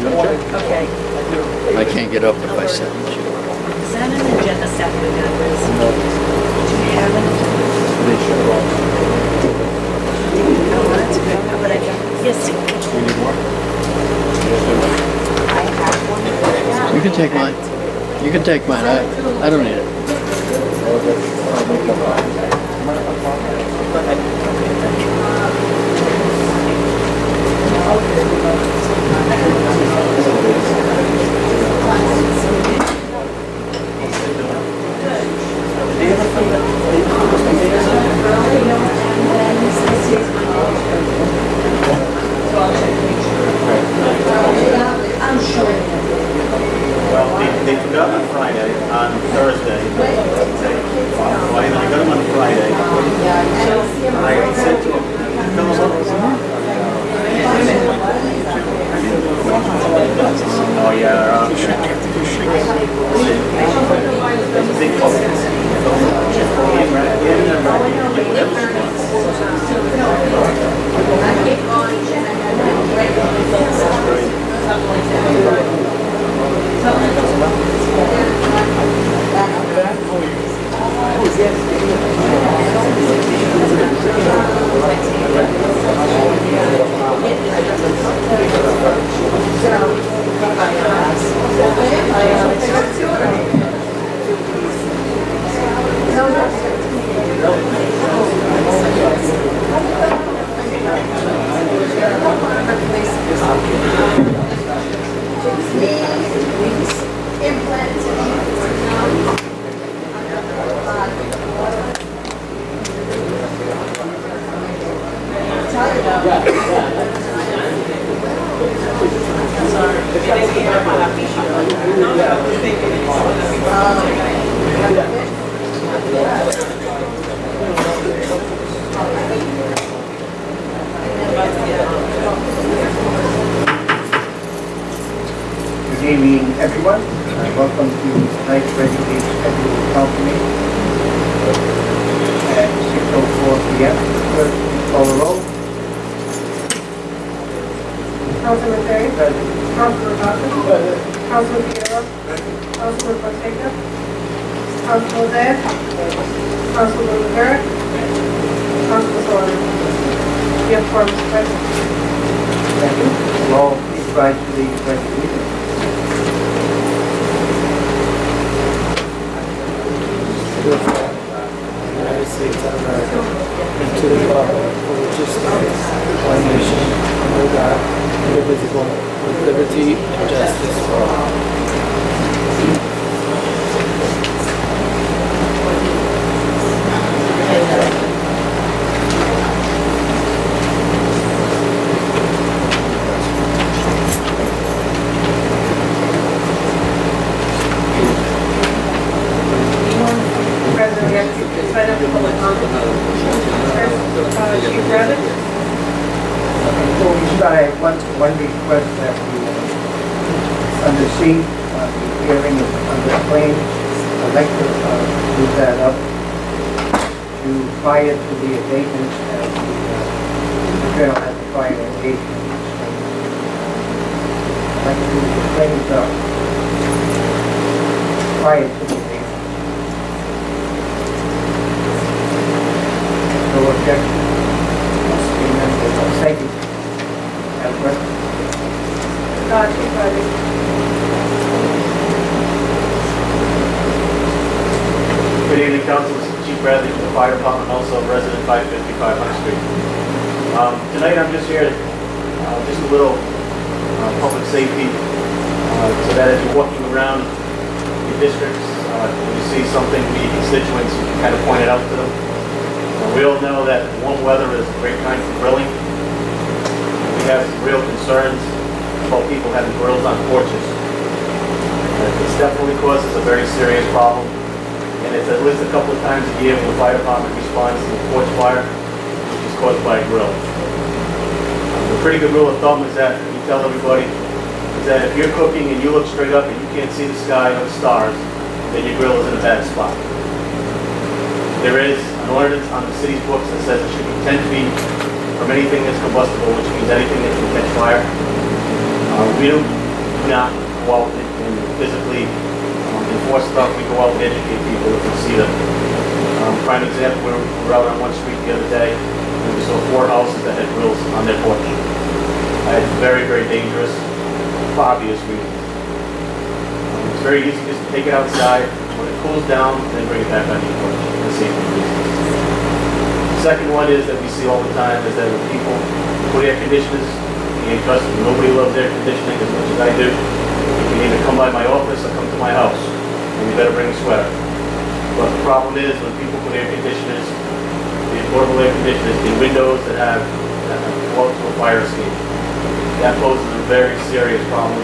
Okay. I can't get up if I sit in the chair. Is that an agenda set with members? Do you have an agenda? They should have all. Oh, that's good. How about I, yes, We need more? I have one. You can take mine. You can take mine. I don't need it. I'm sure. Well, they forgot on Friday, on Thursday. So I got them on Friday. I said to him, fill them up. Oh, yeah. Good evening, everyone. Welcome to tonight's regularly scheduled council meeting at 6:04 p.m. Clerk, please call the roll. Councilman Terry. Present. Councilman Hopkins. Councilman Figueroa. Councilman Fonseca. Councilman Zed. Councilman Rivera. Councilman Sawyer. You have four, Mr. President. Thank you. Roll, please rise to the pledge of allegiance. United States of America, and to the republic for which it stands, one nation, under God, indivisible, with liberty and justice for all. President, we have to sign up the public comment. First, Chief Bradley. Before we start, I have one request that we, under C, the hearing is under claims. I'd like to move that up to prior to the abatements as the journal has the prior engagement. I'd like to move the claims up prior to the abatement. No objection. Thank you. Madam Clerk? Chief Bradley. Good evening, Council. This is Chief Bradley from the Fire Department, also resident 555 Hunter Street. Tonight I'm just here, just a little public safety, so that as you're walking around your districts, when you see something with your constituents, you can kind of point it out to them. We all know that warm weather is a great time for grilling. We have some real concerns about people having grills on porches. This definitely causes a very serious problem. And it's at least a couple of times a year when the fire department responds to a porch fire, which is caused by a grill. The pretty good rule of thumb is that you tell everybody is that if you're cooking and you look straight up and you can't see the sky or the stars, then your grill is in a bad spot. There is an ordinance on the city's books that says it should be 10 feet from anything that's combustible, which means anything that can catch fire. We do not go out and physically enforce stuff. We go out and educate people if we see them. Prime example, we were out on one street the other day, and we saw 4 houses that had grills on their porch. It's very, very dangerous for obvious reasons. It's very easy just to take it outside. When it cools down, then bring it back on your porch for safety reasons. The second one is that we see all the time is that when people put air conditioners, you ain't trust them. Nobody loves air conditioning as much as I do. You can either come by my office or come to my house, and you better bring a sweater. But the problem is when people put air conditioners, the portable air conditioners in windows that have go out to a fire escape. That poses a very serious problem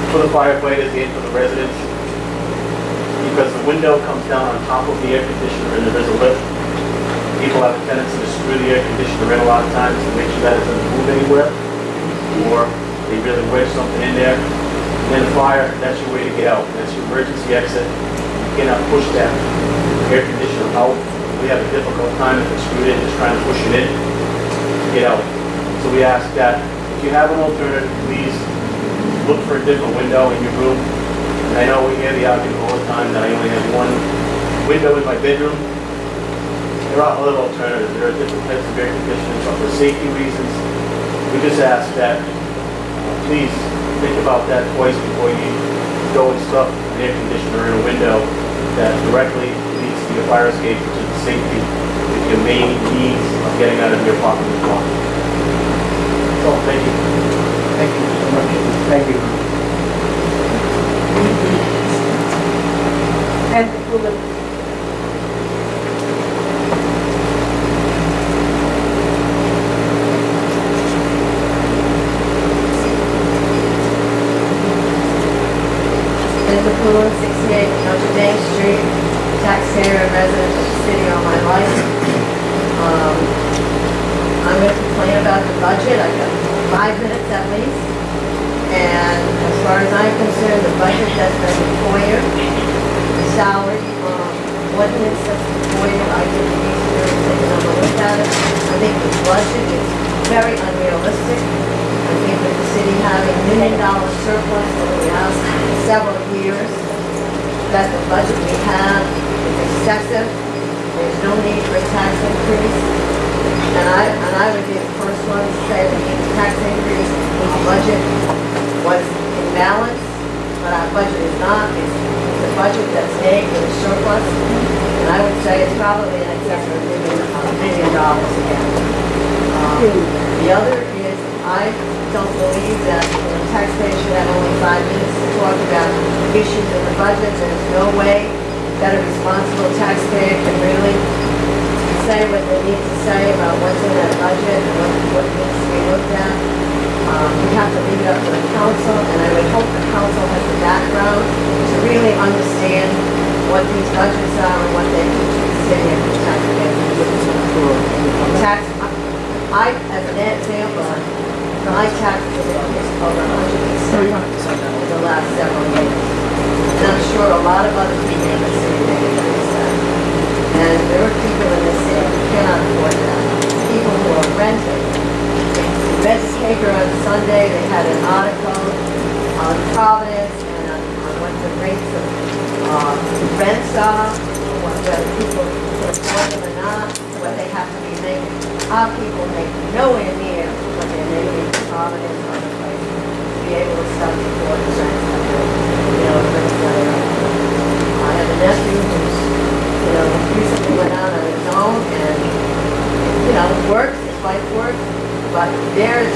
for the firefighters and for the residents, because the window comes down on top of the air conditioner and there is a lift. People have a tendency to screw the air conditioner in a lot of times to make sure that it doesn't move anywhere, or they really wedge something in there. And then the fire, that's your way to get out. That's your emergency exit. You cannot push that air conditioner out. We have a difficult time if it's screwed in, just trying to push it in to get out. So we ask that if you have an alternative, please look for a different window in your room. And I know we hear the argument all the time that I only have one window in my bedroom. There are other alternatives. There are different types of air conditioners, but for safety reasons, we just ask that please think about that twice before you go and stuff an air conditioner in a window that directly leads to your fire escape, which is the safety with your main means of getting out of your apartment as well. So, thank you. Thank you so much. Thank you. And the cooler. Linda Poole, 68 Notre Dame Street, taxpayer and resident of the city all my life. I'm going to complain about the budget. I've got 5 minutes at least. And as far as I'm concerned, the budget has been before you. The salary ordinance that's before you, I did the research, taking a look at it. I think the budget is very unrealistic. I think with the city having $1 million surplus over the last several years, that the budget we have is excessive. There's no need for a tax increase. And I would be the first one to say we need a tax increase. Our budget was in balance, but our budget is not. It's a budget that's vague with a surplus. And I would say it's probably in excess of $1 million again. The other is, I don't believe that the taxpayer should have only 5 minutes to talk about issues in the budget. There's no way that a responsible taxpayer can really say what they need to say about what's in that budget and what needs to be looked at. We have to leave it up to the council, and I would hope the council has the background to really understand what these budgets are and what they do to the city and the taxpayers. As an example, my taxes have increased over 100% over the last several years. And I'm sure a lot of other people in the city may increase that. And there are people in this city who cannot afford that. People who are renting. Read the paper on Sunday, they had an article on Providence and on what the rates of rents are, whether people can afford them or not, what they have to be making. Our people make nowhere near what they're making in Providence or other places to be able to start to afford the rents that the rents that are up. I have a nephew who's, recently went out on his own and, works, his wife works, but they're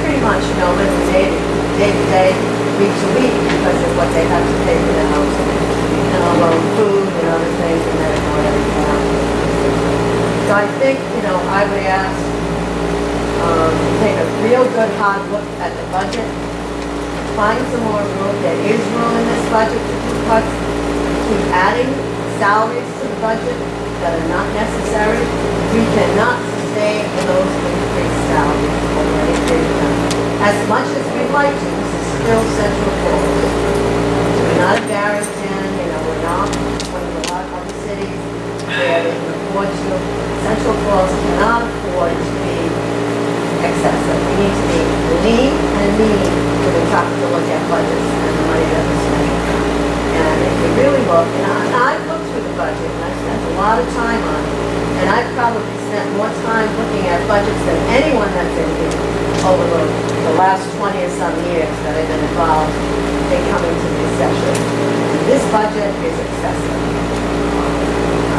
pretty much, living day to day, week to week because of what they have to pay for their house. Along food and other things and medical and everything else. So I think, I would ask to take a real good hard look at the budget, find some more room. There is room in this budget to do cuts, keep adding salaries to the budget that are not necessary. We cannot sustain those increased salaries over any period of time. As much as we'd like to, this is still Central Falls. We're not Barrington, we're not one of a lot of other cities where they can afford to. Central Falls cannot afford to be excessive. We need to be lean and mean to the tough to look at budgets and the money that we're spending. And if you really look, and I've looked through the budget, and I've spent a lot of time on it, and I've probably spent more time looking at budgets than anyone that's in here over the last 20 or some years that I've been involved in coming to these sessions. And this budget is excessive.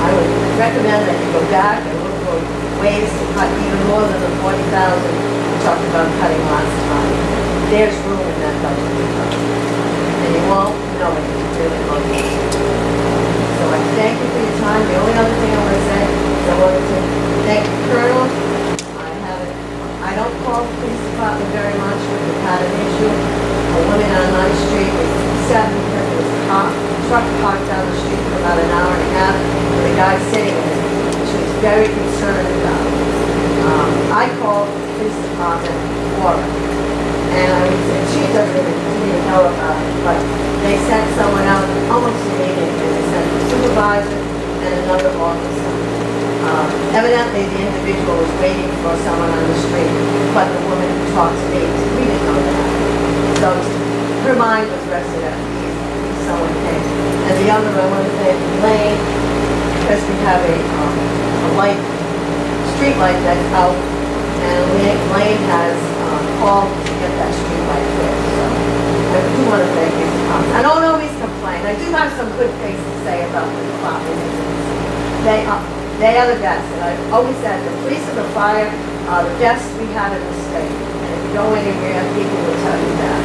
I would recommend that you go back and look for ways to cut even more than the 40,000 we talked about cutting last time. There's room in that budget to cut. And you won't know it if you really look at it. So I thank you for your time. The only other thing I want to say is I wanted to thank the Colonel. I don't call the police department very much, but we've had an issue. A woman on 9th Street was upset because there was a truck parked down the street for about an hour and a half with a guy sitting in it. She was very concerned about it. I called the police department for her. And I was, she doesn't even know about it, but they sent someone out almost immediately. They sent a supervisor and another officer. Evidently, the individual was waiting for someone on the street, but the woman who talked to me, we didn't know that. So her mind was rested at ease. Someone came. And the other, I want to thank Lane, because we have a light, street light that's out, and Lane has called to get that street light fixed. So I do want to thank you. I don't always complain. I do have some good things to say about the department. They are the best, and I've always said the police and the fire are the best we have in the state. And if you go anywhere, people will tell you that.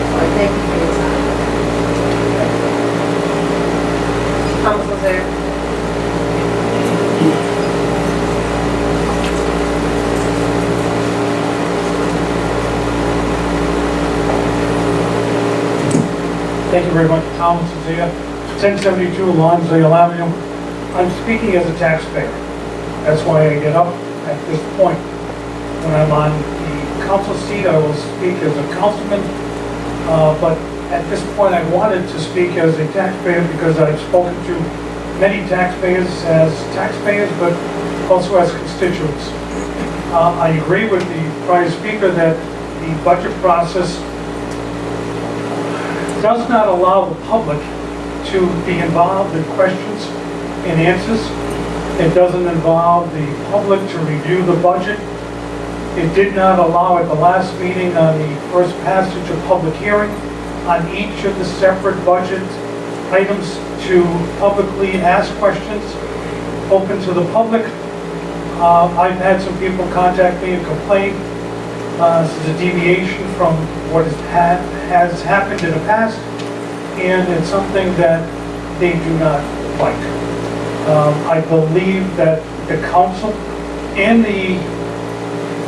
So I thank you for your time. Council there. Thank you very much, Thomas Zia, 1072 Lonsdale Avenue. I'm speaking as a taxpayer. That's why I get up at this point. When I'm on the council seat, I will speak as a councilman, but at this point, I wanted to speak as a taxpayer because I've spoken to many taxpayers, but also as constituents. I agree with the prior speaker that the budget process does not allow the public to be involved in questions and answers. It doesn't involve the public to review the budget. It did not allow at the last meeting on the first passage of public hearing on each of the separate budget items to publicly ask questions open to the public. I've had some people contact me and complain. This is a deviation from what has happened in the past, and it's something that they do not like. I believe that the council and the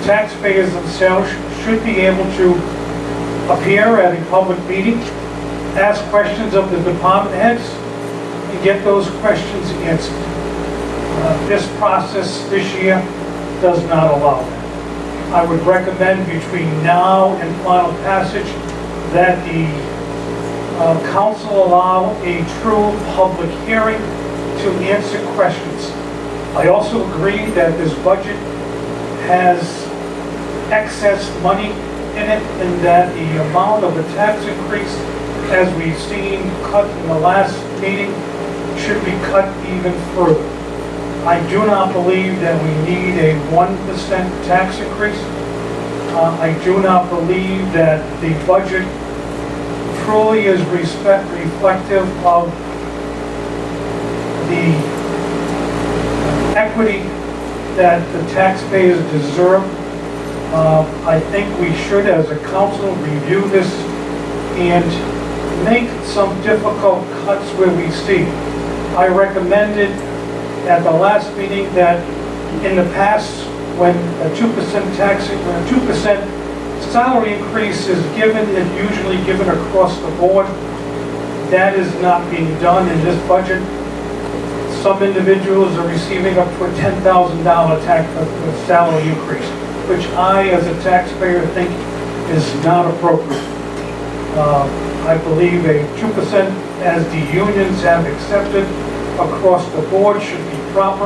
taxpayers themselves should be able to appear at a public meeting, ask questions of the department heads, and get those questions answered. This process this year does not allow that. I would recommend between now and final passage that the council allow a true public hearing to answer questions. I also agree that this budget has excess money in it and that the amount of the tax increase, as we've seen cut in the last meeting, should be cut even further. I do not believe that we need a 1% tax increase. I do not believe that the budget truly is reflective of the equity that the taxpayers deserve. I think we should, as a council, review this and make some difficult cuts where we see. I recommended at the last meeting that in the past, when a 2% salary increase is given, it's usually given across the board. That is not being done in this budget. Some individuals are receiving up to a $10,000 salary increase, which I, as a taxpayer, think is not appropriate. I believe a 2%, as the unions have accepted across the board, should be proper,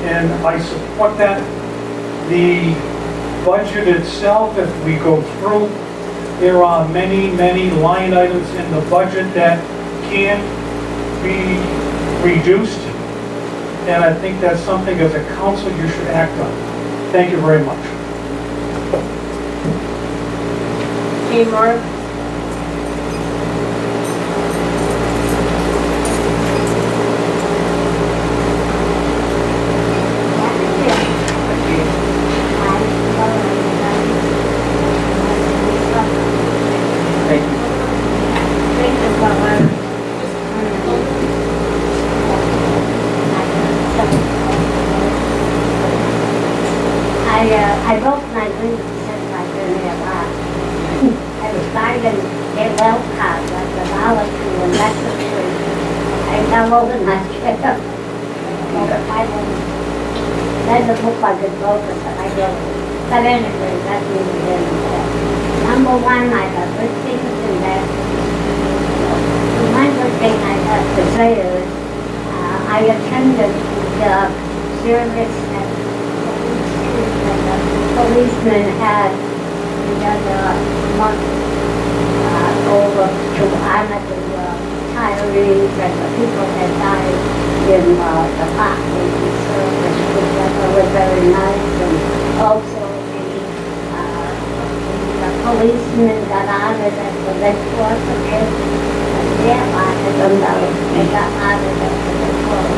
and I support that. The budget itself, if we go through, There are many, many line items in the budget that can be reduced, and I think that's something as a council you should act on. Thank you very much. Jean Moore? Thank you. I broke my leg since I've been here last. I was trying to get well card, but the molecule and that's the truth. I fell over my chair. Doesn't look like it's broken, but I get it. But anyway, that's neither here nor there. Number one, I got good things in there. One good thing I have to say is, I attended the service that the policeman had the other month over to honor the retirees and the people that died in the parkland and service, which was very nice. And also the policemen got honored at the Red Cross again. Yeah, I had them know they got honored at the Red Cross.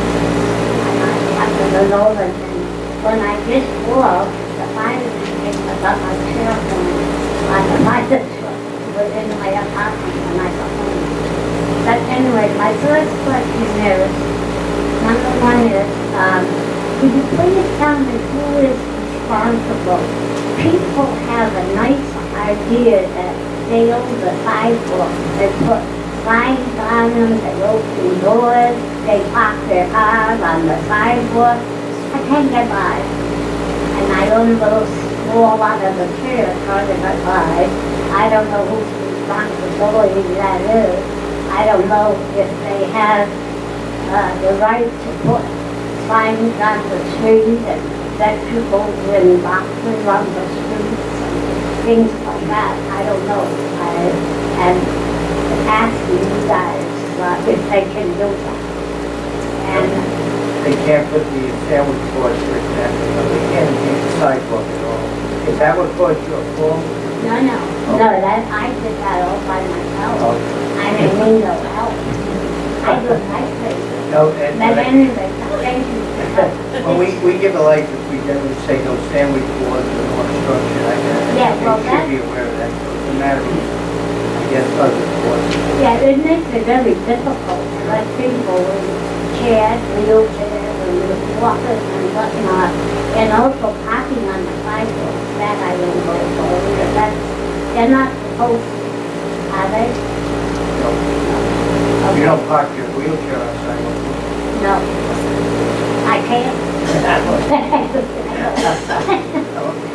And I happened to know them. And when I just walked, the fireman came about my chair on the fire truck within my apartment when I got home. But anyway, my first question is, number one is, could you please tell me who is responsible? People have a nice idea that they own the sidewalk. They put signs on them, they open doors, they park their cars on the sidewalk. I can't get by. And I own a little small lot of the chairs trying to get by. I don't know whose responsibility that is. I don't know if they have the right to put signs on the street and vegetables and boxes on the streets and things like that. I don't know. And asking you guys if they can do that. And They can't put the sandwich boards, for example, they can't paint the sidewalk at all. Is that what caused your fall? no, that I did that all by myself. I didn't need no help. I do it myself. No, But anyway, thank you. when we give a license, we generally say no sandwich boards or no obstruction. I Yeah, well, think you should be aware of that, so it's a matter of, I guess, other boards. Yeah, it makes it very difficult to let people in chairs, wheelchairs, and walkers and whatnot, and also parking on the sidewalk. That I don't go for, because they're not supposed to, are they? You don't park your wheelchair on the sidewalk. No. I can't.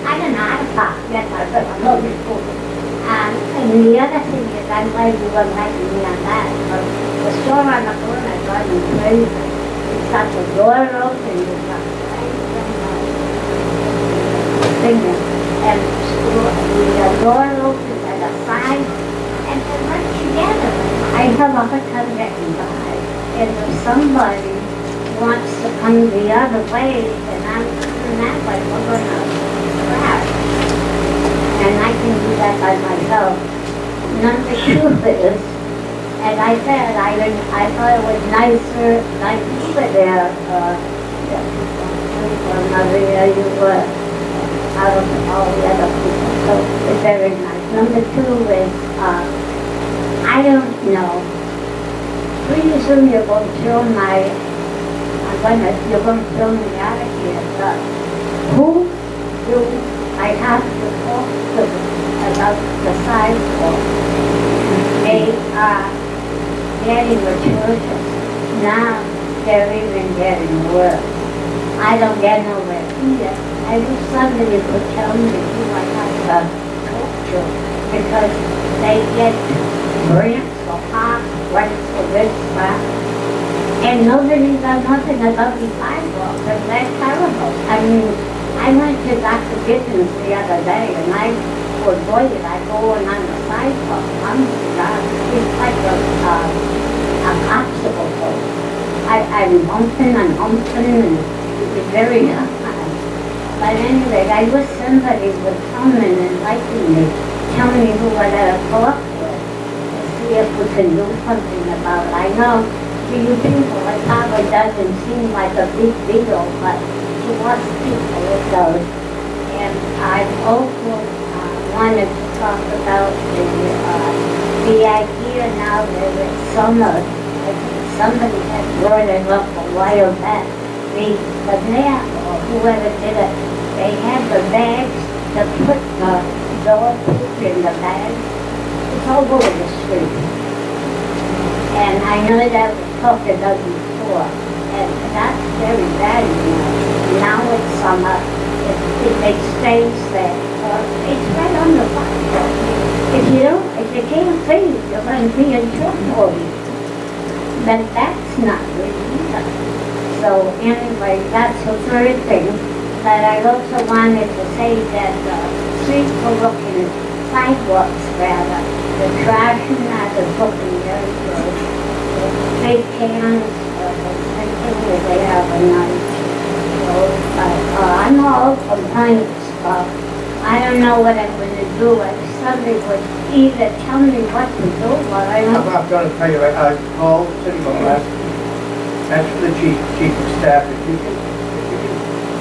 I don't know how to park, yes, I know before. And the other thing is, I'm glad you were liking me on that, because the store on the corner drives me crazy. It's got the door open, it's got and the door open and the side, and they're right together. I have a hard time getting by, and if somebody wants to come the other way, and I'm coming that way, we're gonna crash. And I can do that by myself. Number two is, as I said, I thought it was nicer, like you were there, Maria, you were out of all the other people, so it's very nice. Number two is, I don't know. Pretty soon you're going to throw you're going to throw me out of here, but who do I have to talk to about the sidewalk? They are getting atrocious. Now they're even getting worse. I don't get nowhere either. I wish somebody could tell me who I have to talk to, because they get grants for park, grants for this, that, and nobody does nothing about the sidewalks, and they're terrible. I mean, I went to Dr. Gibbons the other day, and I was boy, did I go on the sidewalk. like a it's like an obstacle course. I'm bumping and bumping and it's very hard. But anyway, I wish somebody would come in and enlighten me, tell me who I gotta talk with, to see if we can do something about it. I know to you people, it probably doesn't seem like a big deal, but to us people it does. And I also wanted to talk about the idea now that it's summer. I think somebody had brought it up a while back. The mayor or whoever did it, they had the bags to put the dog poop in the bags. It's all over the street. And I know that was talked about before. And that's very bad, you know. Now it's summer, it stays there. It's right on the bottom. If you can't see, you're going to be in trouble. But that's not good either. So anyway, that's the third thing. But I also wanted to say that streets are looking, sidewalks rather, the trash and that is looking very good. The big cans, where they have a nice, I'm all complaints, but I don't know what I'm going to do. If somebody would either tell me what to do, or I don't. I'm gonna tell you, I called City Hall last week, asked for the chief of staff, if you can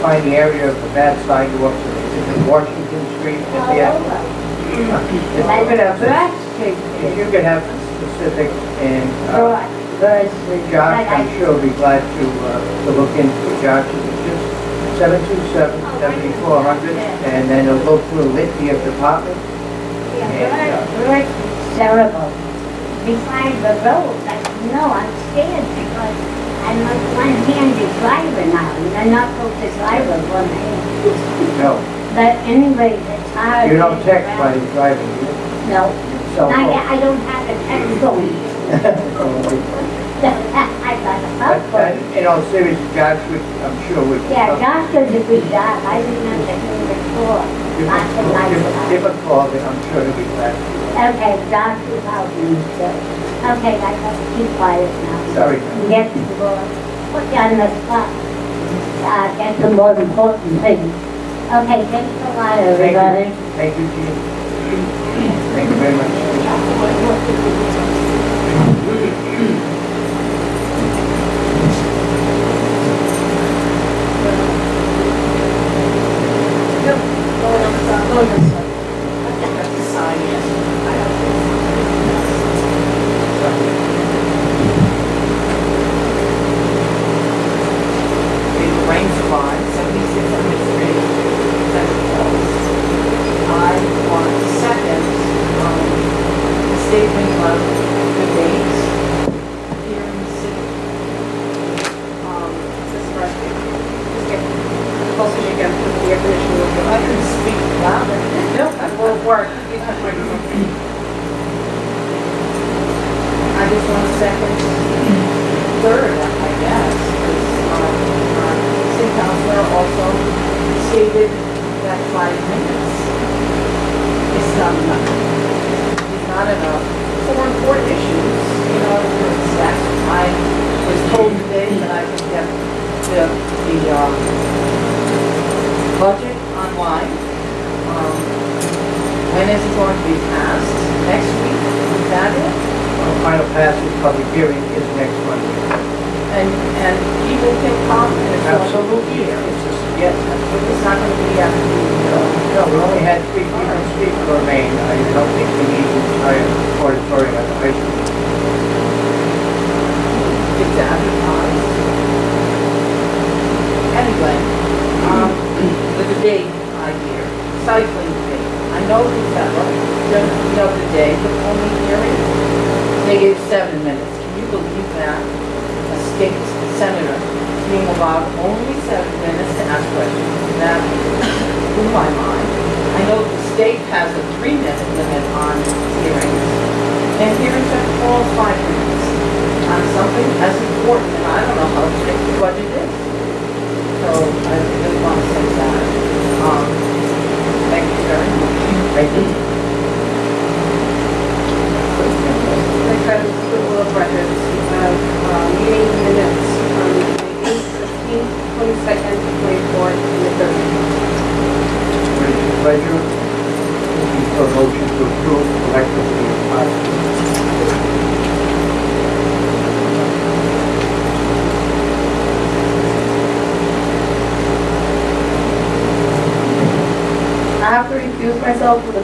find the area of the bad sidewalks, is it Washington Street? If All you have- over. if you could have, Broad Street if you is could have specific and, broad, Broad Street. Josh, But I'm sure will be glad to look into it. Josh, it's just 727-7400, and then it'll go through a litany of departments. Yeah, Broad is terrible. Beside the road, I'm scared because I'm a one-handed driver now, and I'm not supposed to drive with one hand. No, But anyway, it's hard. you don't to get text while around. you're driving, do you? No, Cell phone. I don't have a text phone. I got a cell But, phone. in all seriousness, Josh would, I'm sure would. Yeah, Josh does a good job. I remember him before. Give a call, then I'm sure he'll be glad. Okay, Josh is out and okay, I have to keep quiet now. Sorry. Get to go. Put you on the spot. Get the more important things. Okay, thanks a lot, everybody. Thank you, Gene. Thank you very much. Rain Salon, 7600 Street, Central Falls. I want to second the statement of the dates here in the city. This Murphy, just get closer as you can to the air conditioning. I can speak louder. No, that won't work. You have microphone. I just want to second third, I guess, because city councilor also stated that 5 minutes is not enough. It's not enough for important issues, that's, I was told today that I could get the budget online. When is it going to be passed? Next week? Is that it? Final passage public hearing is next Monday. And people can come and it's going to Absolutely. be here. It's just, yes. It's not going to be after No, we only had 3 people speak for Maine. I don't think we need the entire auditorium at the high school. it's advertised. Anyway, the debate idea, cycling debate. I know the fellow, the other day, the only hearing, they gave 7 minutes. Can you believe that? A state senator being allowed only 7 minutes to ask questions. That blew my mind. I know the state has a 3-minute limit on hearings, and hearings are all 5 minutes on something as important, and I don't know how strict the budget is. So I just want to say that. Thank you very much. Thank you.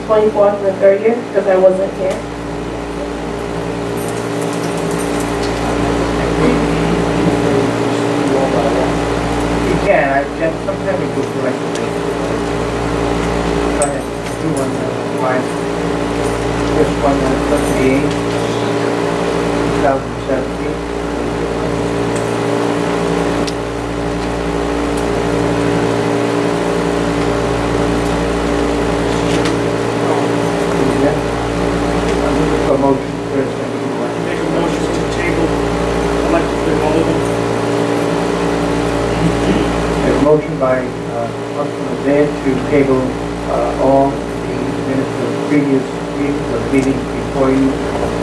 24th and the 30th, because I wasn't here. You can, sometimes we go collectively. Go ahead, do one, fine. This one, let's see, 2017. A motion first, and you want. Make a motion to table collectively all of them. A motion by Councilman Zed to table all the minutes of previous meetings of meetings before you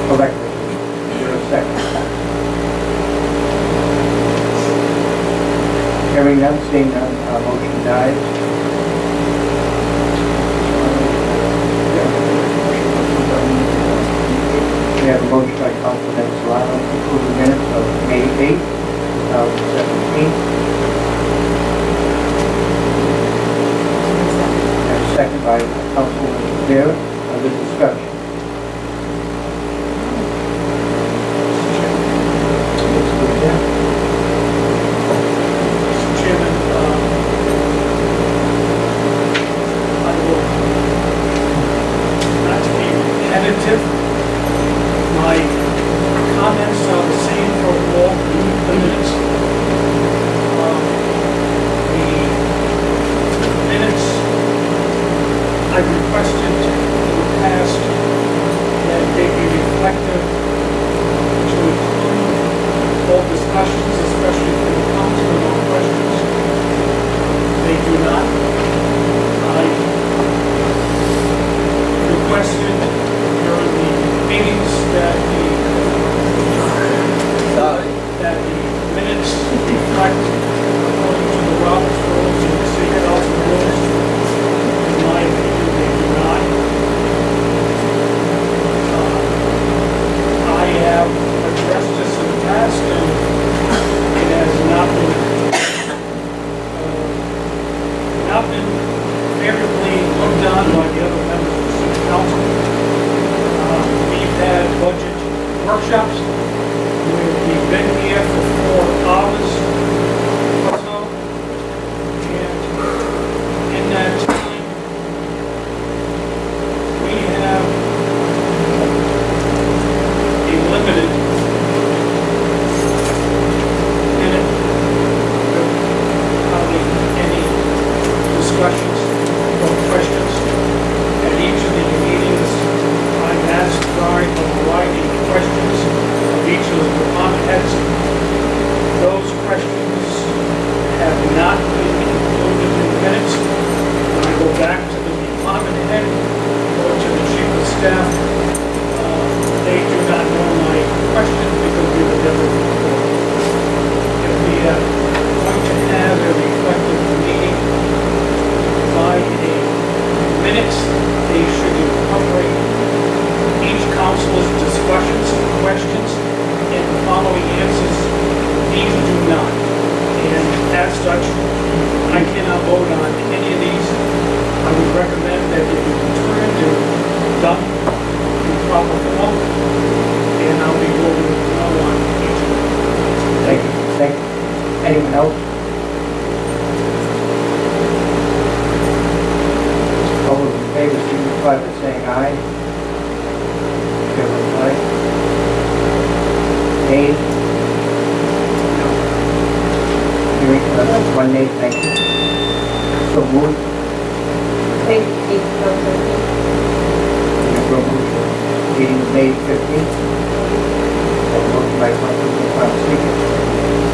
collectively. Is there a second? Hearing none, seeing none, motion dies. We have a motion by Councilman Solano to approve the minutes of May 8th, 2017. And a second by Councilman Rivera. Under discussion. Mr. Chairman, I will, not to be repetitive, my comments are the same for all the minutes. The minutes I requested in the past that they be reflective to include all discussions, especially from the council and all questions. They do not. I requested during the meetings that the minutes reflect according to the Robert's rules and the city council rules. In my opinion, they do not. I have addressed this in the past, and it has not been favorably looked on by the other members of the city council. We've had budget workshops where we've been here for 4 hours or so, and in that time, we have a limited minute hardly any discussions or questions. At each of the meetings, I've asked Laurie a variety of questions of each of the department heads. Those questions have not been included in the minutes. When I go back to the department head or to the chief of staff, they do not know my questions because we were never recorded. If we are going to have a reflective meeting by a minutes, they should incorporate each councilor's discussions, questions, and the following answers. These do not. And as such, I cannot vote on any of these. I would recommend that it be returned and done in proper form, and I'll be voting no on each of them. Thank you. Thank you. Anyone else? All those in favor signify by saying aye. Chair votes aye. Nays? No. Hearing, one nay, thank you. So moved. Thank you, Councilman. Meeting May 15th. Motion by Councilman Fonseca,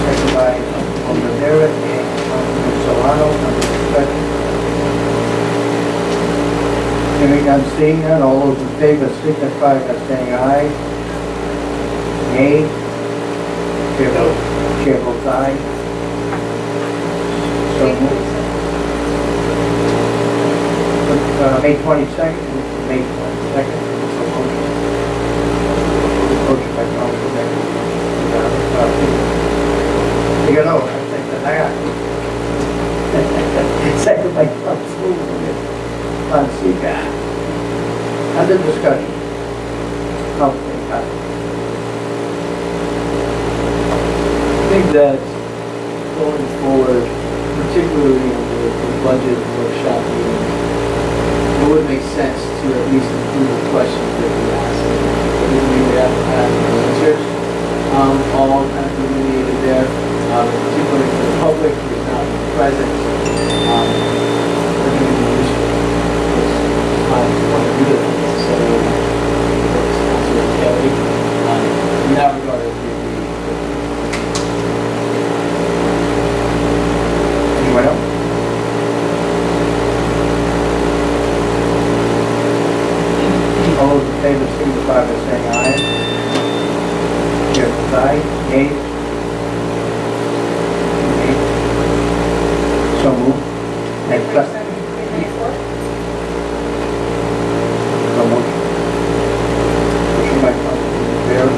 second by Councilman Rivera and Councilman Solano. Under discussion. Hearing none, seeing none, all those in favor signify by saying aye. Nay. Chair votes aye. So moved. May 22nd, May 22nd. Motion by Councilman. You know, I think that I got. Second by Councilman Fonseca. Councilman Scott. I think that going forward, particularly in the budget workshop meeting, it would make sense to at least include the questions that we ask. We would have to have the answers, all kind of delineated there, particularly for the public who is not present. I think it would be useful. It's my point of view, not necessarily what's Councilor Kelly. In that regard, I agree. Anyone else? All those in favor signify by saying aye. Chair votes aye. Nay? Nay. So moved. Next up. So moved. Motion by Councilman Rivera.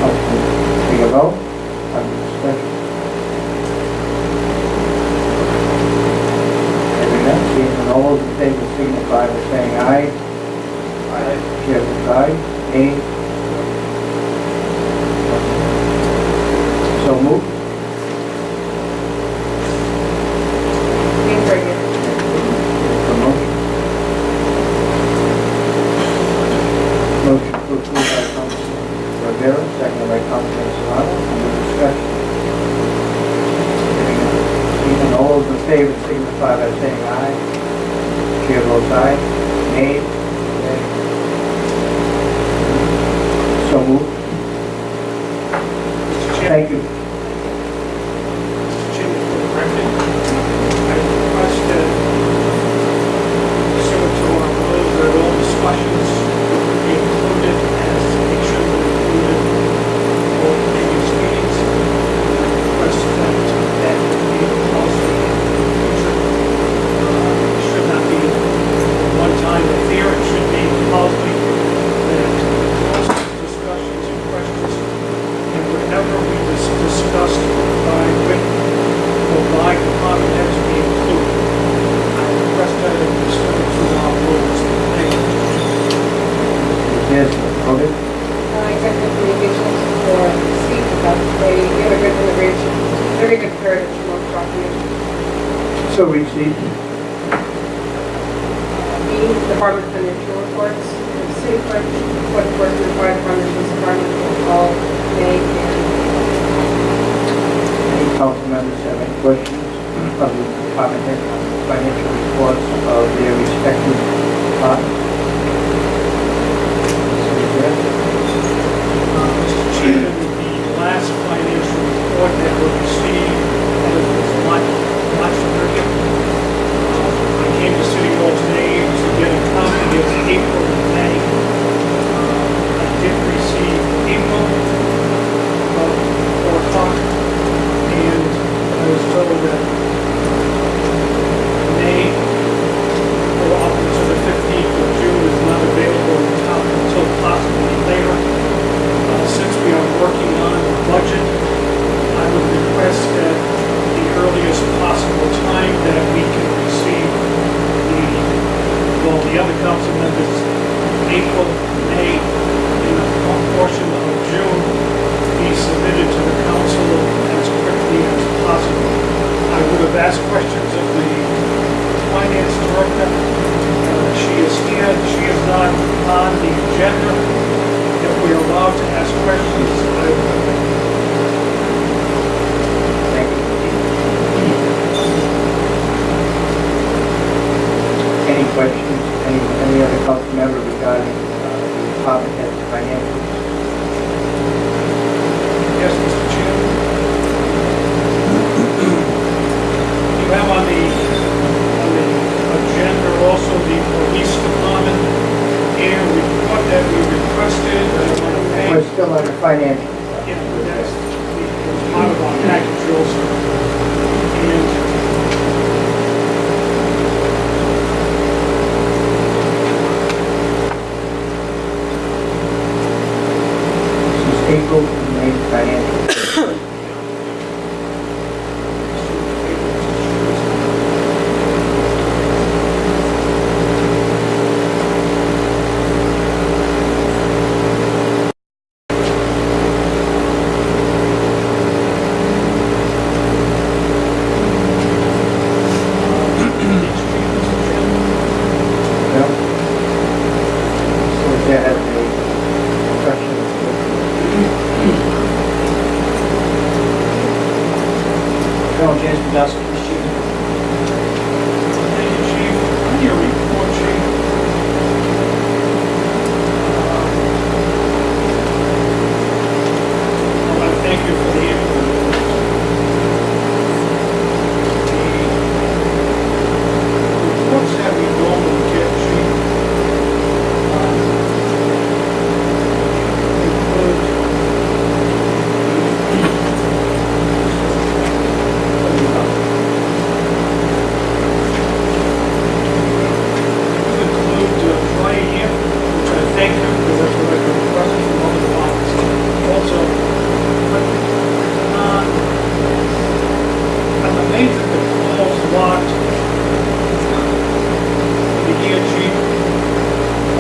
Councilman Figueroa. On the discussion. Hearing none, seeing none, all those in favor signify by saying aye. Chair votes aye. Nay? So moved. Motion to approve by Councilman Rivera, seconded by Councilman Solano. Under discussion. Hearing none, seeing none, all those in favor signify by saying aye. Chair votes aye. Nay? Nay. So moved. Thank you. Mr. Chairman, for the record, I request that pursuant to our rules that all discussions be included as they should have been included for previous meetings. I request that be also in the future. It should not be one-time affair. It should be policy that discussions and questions and whatever we discussed by written or by department heads be included. I request that it be pursuant to our rules. Thank you. Yes, voted. Executive communications for Steve about the immigrant immigration, very good heritage from property. So received. B, Department financial reports, and C, what work the fire department, police department, all May and Any council members have any questions of the department head on the financial reports of their respective departments? Mr. Chairman, the last financial report that we received was March 30th. I came to City Hall today to get a copy of April and May. I did receive April about 4 o'clock, and I was told that May or up until the 15th of June is not available until possibly later. Since we are working on the budget, I would request that the earliest possible time that we can receive the other council members, April, May, and a portion of June, be submitted to the council as quickly as possible. I would have asked questions of the finance director. She is here, she is not on the agenda. If we are allowed to ask questions, I would. Thank you. Any questions, any other council member regarding the department head's financials? Yes, Mr. Chairman. You have on the agenda also the police department and report that we requested, I want to thank. We're still on the financials. Yeah, that's part of our package also. And This is April and May financials. Ask Police Chief. Thank you, Chief. On your report, Chief. I want to thank you for the input. The reports that we normally get, Chief, include Triad, which I thank you because that's what I've been requesting from other departments. Also, I'm amazed that the calls logged the year, Chief,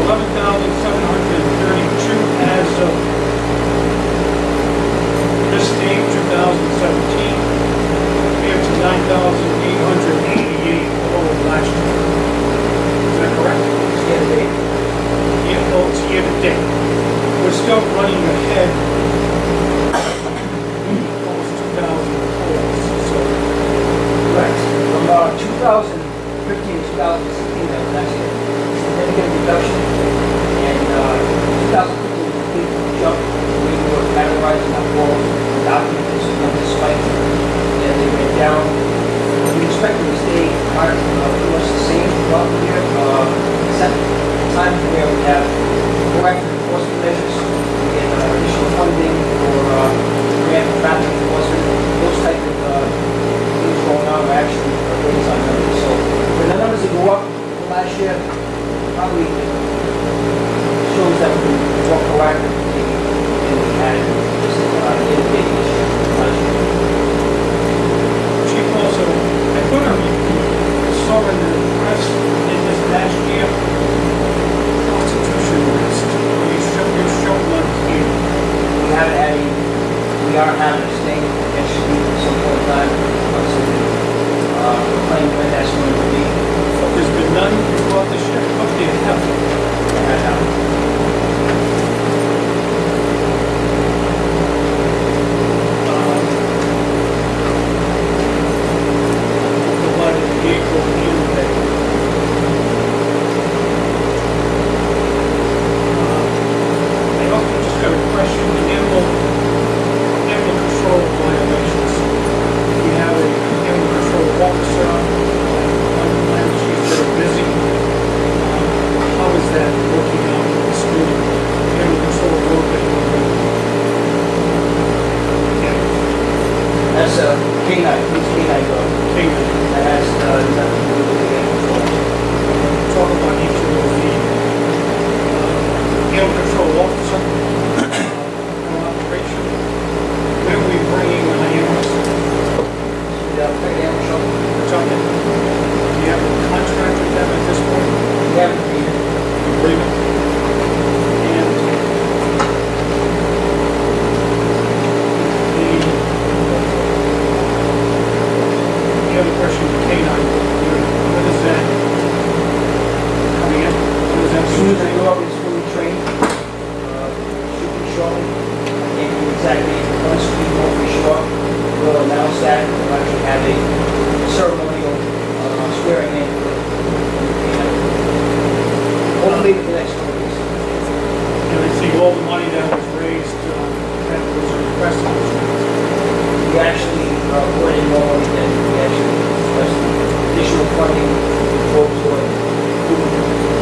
11,732 as of this date, 2017, compared to 9,888 all of last year. Is that correct? Year to date. Yeah, well, it's year to date. We're still running ahead almost 2,000 calls, so. Correct. From 2015 to 2016, that was last year, significant reduction. And 2015 was a big jump. We were categorizing our calls, documents, numbers spiked, and they went down. We expect them to stay pretty much the same throughout the year, except times where we have proactive enforcement measures, we get additional funding for grant traffic enforcement, those type of things going on, we're actually raising our numbers. So when the numbers that go up from last year, probably shows that we can more proactively than we had just year-to-date this year, last year. Chief, also, I put a, saw in the press in this last year, Constitution list, where you showed one here. We are having a sting next week at some point in time, so we're playing when that's going to be. There's been none throughout this year, up there, provided the April and May. I also just got a question, the animal control violations. We have a animal control officer, on the land chief, they're busy. How is that working out with the school? Animal control work that we're doing? Yeah, That's K-9, it's K-9 dog. Kingdom. That has nothing to do with the animal control. Talk about each of those, the animal control officer, operation, where are we bringing animals? The animal shelter, Talking, do you have a contract with them at this point? we haven't agreed. Agreement? And the other question, the K-9, when is that coming in? When is that? As soon as the dog is fully trained, should be shortly. I can't give you exact date, once we know for sure, we'll announce that, we'll actually have a ceremonial swearing in. Hopefully for the next 2 weeks. And I see all the money that was raised, that was requested. We actually put in more money than we actually requested. Additional funding for toward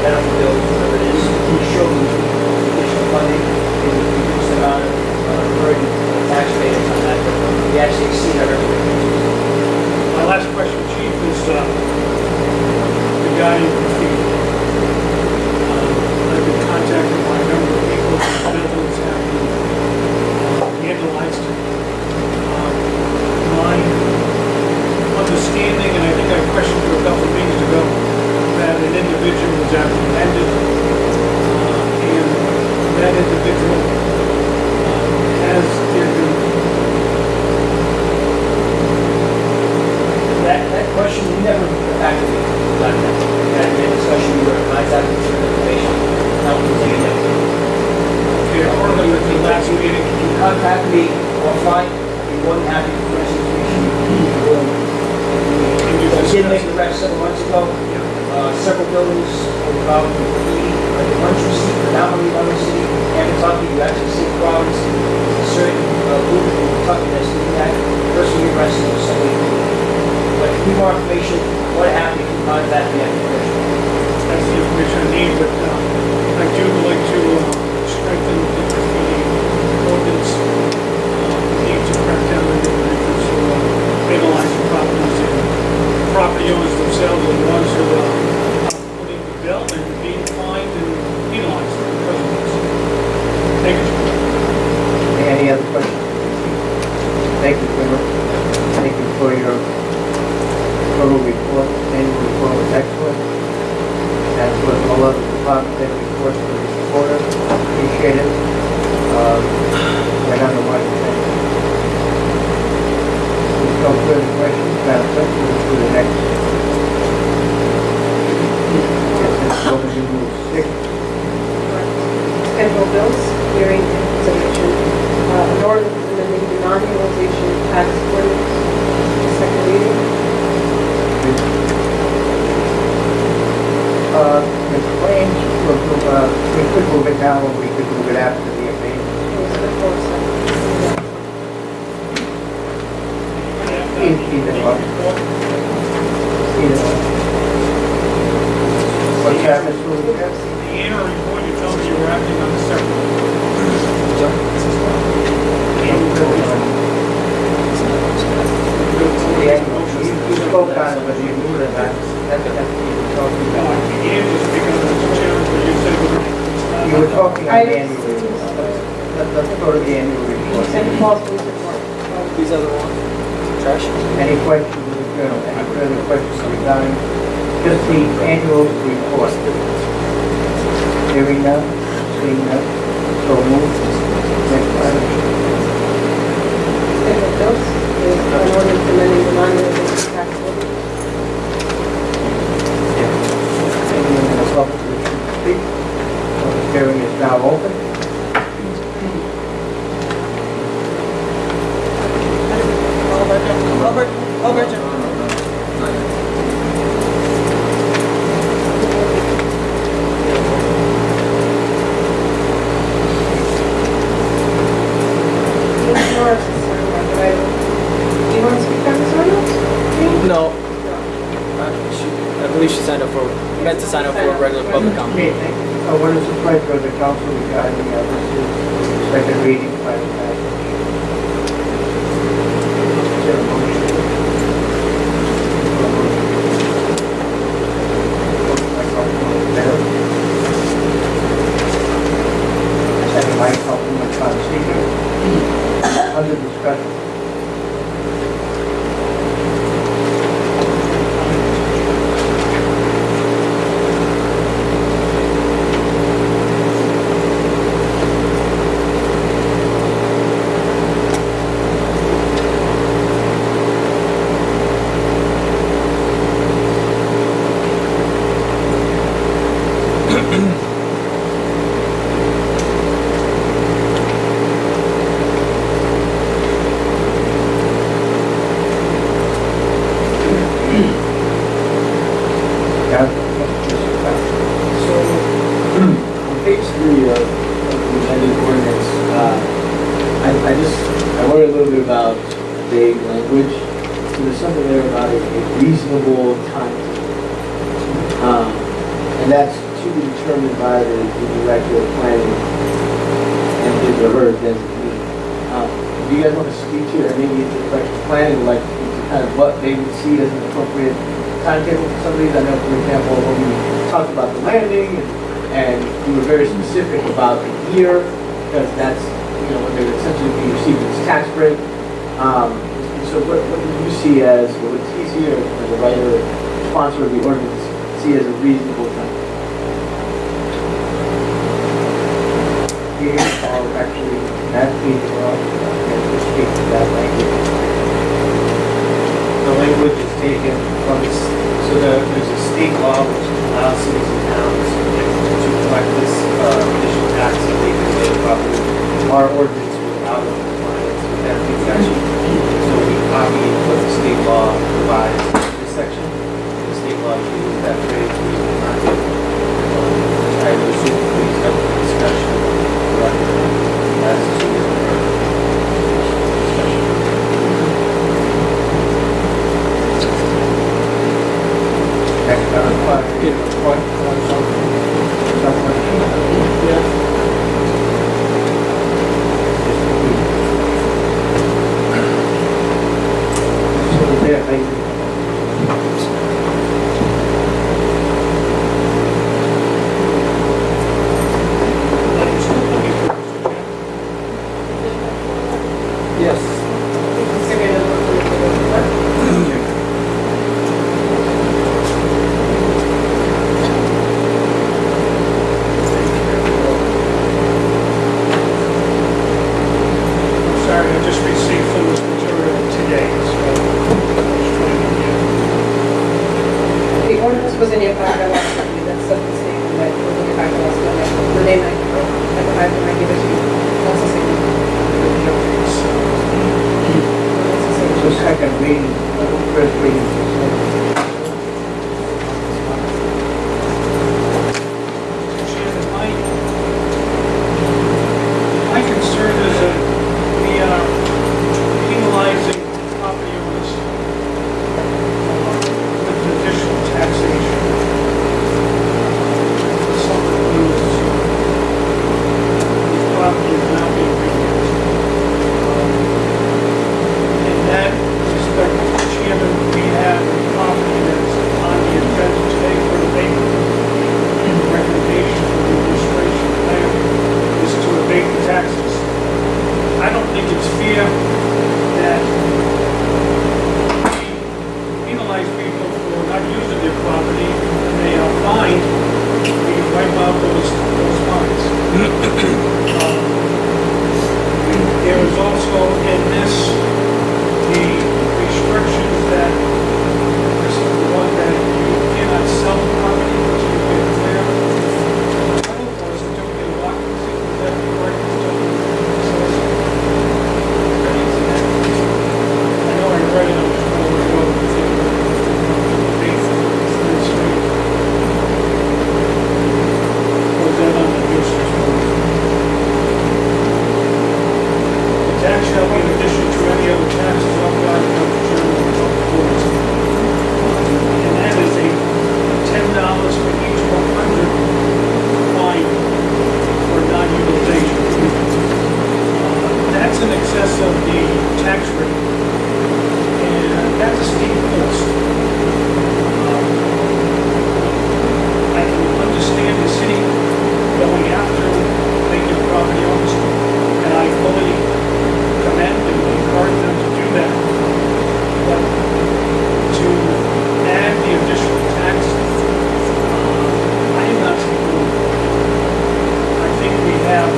medical bills, whatever it is. We show them additional funding, and we reduce the amount of burden on taxpayers on that. We actually exceed our expectations. My last question, Chief, is regarding the fee. I've been contacted by a number of people, buildings have been vandalized. My understanding, and I think I questioned you a couple of meetings ago, that an individual was apprehended, and that individual has given. That question, we never actively got that. That discussion, we were contacted for information. Now we'll take it next week. Okay, according to the last meeting, If you contact me offline, I'd be more than happy to put this information in the room. We did make an arrest several months ago. Several buildings involved in graffiti. The ones you see predominantly around the city, and Kentucky, you actually see crowds. There's a certain group in Kentucky that's doing that. The person you arrested was somebody. But if you need more information, what happened, you can contact me at the commission. That's the information I need, but I do like to strengthen the graffiti ordinance. We need to crack down on individuals who are vandalizing properties, and property owners themselves are the ones who are putting the bill and being fined and penalized because of this. Thank you. Any other questions? Thank you, Kimber. Thank you for your total report. Annual report was excellent. As with all other department head reports for this quarter, appreciate it. Right on the right track. There's no further questions, Madam Clerk, we'll move to the next. Yes, it's open to move 6. Schedule bills, hearing and consideration. An ordinance amending the non-utilization tax ordinance, second reading. The claims, we could move it now, or we could move it after the abatement. It was before second. Either one. Either one. What's that, Mr. Lucas? The annual report, you told me you were acting on the separate. You spoke on it, but you moved it back. That's what you were talking No, about. I began just because Mr. Chairman, but you said we're. You were talking on I- the annual report. Let's go to the annual report. And Paul's police report. These other ones, trash. Any questions in the journal? Any further questions regarding just the annual report? Hearing none, seeing none, so moved. Next item. Schedule bills, is an ordinance amending the non-utilization tax ordinance. Anyone in the public wish to speak? Public hearing is now open. Dean Norris is signed by the right. Do you want to speak on this ordinance? Dean? No. I believe she signed up for, meant to sign up for a regular public comment. Okay, thank you. What is the pleasure of the council regarding this second reading by the passage? Is there a motion? By Councilman Bennett. Second by Councilman Fonseca. Under discussion. So, on page 3 of the amended ordinance, I worry a little bit about vague language. So there's something there about a reasonable time. And that's to be determined by the director of planning and his or her designee. Do you guys want to speak to, or maybe the director of planning would like to speak to kind of what they would see as an appropriate timetable for some of these? I know, for example, when we talked about the landing and we were very specific about the year, because that's, when they would essentially be receiving this tax break. And so what do you see as, what would TC or the writer, sponsor of the ordinance, see as a reasonable time? Here, or actually, that means, to speak to that language. The language is taken from, there's a state law which allows cities and towns to collect this additional tax if they convey the property. Our ordinance was out of compliance with that section, so we copied what the state law provides in this section. law changes that phrase, reasonable time. I would assume please have a discussion as to the discussion. Next point, so there, thank you. Yes. Sorry, I just received some of this material today, so I was trying to get. The ordinance was in your packet last week, that's the statement that was in your packet last week. Renee and I give it to you. That's the same. So second reading, first reading. Chairman, my concern is that we are penalizing property owners with additional taxation. Something these properties now being reduced. In that respect, Mr. Chairman, we have a property that's on the agenda today for debate. The recommendation of the administration plan is to abate the taxes. I don't think it's fair that we penalize people for not using their property and they are fined, we wipe out those fines. There is also in this, the restrictions that, this is the one that you cannot sell the property until you get clear. Title or is it doing a occupancy? Is that the right? I know I read it, I'm just trying to go with the base of the street. Or is that on the nuisance board? The tax shall be in addition to any other taxes authorized by the general boards. And that is a $10 for each 100 fine for non-utilization. That's in excess of the tax rate. And that's a steep cost. I can understand the city going after vacant property owners, and I fully commend and encourage them to do that. But to add the additional tax, I am not speaking. I think we have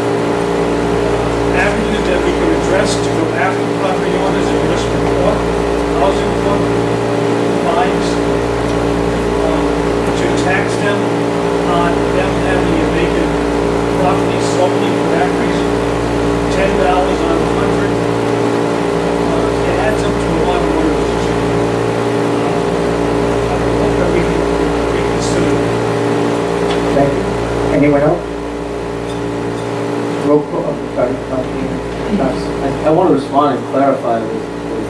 avenues that we can address to go after property owners in municipal court, housing court, fines, to tax them on them having a vacant property solely for that reason. $10 on 100. It adds up to a lot of money. I hope that we can reconsider that. Thank you. Anyone else? Roll call, sorry, Councilman. I want to respond and clarify with the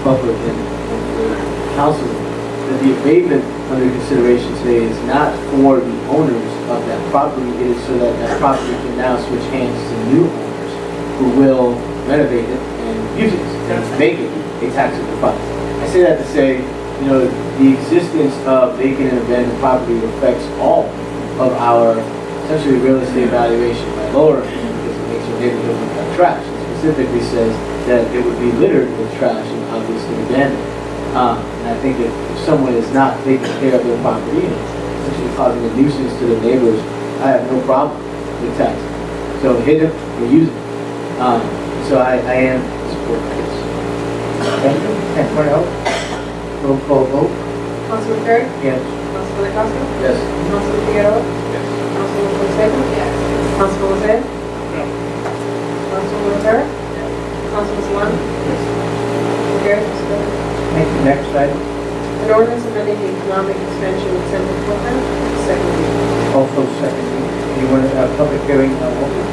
public and the council that the abatement under consideration today is not for the owners of that property. It is so that that property can now switch hands to new owners who will renovate it and use it and make it a taxable property. I say that to say, you know, the existence of vacant and abandoned property affects all of our essentially real estate valuation by lowering it because it makes your neighborhood look like trash. It specifically says that it would be littered with trash and obviously abandoned. And I think that if someone is not taking care of their property and essentially causing a nuisance to the neighbors, I have no problem with taxing. So hit them or use them. So I am supporting this. Thank you. Anyone else? Roll call vote? Councilman Perry? Yes. Councilman Acosta? Yes. Councilman Figueroa? Yes. Councilman Fonseca? Yes. Councilman Lozay? No. Councilman Rivera? Councilman Solano? Yes. Gary? Thank you. Next item. An ordinance amending the economic expansion incentive program, second reading. Also second reading. Anyone have public hearing on open?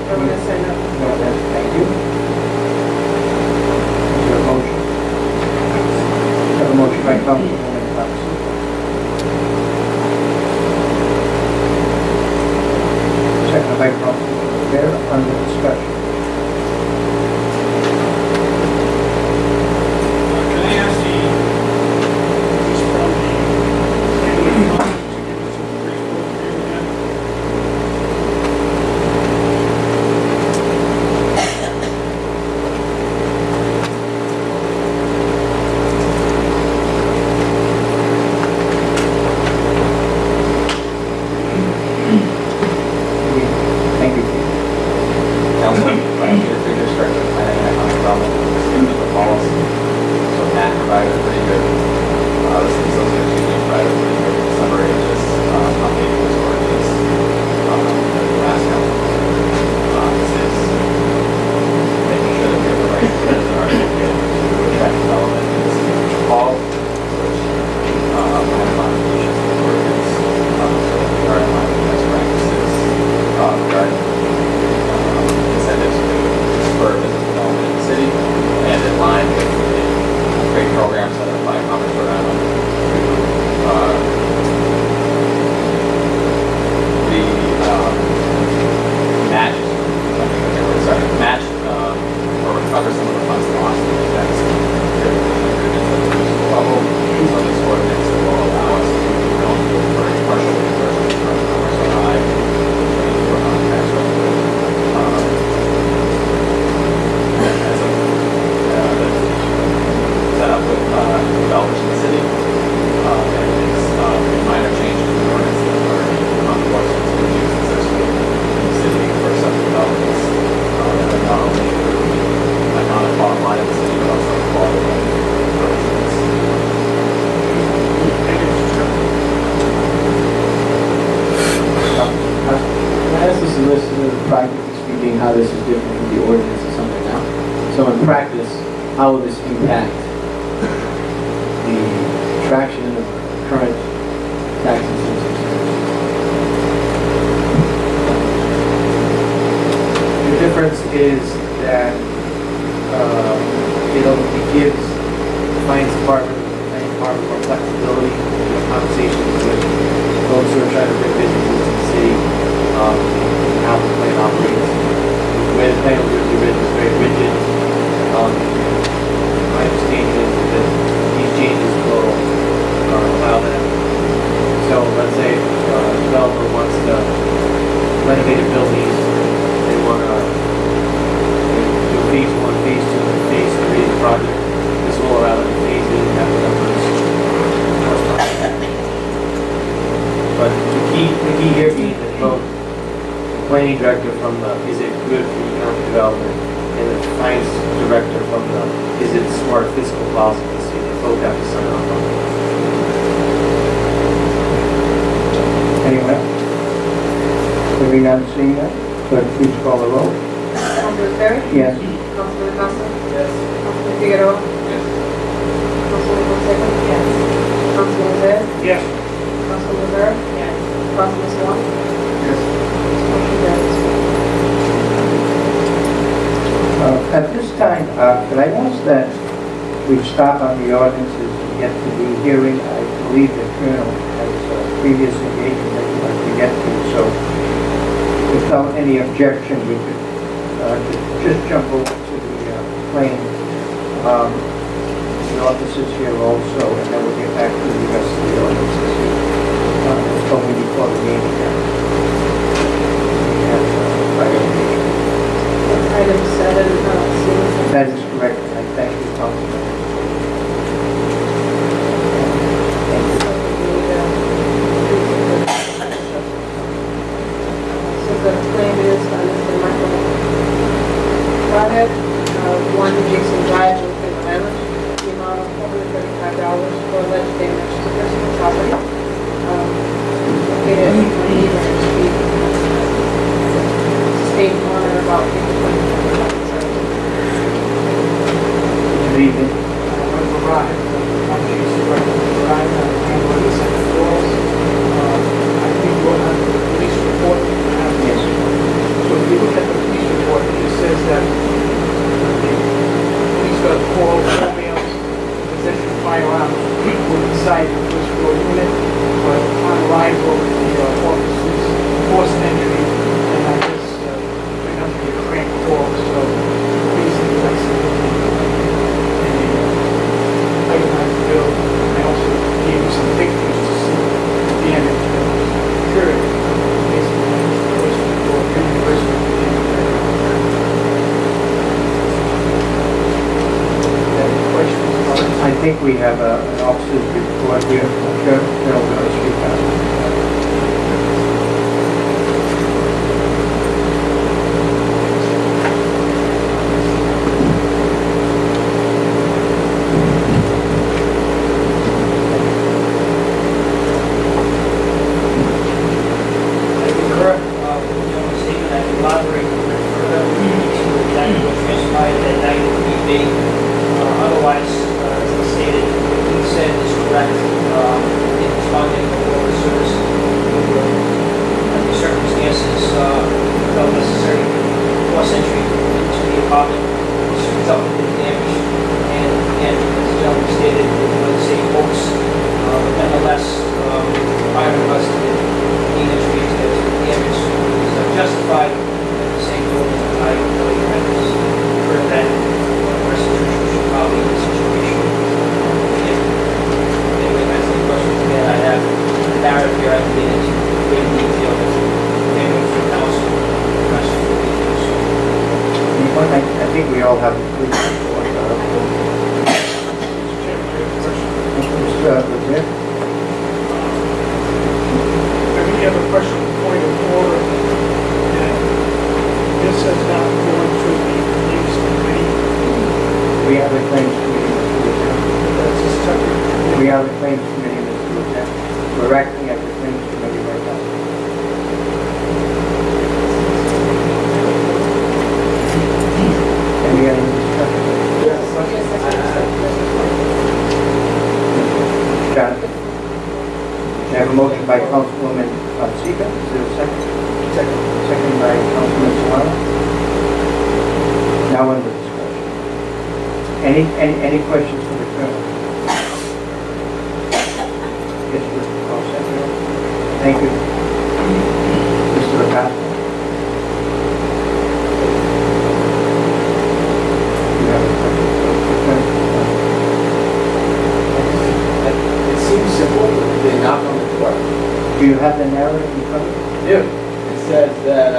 I want to sign up. No, that's, thank you. Is there a motion? Have a motion by Councilwoman Thompson. Second by Councilman Rivera, under discussion. Can I ask the, just from the, to give us a brief overview again? Thank you. Council, I'm here for your structure planning and economic development, student of falls. So Matt provided a pretty good, this is association team provided a pretty good summary of this, update this ordinance, that the last council. This is making sure that we have the right skills in our education to attract development in the city of Falls, which, plan modifications to the ordinance, so that we are in line with best practices, regarding incentives to spur business development in the city, and in line with the great programs that are by Commerce Rhode Island to match or recover some of the funds lost in the tax agreements at the municipal level. So this ordinance will allow us to eligible for a partial reimbursement from Commerce Rhode Island, for tax revenue. As a set up with developers in the city, and it's a minor change to the ordinance that are on the books to use successfully in the city for some developments that are not only economic bottom line of the city, but also quality for residents. Can I ask the solicitor, practically speaking, how this is different from the ordinance or something now? So in practice, how will this impact the traction of current tax incentives? The difference is that it gives the finance department, more flexibility in the conversations with those who are trying to bring businesses to the city, and how the plan operates. The way the plan will be written is very rigid. My understanding is that these changes will allow them. So let's say a developer wants to renovate a building, they want to do phase 1, phase 2, and phase 3 of the project. This will allow them to phase in and have the numbers. But the key here being that both the planning director from the is it good for economic development and the finance director from the is it smart fiscal policy of the city, they both have to sign off on it. Anyone else? Hearing none, seeing none, clerk, please call the roll. Councilman Terry? Yes. Councilman Acosta? Yes. Councilman Figueroa? Yes. Councilman Fonseca? Yes. Councilman Zed? Yes. Councilman Rivera? Yes. Councilman Swan? Yes. Motion carries. At this time, can I ask that we stop on the ordinances and get to the hearing? I believe the Colonel has previous engagement that we'd like to get to, so without any objection, we could just jump over to the plane. The officers here also, and then we'll get back to the rest of the ordinances. It's going before the meeting here. We have priority. Item 7, C. That is correct, and I thank you, Councilman. So the claim is Mr. Michael Flathead, 1 Jason Drive, Oakland Island, the amount of $435 for alleged damage to personal property. Located at 820 Ranch Street. Sustained on or about April 2020. Good evening. Michael Ryan, you look at the police report, it just says that the police got a call, 4 males, possession of firearms were inside the first floor unit, but upon arrival, the officers forced entry, and I guess turned out to be a crank call, so basically that's itemized bill. I also gave you some pictures to see the damage that was occurred. Basically, that's the first floor unit versus the Any questions about it? I think we have an officer's report here. Carol, going to speak out. I concur with the gentleman's statement. I can elaborate a bit further to exactly what transpired that night at the debate. Otherwise, as I stated, what he said is correct. In responding to the officers, under circumstances, felt necessary to force entry into the apartment, which resulted in damage. And again, as the gentleman stated, it was a hoax. But nonetheless, prior to us being entry into the damage was justified. At the same token, I believe I was heard that restitution should probably be the situation. Anyway, that's the questions again I have. The narrative here I can get into great detail with anyone from council, the rest of the details. So, I think we all have a good report. Mr. Chairman, I have a question. Mr. Levin? We have a question, point of order, that this has not gone to the claims committee. We have a claims committee, Mr. Lieutenant. That's a separate. We have a claims committee, Mr. Lieutenant. We're acting as a claims committee right now. Any other discussion? Jonathan? I have a motion by Councilwoman Fonseca. Is there a second? Second by Councilman Solano. Now on the discussion. Any questions for the colonel? Yes, Mr. Fonseca. Thank you. Mr. Acosta. You have a question for the colonel? It seems simple, but they knock on the door. Do you have the narrative in front of you? Yeah. It says that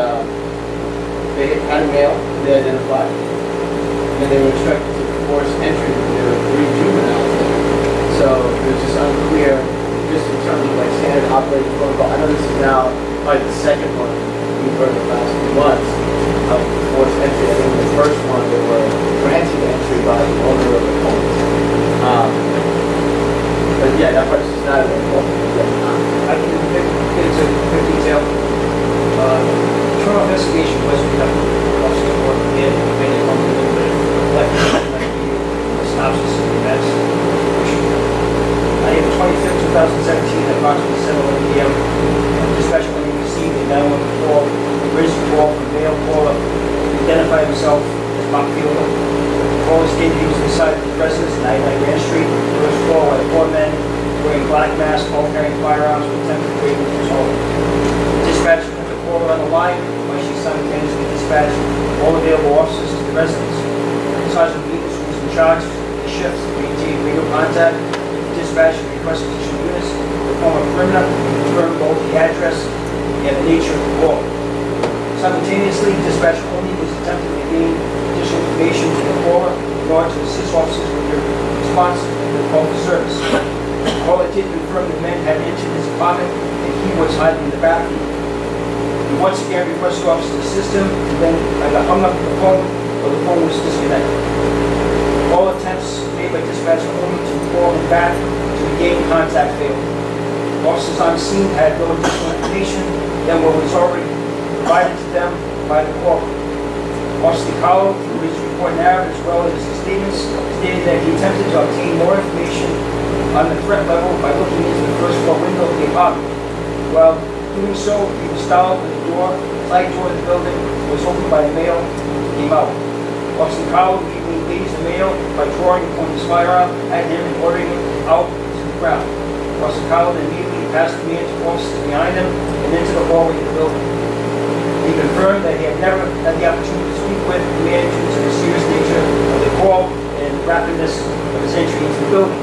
they had a male, they identified, and they were instructed to force entry. There were 3 juveniles there. So it was just unclear, just in terms of like standard operating protocol. I know this is now probably the second one we've heard in the last few months of forced entry. I think the first one they were granted entry by the owner of the home. But yeah, that part's just not as important. I can get into quick detail. Criminal investigation was conducted. Also, working in many companies that synopsis of the events. On April 25th, 2017, at approximately 7:11 p.m., dispatch when he received a 911 call, a registered call from male caller, who identified himself as Mark Fielder. The caller stated he was inside the residence at 99 Grand Street. First floor by 4 men wearing black masks, all carrying firearms, with attempted to break into his home. Dispatch put the caller on the line while she simultaneously dispatched all available officers to the residence. Sergeant Beatles, who was in charge of the shift, maintained radio contact with the dispatch and request position units to perform a perimeter, confirm both the address and the nature of the call. Simultaneously, dispatch only was attempting to gain additional information from the caller in order to assist officers with their response to the call for service. The caller did confirm the men had entered his apartment and he was hiding in the bathroom. He once again requested officers to assist him, and then either hung up the phone or the phone was disconnected. All attempts made by dispatch only to call him back to regain contact failed. Officers on scene had no additional information than what was already provided to them by the caller. Officer DiCarlo, through his report narrative as well as his statements, stated that he attempted to obtain more information on the threat level by looking into the first floor window of the apartment. While doing so, he was startled when the door side door of the building was opened by a male, came out. Officer Cowell immediately engaged the male by drawing upon his firearm at him and ordering him out to the ground. Officer Cowell then immediately passed the man to officers behind him and into the hallway of the building. He confirmed that he had never had the opportunity to speak with the man due to the serious nature of the call and rapidness of his entry into the building.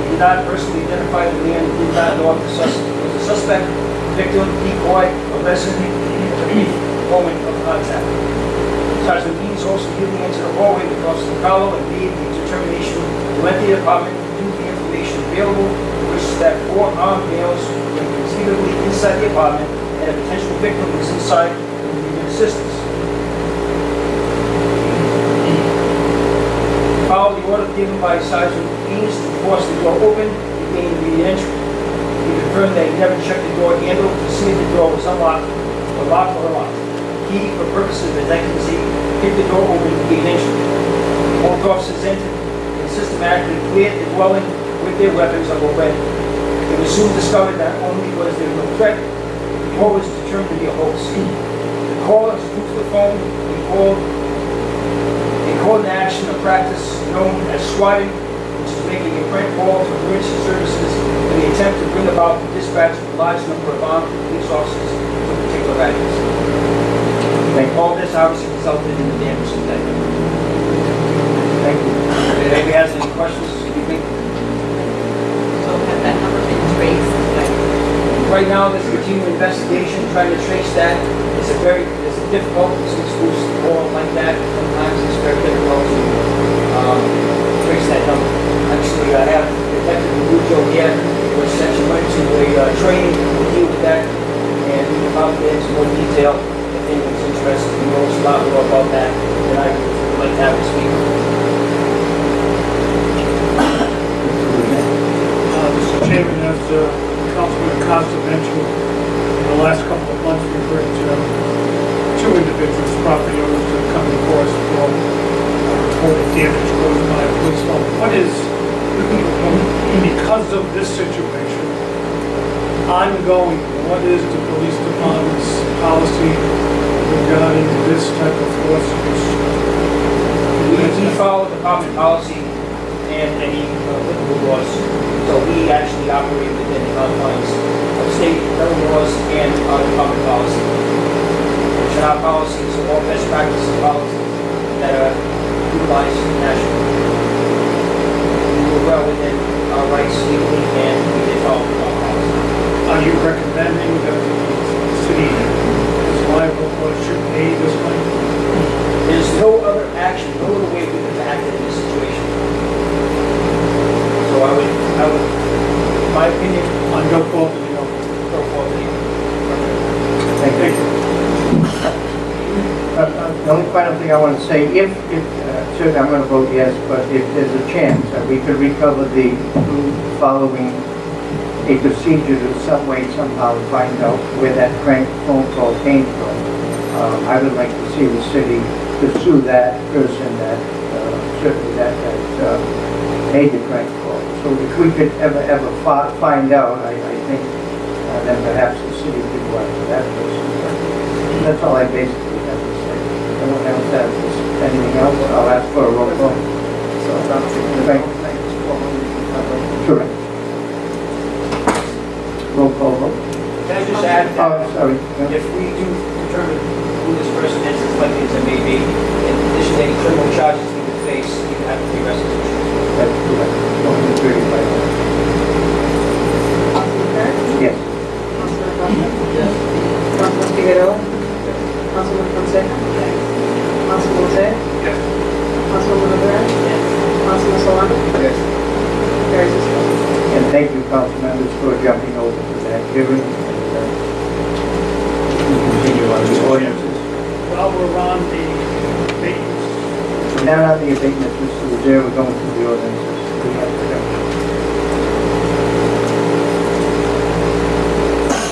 He did not personally identify the man and did not know if the was a suspect, victim, decoy, or resident at the brief moment of contact. Sergeant Dean is also moving into the hallway with Officer Carlo and made the determination to enter the apartment due to the information available, which is that 4 armed males were conceivably inside the apartment and a potential victim was inside and needed assistance. Following the order given by Sergeant Dean to force the door open, he gained immediate entry. He confirmed that he never checked the door handle to see if the door was unlocked or locked or unlocked. He, for purposes of identity, kicked the door open to gain entry. Both officers entered and systematically cleared the dwelling with their weapons of weapon. It was soon discovered that only was there no threat, the door was determined to be a hoax. The caller spoke to the phone and called an action of practice known as swatting, which is making a prank call to emergency services in the attempt to bring about the dispatch of a large number of armed police officers to a particular address. All this obviously resulted in the damage to that. Thank you. If anybody has any questions, excuse me. So has that number been traced? Right now, there's a continuing investigation trying to trace that. It's difficult, it's an exclusive call like that. Sometimes it's very difficult to trace that number. Actually, I have Detective Lujo here, which actually went to a training to deal with that, and we can probably get into more detail if anyone's interested. He knows a lot more about that than I would like to have to speak. Mr. Chairman, as Councilman Acosta mentioned, in the last couple of months, we've heard 2 individuals, property owners, that come before us for reported damage caused by a police officer. What is, because of this situation, ongoing, what is the police department's policy regarding this type of force use? We follow department policy and any applicable laws. So we actually operate within the confines of state, federal laws, and our department policy. Which are our policies are all best practices policies that are utilized nationally. We were well within our rights legally, and we did follow our policy. Are you recommending that the city is liable or should pay this money? There's no other action, no other way we could have acted in this situation. So I would, in my opinion, On no fault of the owner. go forward with it. Thank you. The only final thing I want to say, if certainly I'm going to vote yes, but if there's a chance that we could recover the following a procedure to some way, somehow find out where that prank phone call came from, I would like to see the city pursue that person that, certainly that made the prank call. So if we could ever find out, I think, then perhaps the city could go after that person. That's all I basically have to say. Anyone else has anything else? I'll ask for a roll call. Thank you. Correct. Roll call vote. Can I just add Oh, that sorry. if we do determine who this person is, as likely as it may be, in addition to any criminal charges he would face, he would have to be arrested. That's correct. Motion carried by one. Councilman Perry? Yes. Councilman Acosta? Yes. Councilman Figueroa? Councilman Fonseca? Yes. Councilman Jose? Yes. Councilman Rivera? Yes. Councilman Solano? Yes. Carries this vote. And thank you, council members, for jumping over to that hearing. And, we continue on the ordinances. While we're on the abatements, We're now on the abatements, Mr. Legere, we're going through the ordinances. We have to go.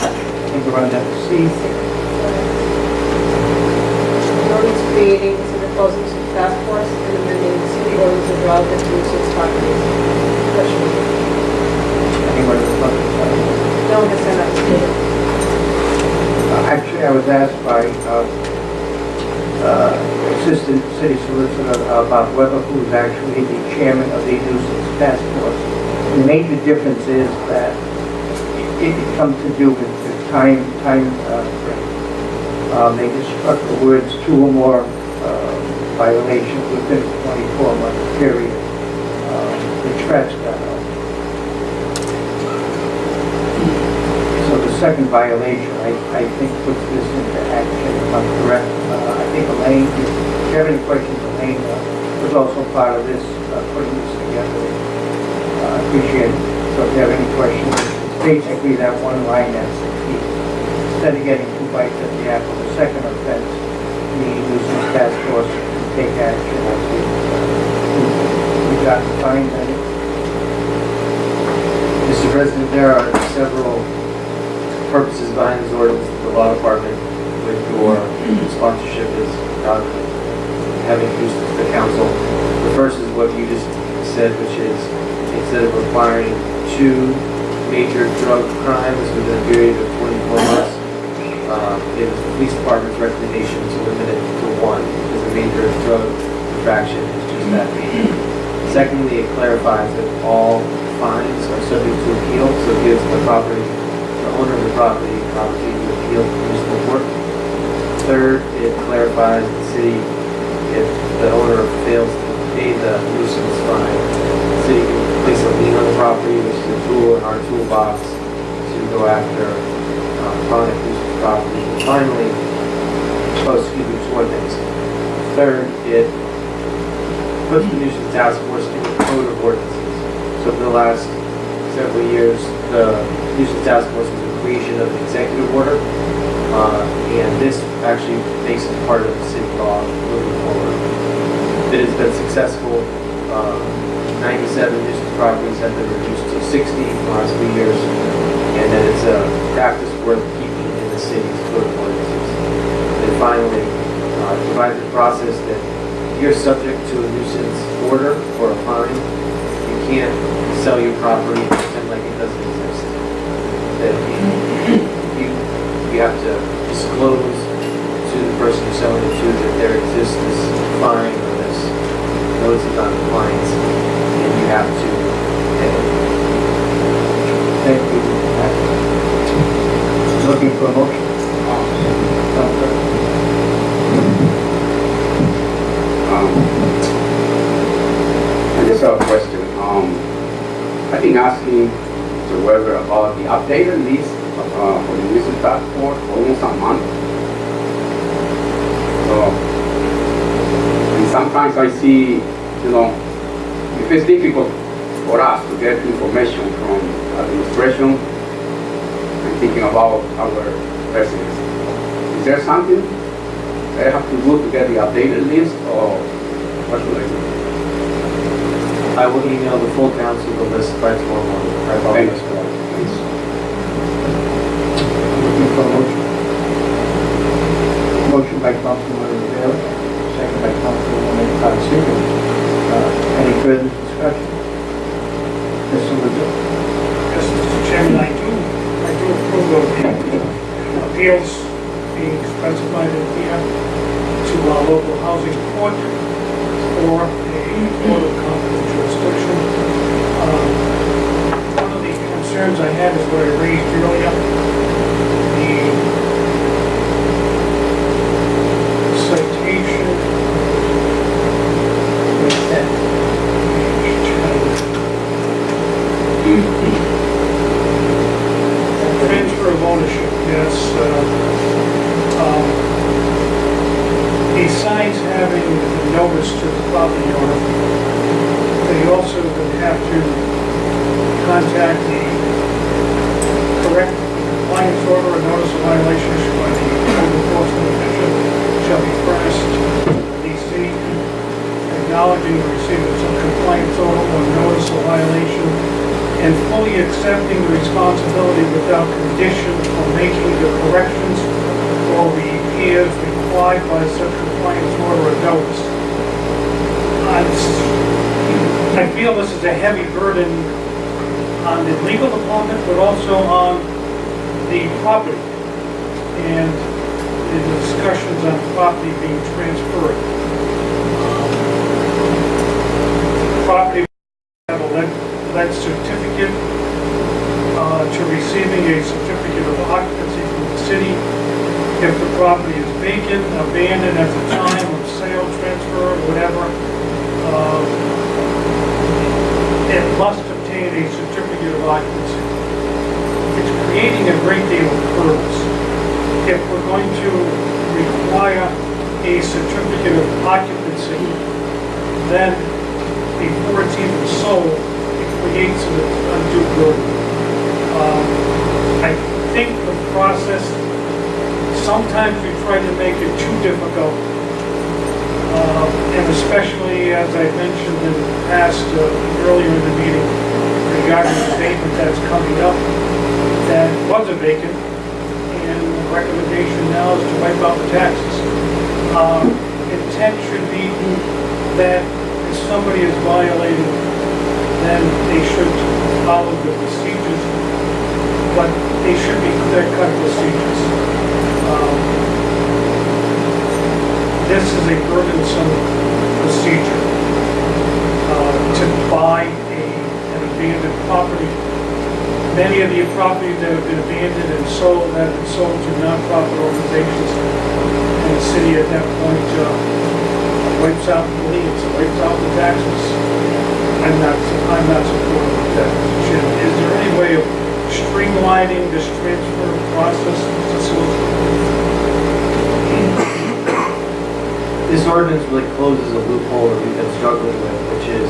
I think we're on that C. An ordinance creating and proposing some task force and amending the city ordinance relevant to nuisance properties. Question. Anyone in the public? No one has signed up to speak. I Actually, I was asked by Assistant City Solicitor about whether who's actually the chairman of the nuisance task force. The major difference is that it comes to do with the time frame. They just struck the words 2 or more violations within a 24-month period, which scratched that out. So the second violation, I think, puts this into action, if I'm correct. I think Elaine, if you have any questions, Elaine was also part of this, putting this together. I appreciate it. So if you have any questions, it's basically that one line that's the key. Instead of getting 2 bites at the apple, the second offense, the nuisance task force can take action. I think we got to find that. Mr. President, there are several purposes behind this ordinance that the law department, with your sponsorship, is having used the council. The first is what you just said, which is instead of requiring 2 major drug crimes within a period of 24 months, it was the police department's recommendation to limit it to 1, because a major drug infraction is just that major. Secondly, it clarifies that all fines are subject to appeal, so it gives the owner of the property an opportunity to appeal to municipal court. Third, it clarifies the city, if the owner fails to pay the nuisance fine, the city can place a lien on the property, which is a tool in our toolbox to go after chronic nuisance property. And finally, two more things. Third, it puts the nuisance task force in the code of ordinances. So for the last several years, the nuisance task force was a creation of an executive order, and this actually makes it part of the city law moving forward. It has been successful. 97 nuisance properties have been reduced to 60 in the last few years, and that it's a practice worth keeping in the city's code of ordinances. And finally, it provides a process that if you're subject to a nuisance order or a fine, you can't sell your property and pretend like it doesn't exist. That you have to disclose to the person you're selling it to that there exists this fine or this notice of non-compliance, and you have to pay. Thank you. Looking for a motion? I just have a question. I've been asking the Weber about the updated list for the nuisance task force for almost a month. So, and sometimes I see, if it's difficult for us to get information from administration, I'm thinking about our residents. Is there something that I have to do to get the updated list, or what should I do? I will email the full council the list by tomorrow morning. I apologize for that. Looking for a motion. Motion by Councilwoman Rivera, second by Councilwoman Carrasquillo. Any further discussion? Mr. Rizzo. Yes, Mr. Chairman, I do approve of the appeals being specified in here to our local housing court or a court of competent jurisdiction. One of the concerns I had is what I raised earlier, the citation. What's that? Transfer of ownership, yes. Besides having the notice to the property owner, they also would have to contact the correct compliance order or notice of violation issued by the code enforcement official shall be furnished to the DC, acknowledging the receipt of some compliance order or notice of violation, and fully accepting the responsibility without condition for making the corrections or repairs required by such compliance order or notice. I feel this is a heavy burden on the legal department, but also on the property and the discussions on property being transferred. Property have a lead certificate to receiving a certificate of occupancy from the city. If the property is vacant, abandoned at the time of sale, transfer, whatever, it must obtain a certificate of occupancy. It's creating a great deal of hurdles. If we're going to require a certificate of occupancy, then before it's even sold, it creates an undue burden. I think the process, sometimes we try to make it too difficult, and especially as I mentioned in the past, earlier in the meeting, regarding the abatement that's coming up, that was a vacant, and the recommendation now is to wipe out the taxes. Intent should be that if somebody is violating, then they should follow the procedures, but they should be clear-cut procedures. This is a burdensome procedure to buy an abandoned property. Many of the properties that have been abandoned and sold have been sold to nonprofit organizations, and the city at that point wipes out the liens, wipes out the taxes. I'm not supportive of that, Mr. Chairman. Is there any way of streamlining this transfer process, Mr. Solicitor? This ordinance really closes a loophole that we've been struggling with, which is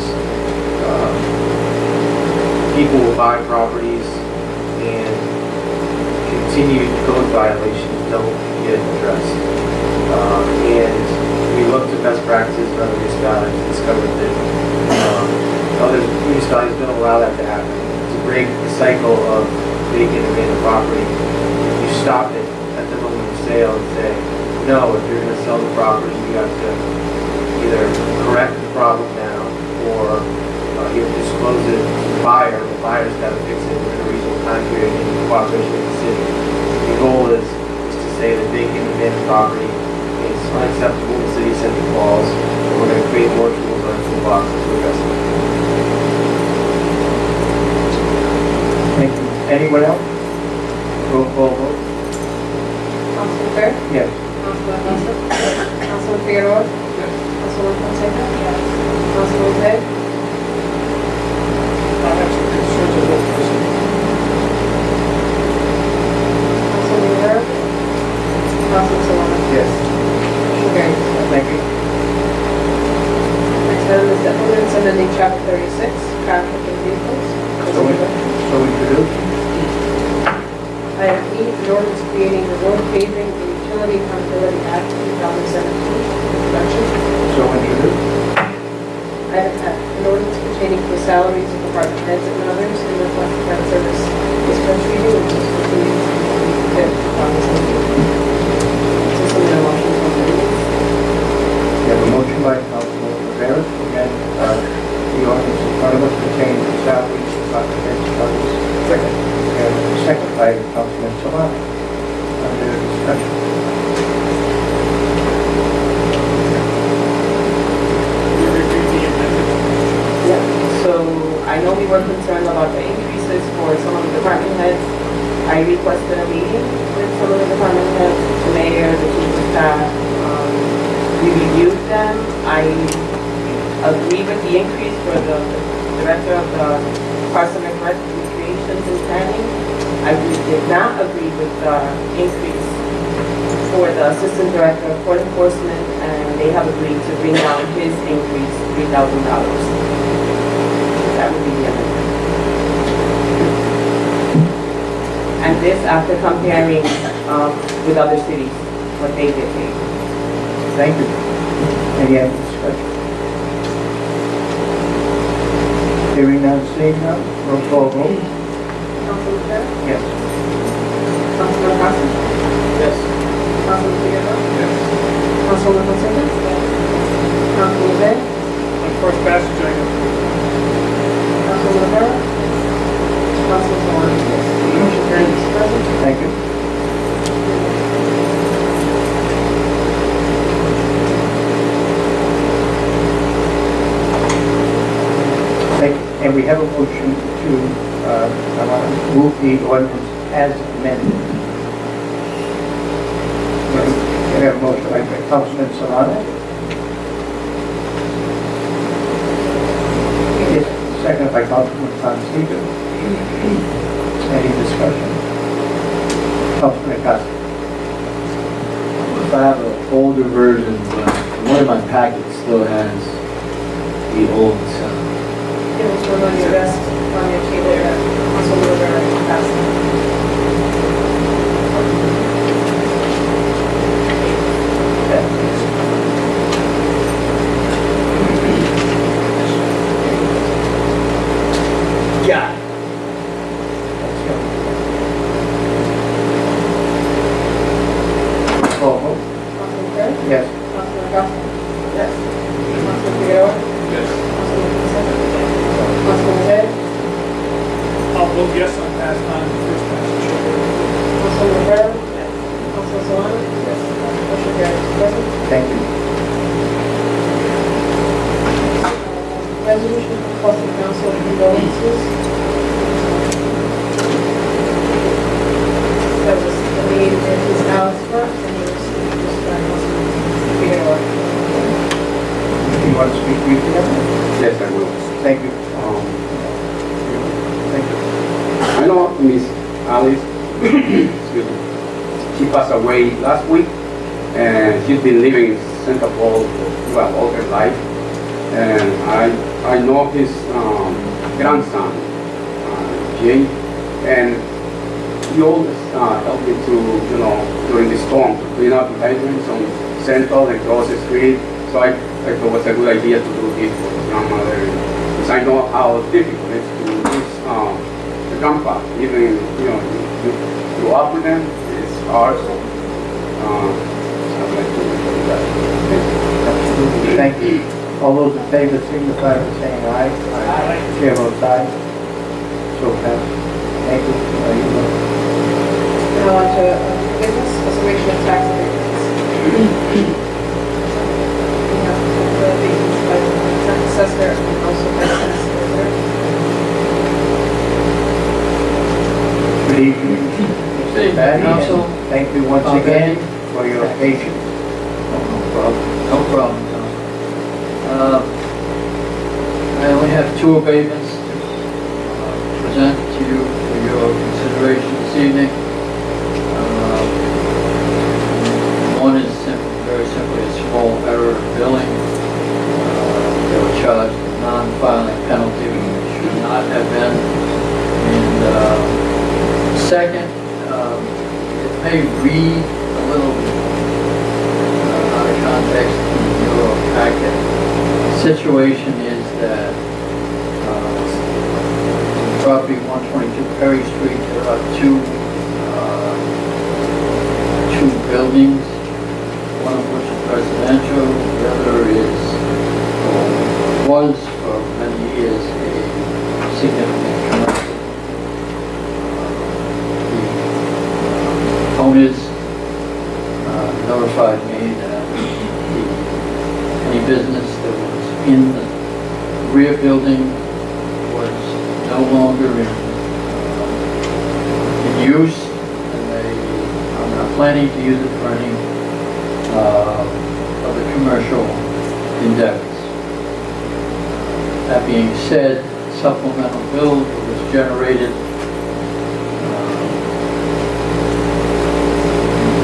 people will buy properties and continued code violations don't get addressed. And we looked at best practices in other municipalities and discovered that other municipalities don't allow that to happen. To break the cycle of vacant abandoned property, you stop it at the moment of sale and say, no, if you're going to sell the property, you have to either correct the problem now, or you have to disclose it to the buyer. The buyer's got to fix it within a reasonable time period in cooperation with the city. The goal is to say that vacant abandoned property is unacceptable in the city of Central Falls, and we're going to create more tools in our toolbox to address it. Thank you. Anyone else? Roll call vote. Councilman Fair? Yes. Councilman Acosta? Councilman Figueroa? Councilman Fonseca? Councilman Zay? I have some concerns about this. Councilman Rivera? Councilman Solana? Yes. Motion carries. Thank you. Next item is the ordinance amending chapter 36, traffic and vehicles. So introduced. Item E, an ordinance creating the Road Paving and Utility Accountability Act 2017, introduction. So introduced. Item F, an ordinance pertaining to the salaries of department heads and others in the debt service is first reading and is continued to 2017. System and motion on the reading. We have a motion by Councilman Rivera. Again, the ordinance in front of us pertains to salaries, department heads, and others. Second. And second by Councilman Solana. Under discussion. Yeah, so I know we were concerned about the increases for some of the department heads. I requested a meeting with some of the department heads, the mayor, the chief of staff. We reviewed them. I agree with the increase for the director of the Parks and Recreations and Planning. I did not agree with the increase for the assistant director of court enforcement, and they have agreed to bring down his increase $3,000. That would be the amendment. And this after comparing with other cities, what they get paid. Thank you. Any other discussion? Hearing none, seeing none, roll call vote. Councilman Fair? Yes. Councilman Acosta? Yes. Councilman Figueroa? Yes. Councilman Fonseca? Councilman Zay? On first passage, I have Councilman Rivera? Councilman Solana? Motion carries. Mr. President? Thank you. And we have a motion to move the ordinance as amended. We have a motion by Councilman Solano. Second by Councilman Fonseca. Any discussion? Councilman Acosta. If I have an older version, but one of my packets still has the old, It was one on your desk, on your table, that Council Rivera passed. yeah, Call vote. Councilman Perry? Yes. Councilman Acosta? Yes. Councilman Figueroa? Yes. Councilman Consent? Councilman Ted? I'll vote yes on pass on the first passage. Councilman Rivera? Yes. Councilman Solano? Yes. Motion carries. President? Thank you. Resolution requesting council condolences. That was the name in his house first, and he was just by Councilman Figueroa. Do you want to speak briefly on that? Yes, I will. Thank you. Thank you. I know Miss Alice, excuse me, she passed away last week, and she's been living in St. Paul, well, all her life. And I know his grandson, Jay, and he always helped me to, during the storm, to clean up the hydrants on Central and across the street. So I thought it was a good idea to do this for his grandmother, because I know how difficult it is to lose the grandpa. Even, you grow up with them, it's hard. So I'd like to do that. Absolutely. Thank you. All those in favor signify by saying aye. Aye. Chair votes aye. So passed. Thank you. Now on to business, consideration of tax abatements. We have the abatements by the tax assessor and also by the tax solicitor. Good evening. Mr. Patty, Council. and thank you once again for your patience. No problem, Tom. I only have two abatements to present to you for your consideration this evening. One is very simply a small error in billing. They were charged a non-filing penalty which should not have been. And second, it may read a little out of context in your packet. The situation is that property 122 Perry Street, there are two buildings, one of which is residential, the other is, or was for many years, a significant commercial. The owners notified me that any business that was in the rear building was no longer in use, and they are not planning to use it for any other commercial endeavors. That being said, supplemental bill was generated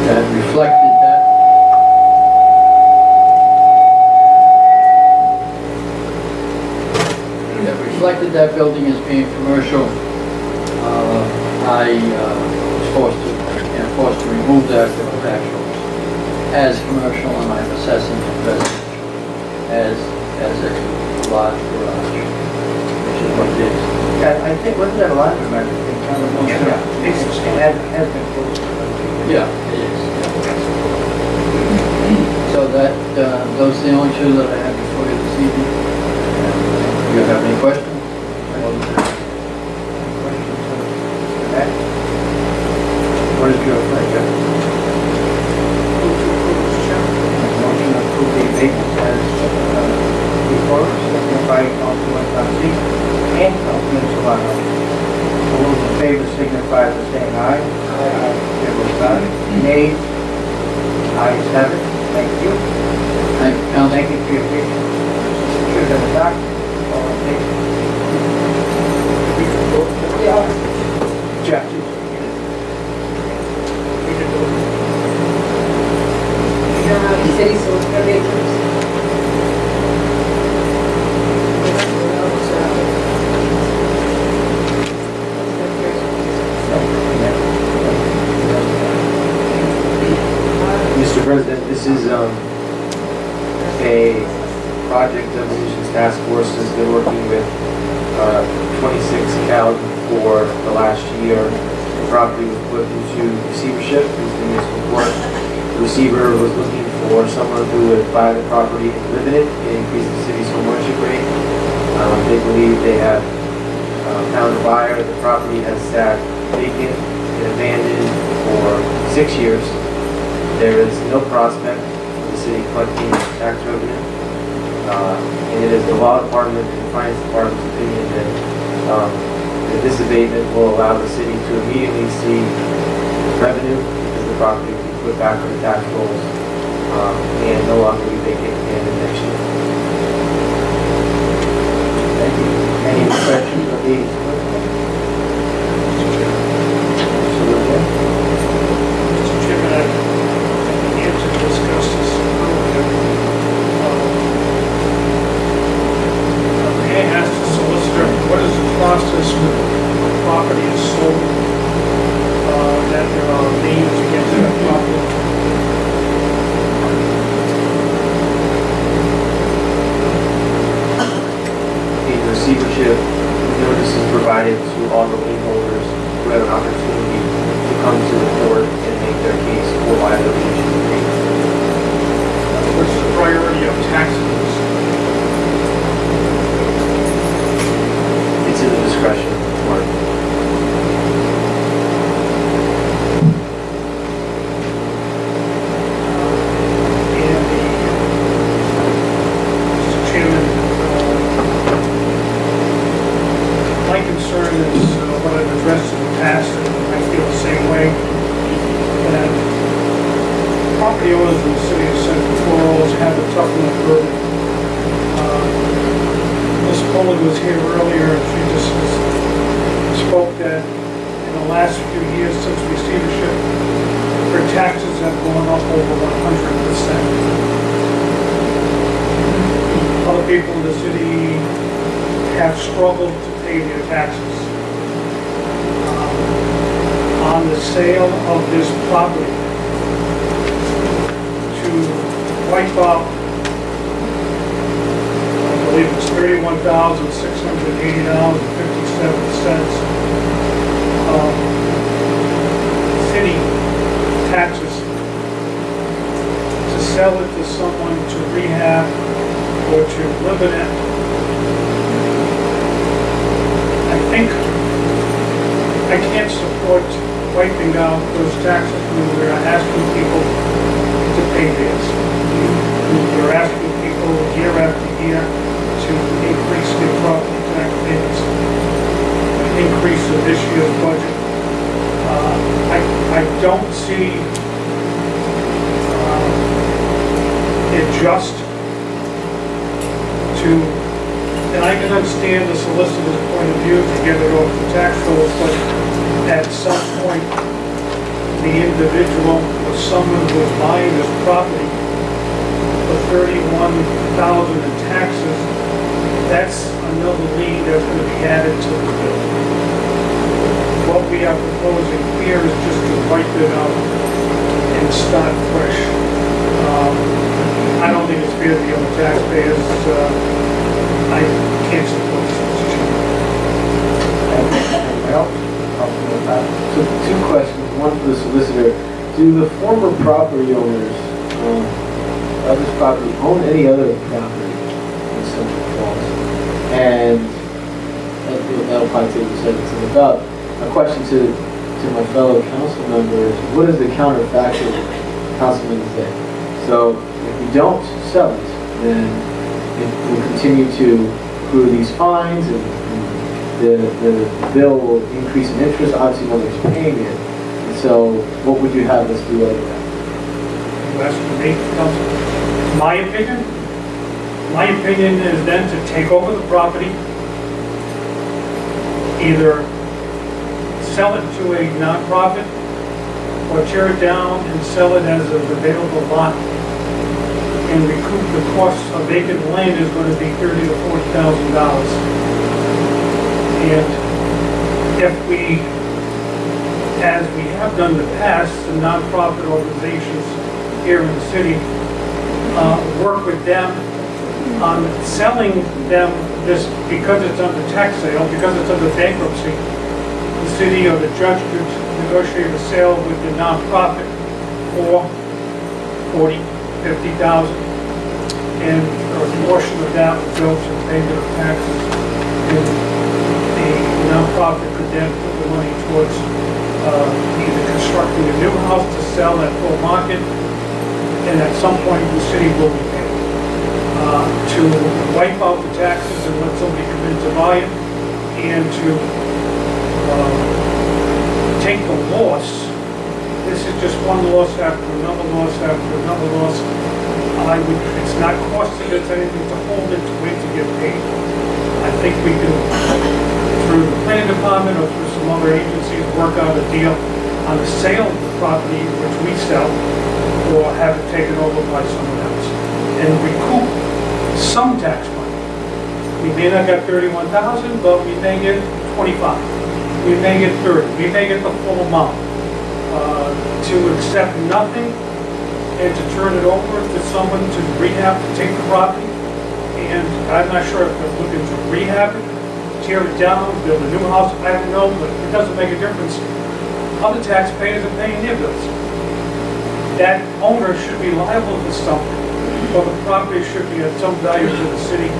that reflected that. Reflected that building as being commercial. I was forced to remove that from the actual as commercial, and I'm assessing it residential as a large garage, which is what it is. Yeah, I think, wasn't there a lot of them? Yeah. It has been closed. Yeah, it is. So that, those are the only two that I have before you this evening. Do you have any questions? What is your pleasure? Motion to approve the abatements as before, seconded by Councilman Fonseca. Dan? Councilman Solano. All those in favor signify by saying aye. Aye. Chair votes aye. Nays? Ayes have it. Thank you. Thank you, Council. Thank you for your patience. Should have back. All in favor? Jeff? You know how the city sold their vehicles? Mr. President, this is a project that the Solutions Task Force has been working with 26 Cal for the last year. The property was put into receivership, it was in municipal court. The receiver was looking for someone who would buy the property and live in it and increase the city's homeownership rate. They believe they have found a buyer. The property has sat vacant and abandoned for 6 years. There is no prospect of the city collecting tax revenue. And it is the law department and finance department's opinion that this abatement will allow the city to immediately see revenue because the property will be put back on the tax rolls and no longer be vacant again in next year. Thank you. Any questions of the solicitor? Mr. Chairman, I need to discuss this earlier. May I ask the solicitor, what is the process when a property is sold, that there are liens against that property? In receivership, notice is provided to all the lien holders who have an opportunity to come to the court and make their case for liability insurance. What's the priority of taxes? It's in the discretion of the court. Mr. Chairman, my concern is what I've addressed in the past, and I feel the same way, that property owners in the city of Central Falls have a tough enough burden. Ms. Foley was here earlier, and she just spoke that in the last few years since receivership, her taxes have gone up over 100%. Other people in the city have struggled to pay their taxes. On the sale of this property, to wipe out, I believe it's $31,680.57 city taxes, to sell it to someone to rehab or to live in it. I think I can't support wiping out those taxes when we're asking people to pay theirs. We're asking people year after year to increase their property tax payments, increase of this year's budget. I don't see it just to, and I can understand the solicitor's point of view to get it off the tax rolls, but at some point, the individual or someone who is buying this property for $31,000 in taxes, that's another lien that's going to be added to the bill. What we are proposing here is just to wipe it out and start fresh. I don't think it's fair to the other taxpayers. I can't support this, Mr. Chairman. Anyone else? Councilman O'Connor? So two questions, one for the solicitor. Do the former property owners of this property own any other property in Central Falls? And that'll probably take a second to look up. My question to my fellow council members, what is the counterfactual councilman say? So if we don't sell it, then it will continue to accrue these fines and the bill will increase in interest, obviously nobody's paying it. And so what would you have us do other than? You asked for me, Council. My opinion is then to take over the property, either sell it to a nonprofit or tear it down and sell it as an available lot and recoup the cost of vacant land is going to be $30,000 to $40,000. And if we, as we have done in the past, the nonprofit organizations here in the city, work with them on selling them this, because it's under tax sale, because it's under bankruptcy, the city or the judge could negotiate a sale with the nonprofit for $40,000, $50,000, and a portion of that would go to payment of taxes. And the nonprofit could then put the money towards either constructing a new house to sell at full market, and at some point the city will be paid. To wipe out the taxes and let somebody come in to buy it, and to take the loss. This is just one loss after another loss after another loss. It's not costing us anything to hold it, to wait to get paid. I think we can, through the planning department or through some other agencies, work out a deal on the sale of the property which we sell, or have it taken over by someone else, and recoup some tax money. We may not get 31,000, but we may get 25. We may get 30. We may get the full amount. To accept nothing and to turn it over to someone to rehab, to take the property. And I'm not sure if they're looking to rehab it, tear it down, build a new house, I don't know, but it doesn't make a difference. Other taxpayers are paying their bills. That owner should be liable for something, or the property should be at some value to the city.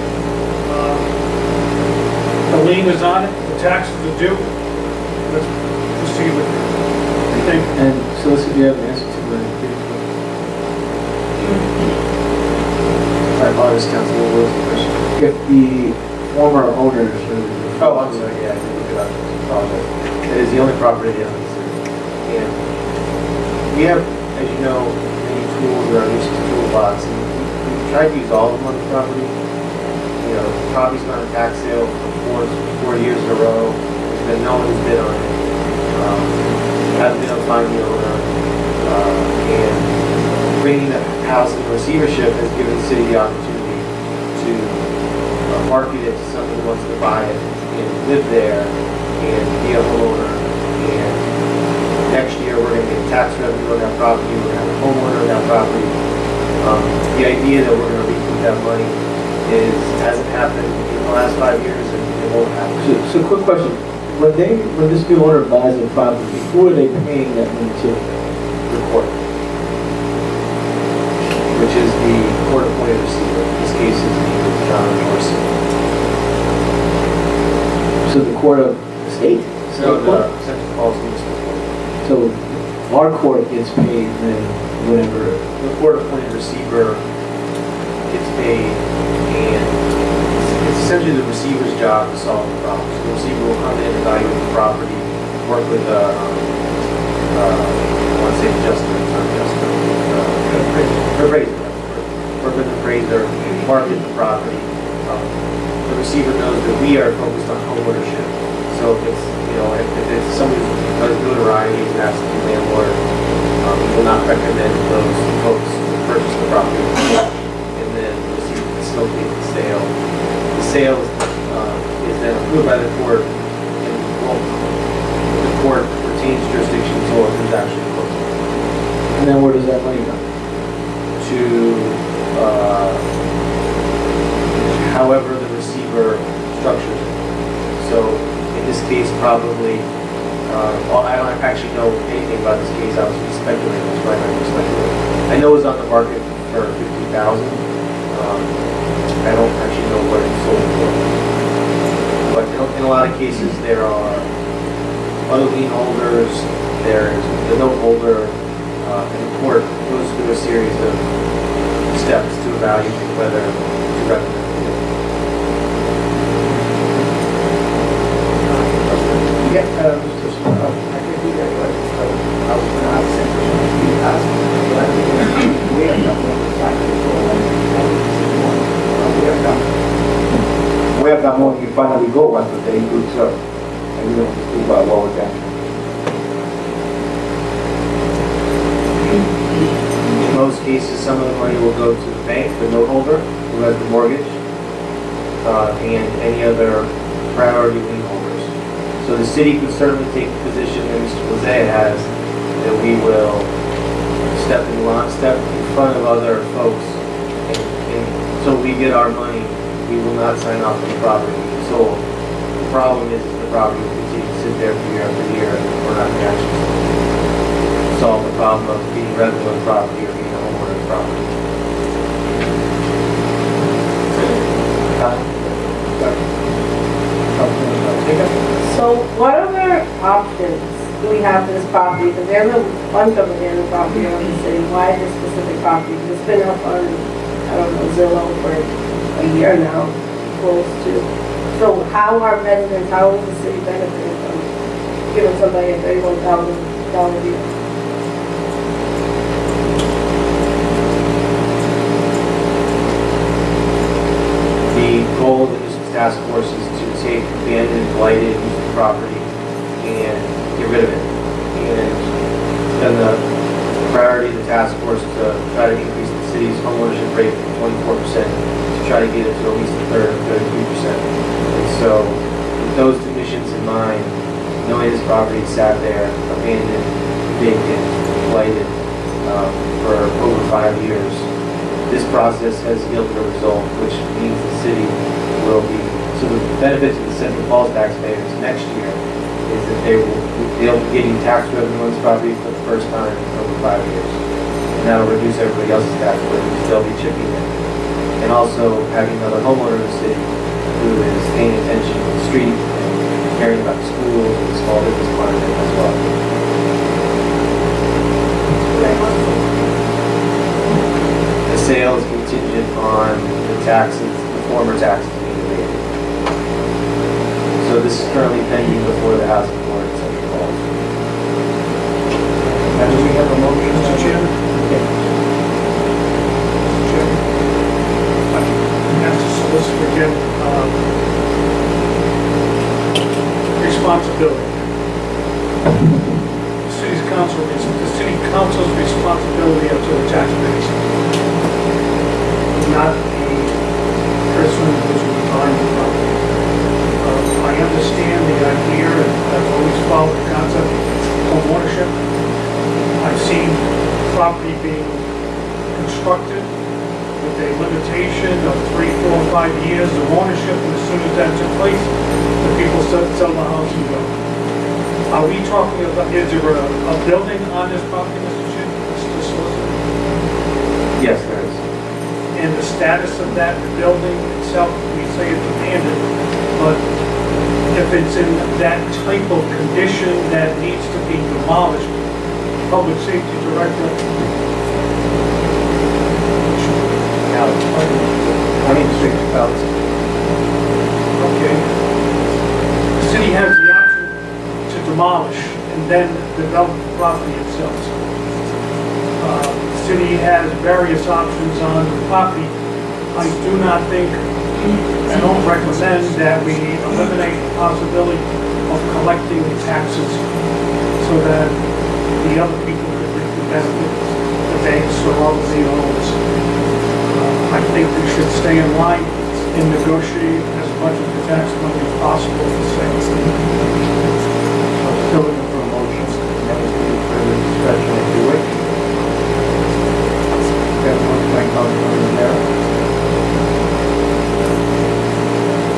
The lien is on it, the taxes are due. Let's proceed with it. I think. And Solicitor, do you have an answer to the I apologize, Council, what was the question? If the former owners or the... Oh, I'm sorry, yeah, I did look it up, apologize. It is the only property in the city. And we have, as you know, many tools in our uses toolbox, and we've tried to use all of them on the property. You know, the property's gone on tax sale for four years in a row. There's been no one who's bid on it. Hasn't been able to find the owner. And bringing the house into receivership has given the city the opportunity to market it to someone who wants to buy it and live there and be a homeowner. And next year we're going to get tax revenue on that property. We're going to have a homeowner on that property. The idea that we're going to recoup that money hasn't happened in the last 5 years, and it won't happen. So quick question. When this new owner buys a property, who are they paying that money to? The court, which is the court-appointed receiver. In this case, is John Morrison. So the court of the state? So the Central Falls Municipal Court. So our court gets paid then whenever... The court-appointed receiver gets paid, and it's essentially the receiver's job to solve the problem. So the receiver will come in, evaluate the property, work with I want to say adjuster, it's not adjuster, appraiser. Work with the appraiser, market the property. The receiver knows that we are focused on home ownership. So if it's, if it's somebody who does notoriety and has to be landlord, we will not recommend those folks purchase the property. And then the receiver facilitates the sale. The sale is then approved by the court, and the court retains jurisdiction until the transaction closes. And then where does that money go? To however the receiver structures it. So in this case, probably, I don't actually know anything about this case. I was just speculating. That's why I'm just speculating. I know it's on the market for $50,000. I don't actually know what it's sold for. But in a lot of cases, there are other lien holders, there's the note holder, and the court goes through a series of steps to evaluate whether to recommend it. Yeah, Mr. Smith, I can do that, but I was going to ask him, he asked me, but I think we have done what exactly we have done when you finally go once a day, good sir. And we don't do about what we can. In most cases, some of the money will go to the bank, the note holder, who has the mortgage, and any other priority lien holders. So the city could certainly take the position that Mr. Lozay has, that we will step in front of other folks, and until we get our money, we will not sign off on the property being sold. The problem is the property will continue to sit there for year after year, and we're not going to actually solve the problem of being revenue on property or being a homeowner of property. So what other options do we have for this property? Because there's a bunch of abandoned property around the city. Why this specific property? Because it's been up on, I don't know, Zillow for a year now, close to. So how are residents, how is the city benefiting from giving somebody a $31,000 deal? The goal of the nuisance task force is to take abandoned, blighted, useless property and get rid of it. And then the priority of the task force to try to increase the city's homeownership rate from 24% to try to get it to at least a third, 33%. And so with those two missions in mind, knowing this property sat there abandoned, vacant, blighted for over 5 years, this process has yielded a result, which means the city will be, so the benefit to the Central Falls taxpayers next year is that they'll be getting tax revenue on this property for the first time in over 5 years. And that'll reduce everybody else's tax burden because they'll be chipping in. And also having another homeowner in the city who is paying attention to the street and caring about the schools and the small business climate as well. The sale is contingent on the taxes, the former taxes being abated. So this is currently pending before the Housing Board in Central Falls. And do we have a motion? Mr. Chairman? Okay. As a solicitor again, responsibility. The city council's responsibility to the taxpayers. Not a person who's buying the property. I understand the idea, and I've always followed the concept of ownership. I've seen property being constructed with a limitation of 3, 4, 5 years of ownership, and as soon as that took place, the people sell the house and go. Are we talking about, is there a building on this property, Mr. Chairman, Mr. Solicitor? Yes, there is. And the status of that building itself, we say it's abandoned, but if it's in that type of condition that needs to be demolished, Public Safety Director, okay. The city has the option to demolish and then develop the property itself. The city has various options on the property. I do not think, I don't recommend that we eliminate the possibility of collecting taxes so that the other people could reap the benefit, the banks or all of the owners. I think we should stay in line and negotiate as much of the tax money as possible for sales. Still looking for a motion, and then we can do further discussion if you wish. Got a motion by Councilman Rivera.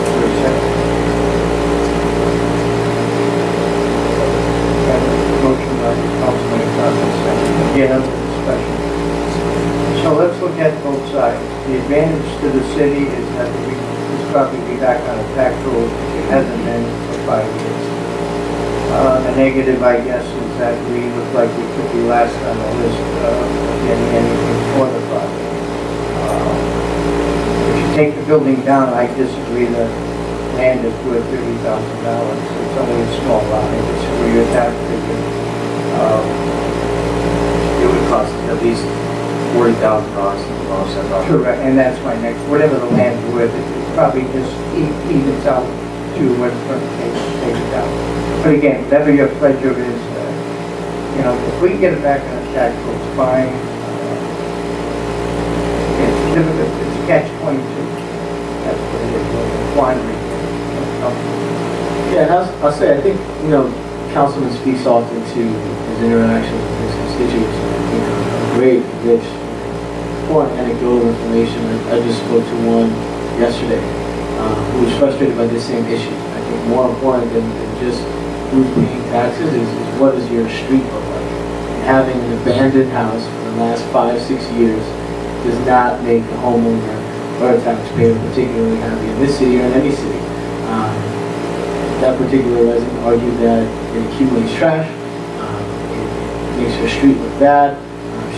Is there a second? Got a motion by Councilman Rivera, again, under discussion. So let's look at both sides. The advantage to the city is that this property will be back on a tax roll, which it hasn't been for 5 years. The negative, I guess, is that we look like we could be last on the list of getting anything for the project. If you take the building down, I disagree that land is worth $30,000. It's only a small lot, it's for your tax figure. It would cost at least $40,000 to demolish that property. Correct, and that's my next, whatever the land's worth, it probably just evens out to what's going to take it down. But again, whatever your pleasure is, you know, if we can get it back on the tax rolls, fine. It's difficult, it's catch-22. That's what it is, a quandary. Yeah, and I'll say, I think, you know, Councilman speaks often to his interactions with his constituents. You know, great, rich, important anecdotal information. I just spoke to one yesterday who was frustrated by this same issue. I think more important than just who's paying taxes is what does your street look like? And having an abandoned house for the last 5-6 years does not make a homeowner or a taxpayer particularly happy in this city or in any city. That particular resident argued that it accumulates trash, it makes her street look bad.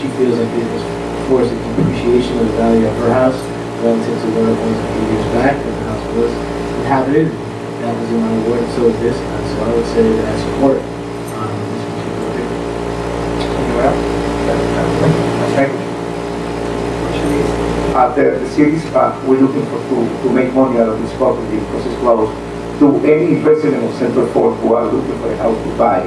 She feels like it was forced a depreciation of the value of her house relative to what it was a few years back when the house was inhabited. That was in my ward, and so is this. And so I would say that I support this particular thing. Anyone else? Thank you. The city's, we're looking to make money out of this property because it's closed. To any resident of Central Fork who are looking for a house to buy,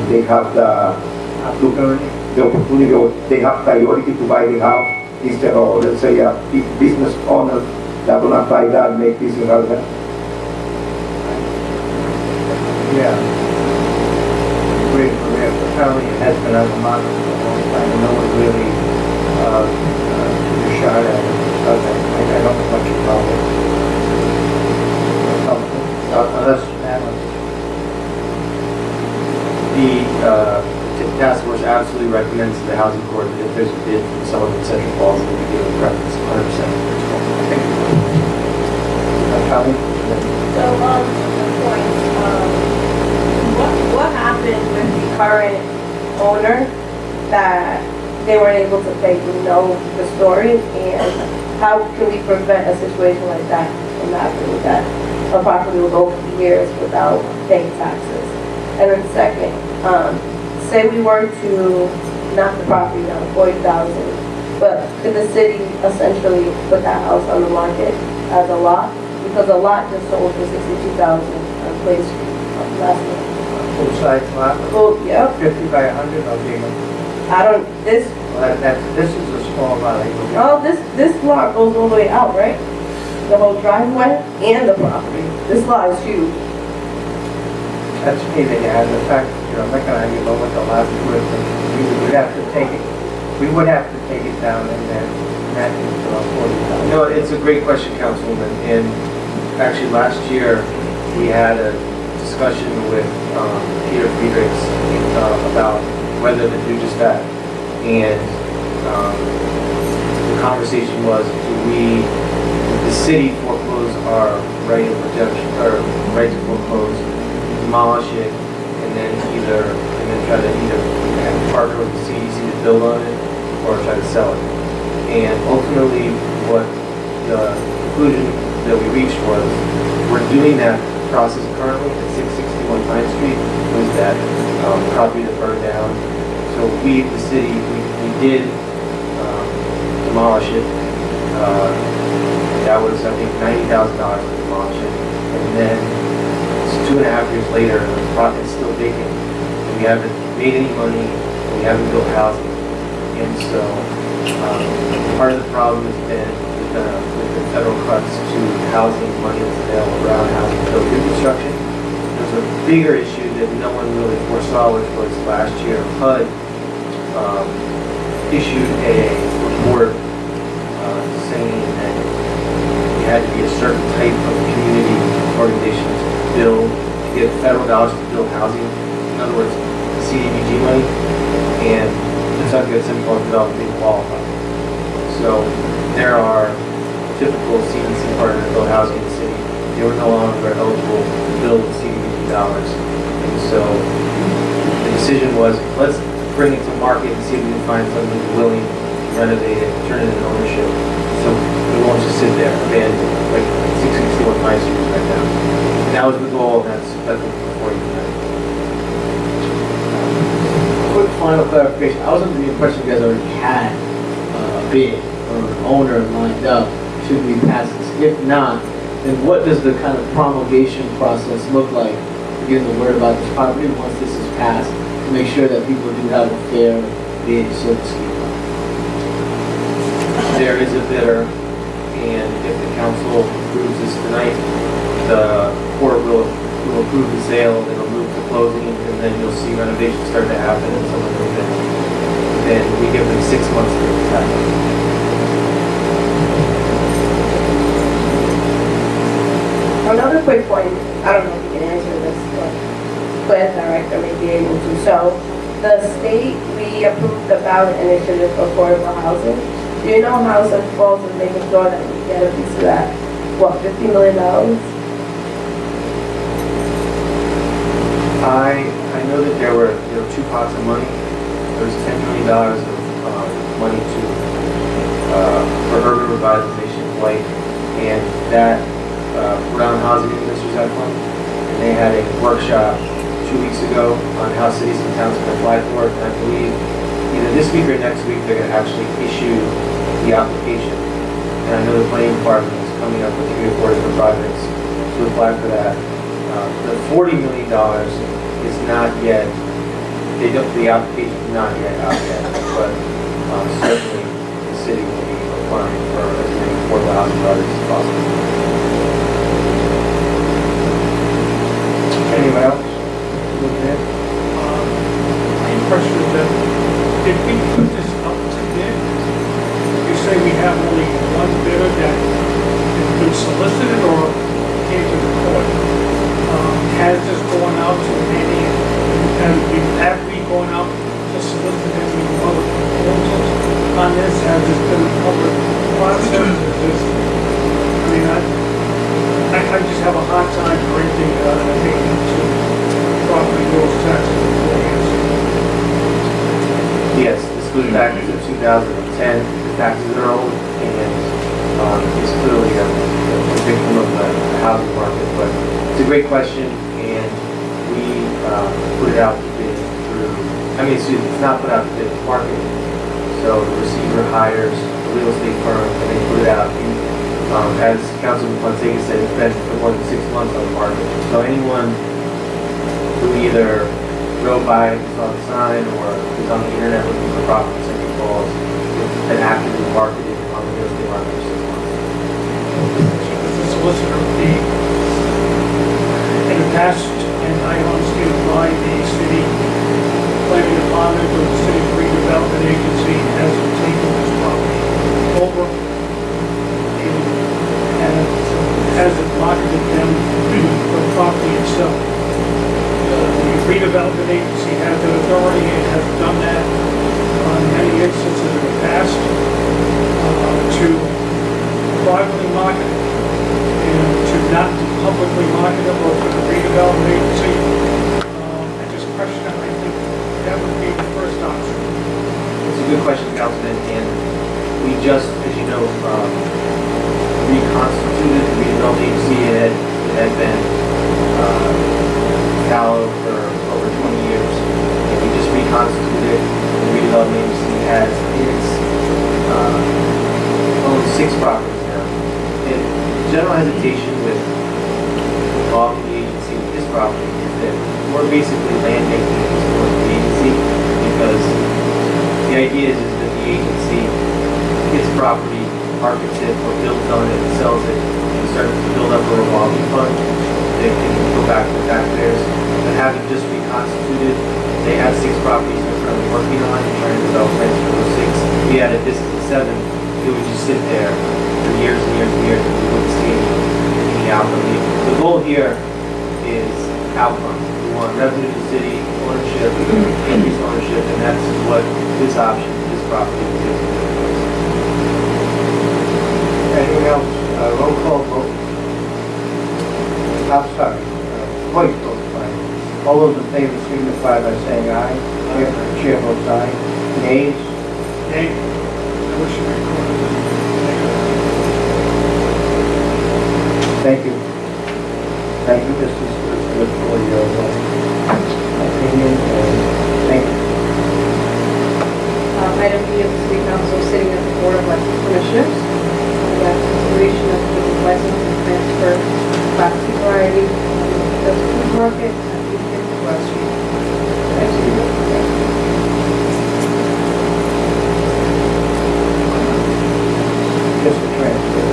they have the opportunity, or they have priority to buy the house instead of, let's say, a big business owner that will not buy that, make business out of that. Yeah. Great, apparently it has been on the market for a long time, and no one really took a shot at it. I don't know much about it. Unless, The task force absolutely recommends to the housing court that if there's a bid from someone in Central Falls, that we give a preference 100%. So, two points. What happened with the current owner that they weren't able to pay? We know the story, and how can we prevent a situation like that from happening, that a property will go for years without paying taxes? And then second, say we were to knock the property down 40,000, but could the city essentially put that house on the market as a lot? Because a lot just sold for 62,000 on Clay Street last month. full size lot, Well, yep, 50 by 100 or bigger. I don't, this, Well, this is a small lot, I believe. oh, this lot goes all the way out, right? The whole driveway and the property. This lot is huge. That's neither here, and the fact, I'm not gonna argue about what the lot is worth, but we would have to take it, down and then match it to our 40,000. You know, it's a great question, Councilwoman, and actually last year, we had a discussion with Peter Friedrichs about whether to do just that. And the conversation was, would the city foreclose our right of protection, or right to foreclose, demolish it, and then try to either partner with the CDC to build on it, or try to sell it. And ultimately, what the conclusion that we reached was, we're doing that process currently at 661 Pine Street, was that property that burned down. So we, the city, we did demolish it. That was, I think, $90,000 to demolish it. And then, it's 2.5 years later, the property's still vacant. And we haven't made any money, and we haven't built housing. And so, part of the problem has been with the federal cuts to housing money that's available around housing build reconstruction. There's a bigger issue that no one really foresaw, which was last year HUD issued a report saying that you had to be a certain type of community organization to build, to get federal dollars to build housing. In other words, CDBG money, and Kentucky Simple Development didn't qualify. So there are typical CDC partners that build housing in the city. They were no longer eligible to build CDBG dollars. And so the decision was, let's bring it to market and see if we can find somebody who's willing to renovate it, turn it into ownership. So we won't just sit there abandoned, like 6 see what my street is right now. And that was the goal, and that's before you tonight. Quick final clarification, I was under the impression you guys already had a bid or an owner lined up should we pass this. If not, then what does the kind of promulgation process look like to get the word about this property once this is passed, to make sure that people do have a fair bid, so to speak? There is a bidder, and if the council approves this tonight, the court will approve the sale, it'll move to closing, and then you'll see renovations start to happen, and some of them, then we give them 6 months to make this happen. Another quick point, I don't know if you can answer this, but Claire Director may be able to. So, the state, we approved the ballot initiative for affordable housing. Do you know how St. Paul's is making sure that we get a piece of that? What, $50 million? I know that there were 2 pots of money. There was $10 million of money for urban revitalization of White, and that Brown Housing Ministers had fund. And they had a workshop 2 weeks ago on how cities and towns can apply for it. And I believe either this week or next week they're going to actually issue the application. And I know the planning department is coming up with 3 or 4 different projects to apply for that. The $40 million is not yet, the application is not yet out yet, but certainly the city will be applying for as many affordable housing projects as possible. Anyone else? Okay. My impression is that if we put this up to bid, you say we have only one bidder that has been solicited or came to the court. Has this gone out to many, have we gone out to solicit any other proposals on this? Has this been a public process? Is this, I mean, I just have a hard time granting an abatement to property rules taxes employees. Yes, this goes back to 2010, the taxes are old, and it's clearly a victim of the housing market, but it's a great question, and we put it out to bid through, it's not put out to bid, it's marketing. So the receiver hires a real estate firm, and they put it out. As Councilman Fonseca said, it's been for more than 6 months on the market. So anyone who either drove by, saw the sign, or is on the internet looking for property in St. Paul's, it's been actively marketed on the real estate market for 6 months. The solicitor fee in the past, and I understand why the city planning department or the city redevelopment agency has taken this property over and hasn't marketed them for the property itself. The redevelopment agency has the authority and has done that on many instances in the past to privately market it and to not publicly market it or to the redevelopment agency. I just question that. I think that would be the first option. It's a good question, Councilman, and we just, as you know, reconstituted the redevelopment agency. It had been fallow for over 20 years, and we just reconstituted it. The redevelopment agency has owns 6 properties now. And general hesitation with involving the agency with this property is that we're basically land making it for the agency, because the idea is that the agency gets property, markets it, or builds on it, and sells it, and starts to build up a revolving fund. They can go back to the taxpayers. But having just reconstituted, they have 6 properties they're currently working on and trying to develop plans for those 6. If we had a distant 7, it would just sit there for years and years and years, and we wouldn't see any outcome. The goal here is outcome. We want revenue to the city, ownership, increased ownership, and that's what this option, this property will do. Anyone else? Roll call vote. I'm sorry. Voice vote, fine. All those in favor signify by saying aye. Chair votes aye. Nays? Okay? I wish you recorded Thank you. Thank you, Mr. Solicitor, for your opinion, and thank you. Item B of the City Council sitting at the Board of Elected Commissioners. We have consideration of the license and transfer Class C variety of the food market at Beacon West Street. Just a transfer.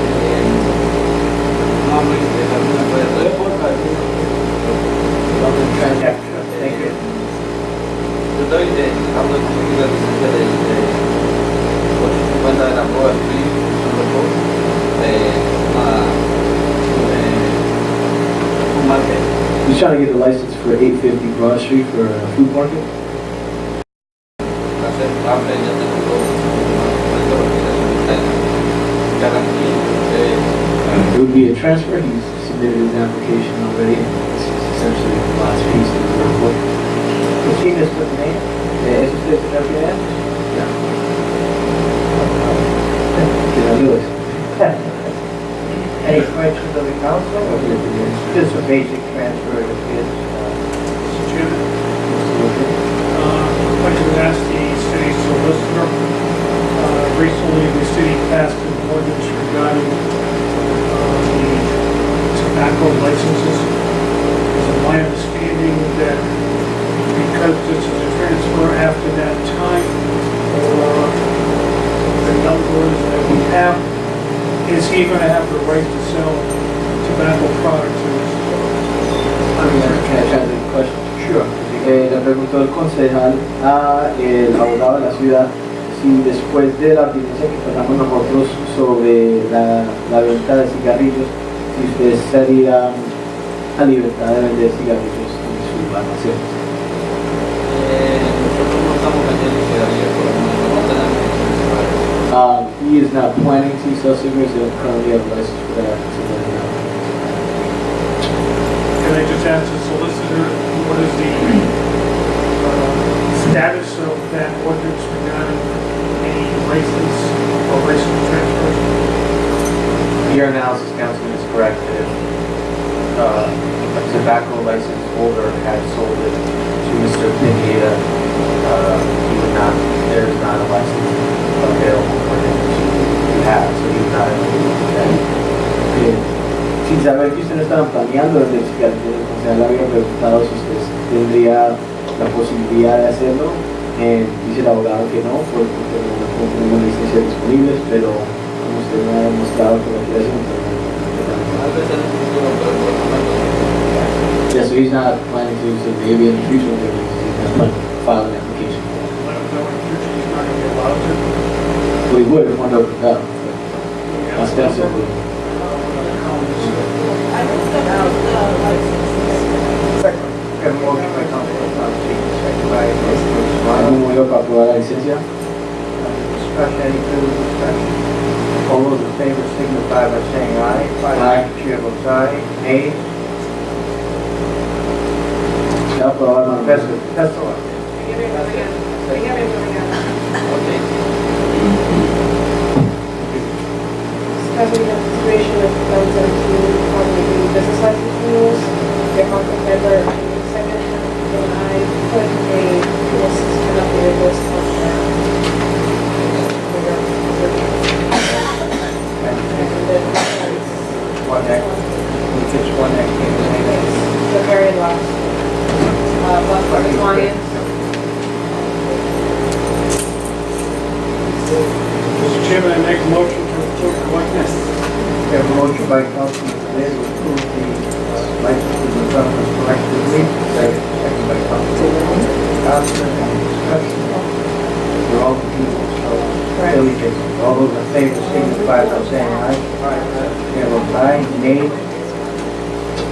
Transaction, thank you. Yo doy hablo con la licencia de 850 de la Boa Street, un market. He's trying to get the license for 850 Broad Street for a food market. Hacer hambre, ya tengo garantía. It would be a transfer. He's submitted his application already. This is essentially the last piece of the report. ¿Sí, Mr. Mayor? ¿Es usted el señor? Can I do it? Any questions of the council? Just a basic transfer of his, Mr. Chairman, I'd like to ask the city solicitor, recently the city passed an ordinance regarding the tobacco licenses. It's my understanding that because this is a transfer after that time, or the numbers that we have, is he going to have the right to sell tobacco products in this store? Can I translate the question? Sure. Le preguntó el concejal al abogado de la ciudad si después de la audiencia que pasamos nosotros sobre la venta de cigarrillos, si usted estaría a libertad de vender cigarrillos en su almacén. Nosotros no estamos vendiendo cigarrillos por el momento, no tenemos licencia para eso. He is not planning to sell cigarettes. They don't currently have a license for that. Can I just ask the solicitor, what is the status of that ordinance regarding any license or license transfers? Your analysis, Councilman, is correct. If a tobacco license holder had sold it to Mr. Pineda, he would not, there is not a license available for him to have, so he would not have to do that. Sin saber que ustedes no estaban planeando vender cigarrillos, el concejal había preguntado si ustedes tendría la posibilidad de hacerlo. Dice el abogado que no, porque no tenemos licencias disponibles, pero como usted me ha demostrado que lo quiere hacer, Tal vez en el futuro, pero por el momento no. yeah, so he's not planning to, so maybe in the future, maybe he's not file an application. Let him know in the future he's not going to be allowed to. Well, he would if one opened up, ostensibly. Second. Got a motion by Councilman Thompson, second by Councilman Swan. ¿Algún momento para aprobar la licencia? Discussion, any further discussion? All those in favor signify by saying aye. Aye. Chair votes aye. Nay. Se va a aprobar, mano. That's the one. Discussing the consideration of 2017 California business license renewals. Their month of February and second, and I put a list, an updated list of One next, which one next? the very last, Buffalo Lions. Mr. Chairman, I make a motion to approve the license. We have a motion by Councilman Lynn to approve the licenses and settlements collectively. Second by Councilman Johnson. Any discussion? They're all people, so Billy takes it. All those in favor signify by saying aye. Chair votes aye. Nay.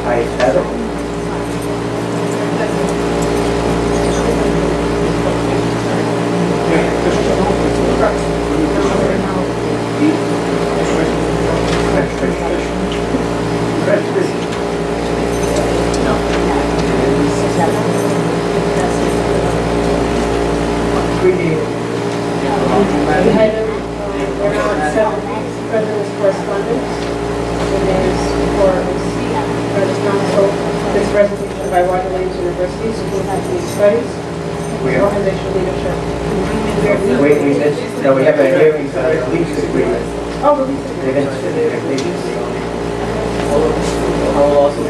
Ayes have it. We had, we're now at 7 president's correspondence. And there's for this council, this resolution by Roger Williams University School of Community Studies, organizational leadership. We missed, no, we have a hearing, lease agreement. Oh, release They're it. gonna send their lease. I will also be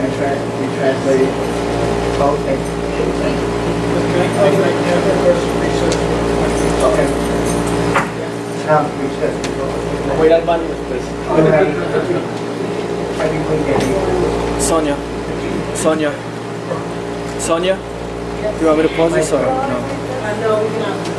translated. Okay. Okay. Now, recess. Wait, that money, please. I think we can. Sonia. Sonia? You want me to pause this or no? No, no.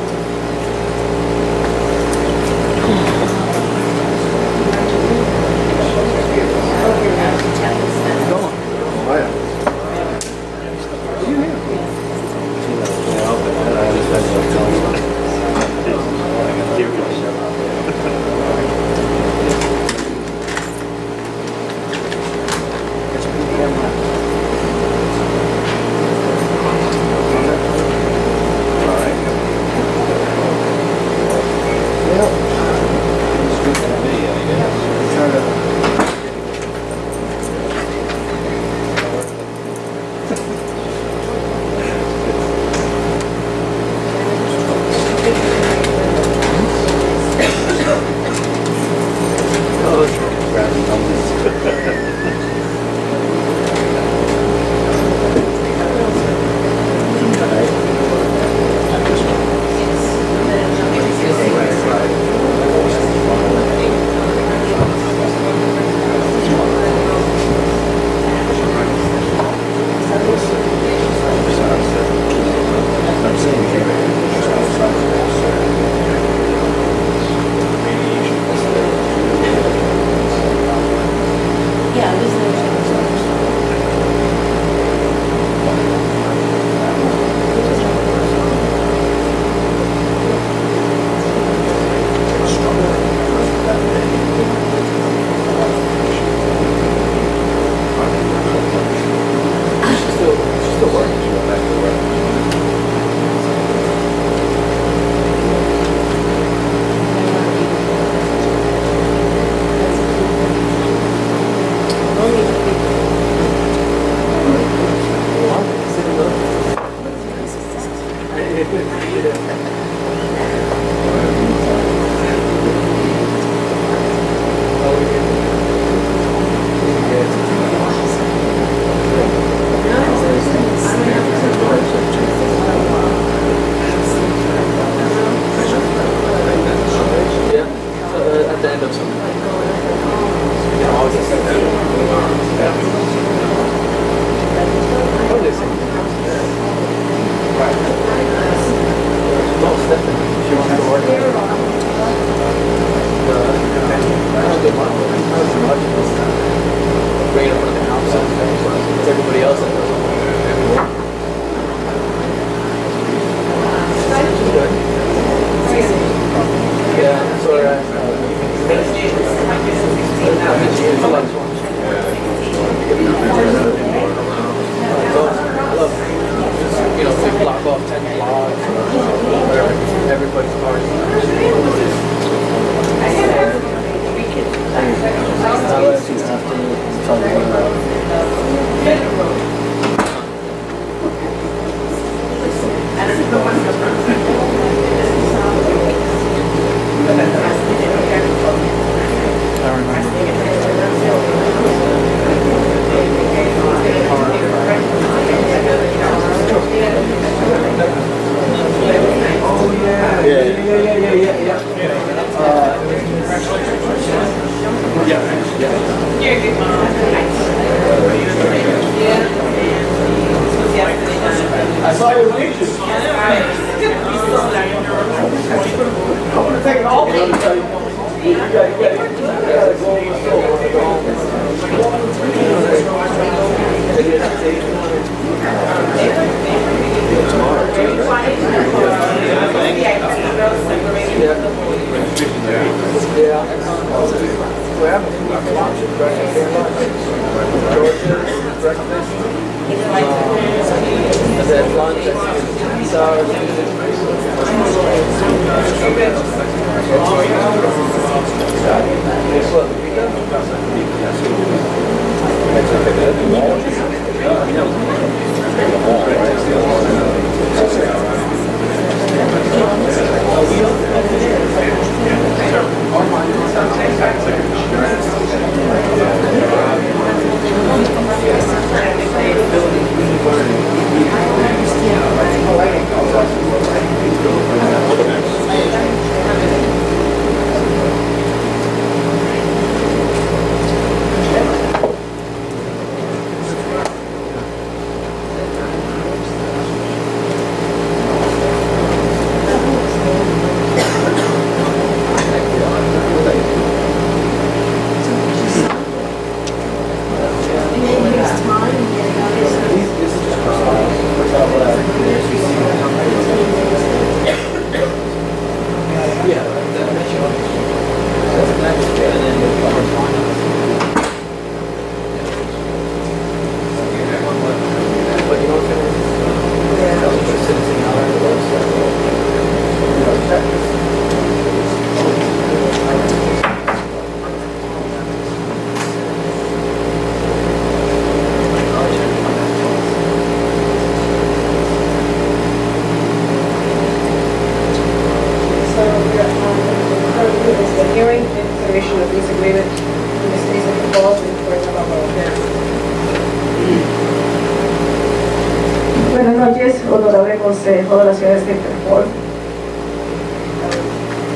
Consejo de la Ciudad de Centerport.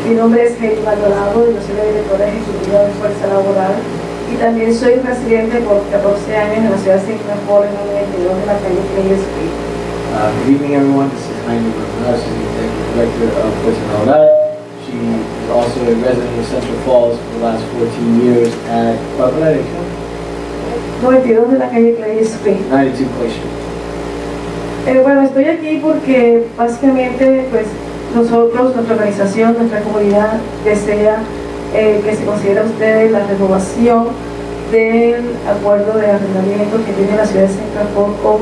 Mi nombre es Heidi Maldonado y yo soy la directora ejecutiva de Fuerza Laboral y también soy residente por 14 años en la ciudad de Centerport, en el 92 de la calle Clay Street. Good evening, everyone. This is Heidi Maldonado. She's the executive director of Fuerza Laboral. She is also a resident of Central Falls for the last 14 years at 92 de la calle Clay Street. 92 Clay Street. Bueno, estoy aquí porque básicamente pues nosotros, nuestra organización, nuestra comunidad desea que se considere ustedes la renovación del acuerdo de arrendamiento que tiene la ciudad de Centerport con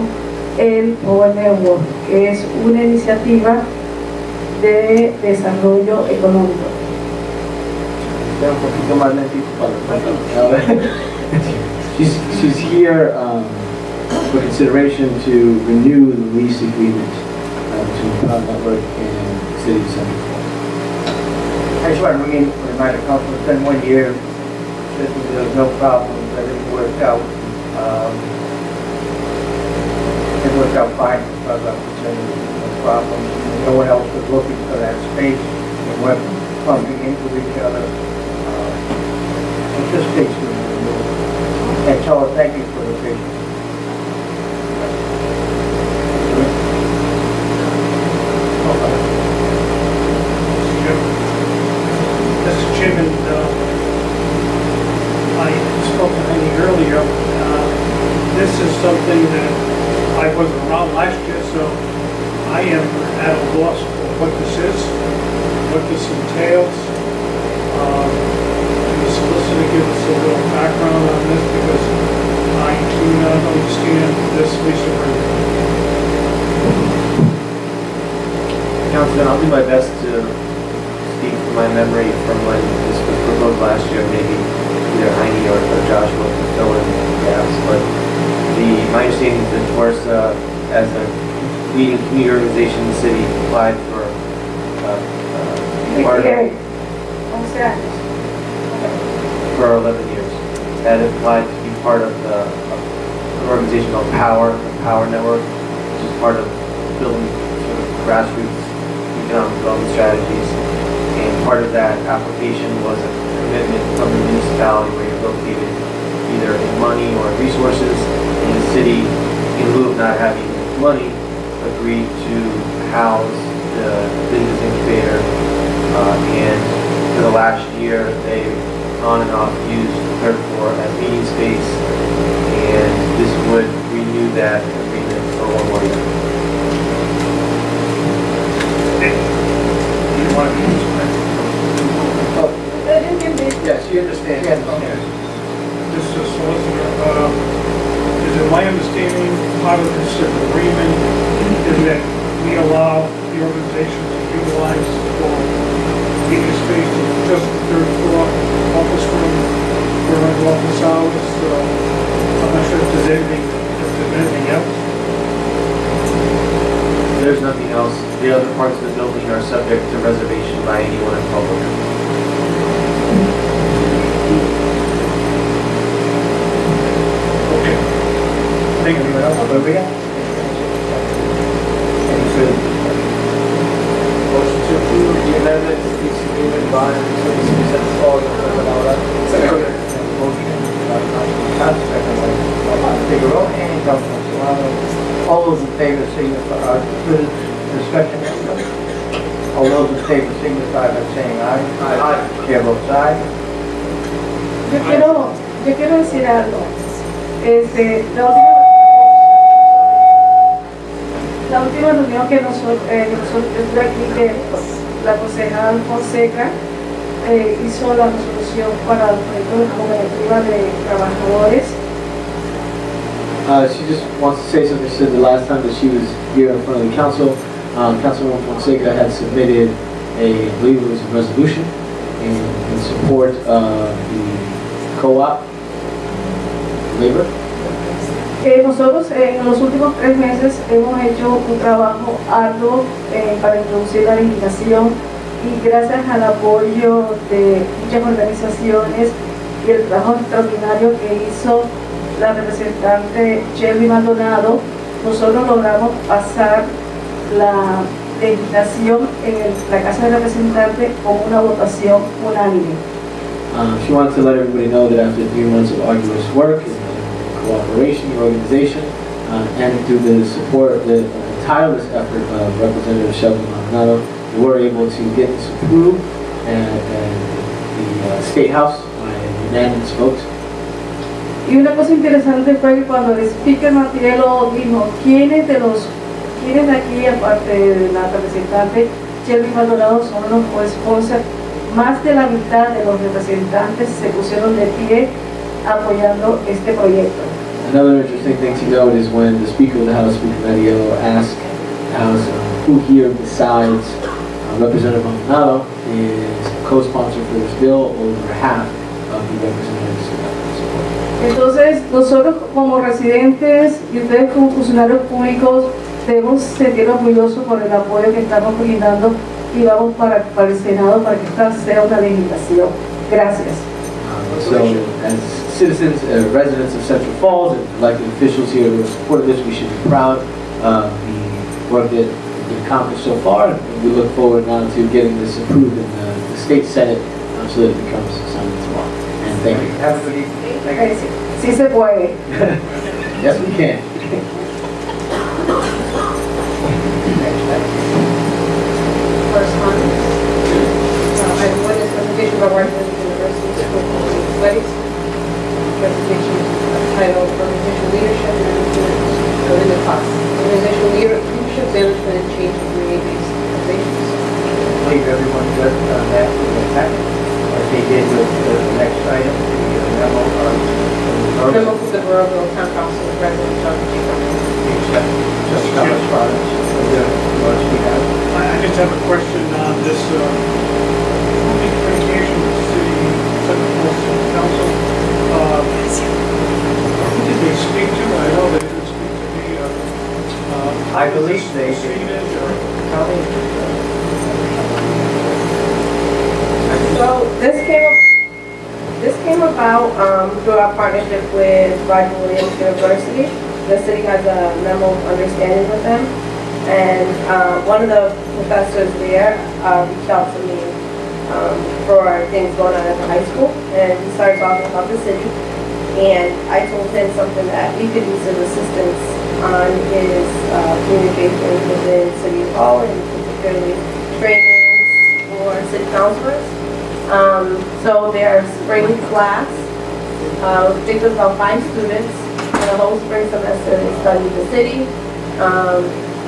el Power Network, que es una iniciativa de desarrollo económico. Un poquito más lentito para She's here for consideration to renew the lease agreement between Power Network and the City of Central Falls. I just want to remind the council, it's been 1 year, there's no problems, everything worked out. It worked out fine, as far as I'm concerned, no problems. No one else was looking for that space, and we're bumping into each other. It just takes me. And so, thank you for the patience. Mr. Chairman, I spoke to Heidi earlier. This is something that I wasn't around last year, so I am at a loss for what this is, what this entails. Can the solicitor give us a little background on this, because I do not understand this lease agreement. Councilman, I'll do my best to speak from my memory from when this was proposed last year. Maybe either Heidi or Joshua can fill in gaps, but my understanding is that Torsa, as a leading community organization in the city, applied for part of, for 11 years. That applied to be part of an organization called the Power Network, which is part of building sort of grassroots economic development strategies. And part of that application was a commitment from the municipality where you're located, either in money or resources. And the city, in lieu of not having money, agreed to house the business incubator. And for the last year, they've on and off used the third floor as meeting space. And this would renew that agreement for 1 more year. Do you want to use that? Yes, you understand. Mr. Solicitor, is it my understanding part of this agreement is that we allow the organization to utilize for meeting space just the third floor office room for office hours? I'm not sure if there's anything else. There's nothing else. The other parts of the building are subject to reservation by anyone in public. Okay. Thank you. Where we at? Any further discussion? Motion to approve the amendment to lease agreement by the City of Central Falls and Fuerza Laboral. Motion by Councilman Katz, second by Figueroa, and Councilman Solano. All those in favor signify, further discussion. All those in favor signify by saying aye. Aye. Chair votes aye. Yo quiero decir algo. La última reunión que nosotros estuve aquí, que la concejal Fonseca hizo la resolución para el proyecto de cooperativa de trabajadores. She just wants to say something. She said the last time that she was here in front of the council, Councilwoman Fonseca had submitted I believe it was a resolution in support of the co-op labor. Nosotros en los últimos 3 meses hemos hecho un trabajo arduo para introducir la legislación y gracias al apoyo de muchas organizaciones y el trabajo extraordinario que hizo la representante Shelby Maldonado, nosotros logramos pasar la legislación en la Casa de Representantes con una votación unánime. She wants to let everybody know that after 3 months of arduous work and cooperation, organization, and through the support, the tireless effort of Representative Shelby Maldonado, we were able to get this approved and the State House by unanimous vote. Y una cosa interesante fue que cuando el speaker Martinello dijo, ¿quiénes de aquí, aparte de la representante Shelby Maldonado, son los co-sponsors? Más de la mitad de los representantes se pusieron de pie apoyando este proyecto. Another interesting thing to note is when the Speaker of the House, Speaker Mariello, asked the House who here besides Representative Maldonado is co-sponsor for this bill, over half of the representatives support. Entonces, nosotros como residentes y ustedes como funcionarios públicos debemos sentir orgullosos por el apoyo que estamos brindando y vamos para el Senado para que esta sea una legislación. Gracias. So, as citizens, residents of Central Falls, and elected officials here who have supported this, we should be proud of the work that has been accomplished so far. And we look forward now to getting this approved in the state Senate so that it becomes signed into law. And thank you. Have a good evening. Thank you. Sí se puede. Yes, we can. Correspondence. Item 1 is presentation by Washington University School of Athletics. Presentation titled Organizational Leadership Management in the Class. Organizational Leadership Management and Change in Community-Based Organizations. I believe everyone got that in the packet, as they did with the next item, the memo on Memo from the Burrillville Town Council, President John G. just correspondence. What we have. I just have a question on this, communication with the city, Central Falls City Council. Who did they speak to? I know they didn't speak to me. I believe they Proceeded or? So this came about through our partnership with Roger Williams University. The city has a memo of understanding with them, and one of the professors there reached out to me for things going on at the high school, and he started talking about the city. And I told him something that we could use his assistance on his communication within City Hall, and particularly trainings for city councilors. So their spring class, takes about 5 students, and the whole spring semester they studied the city.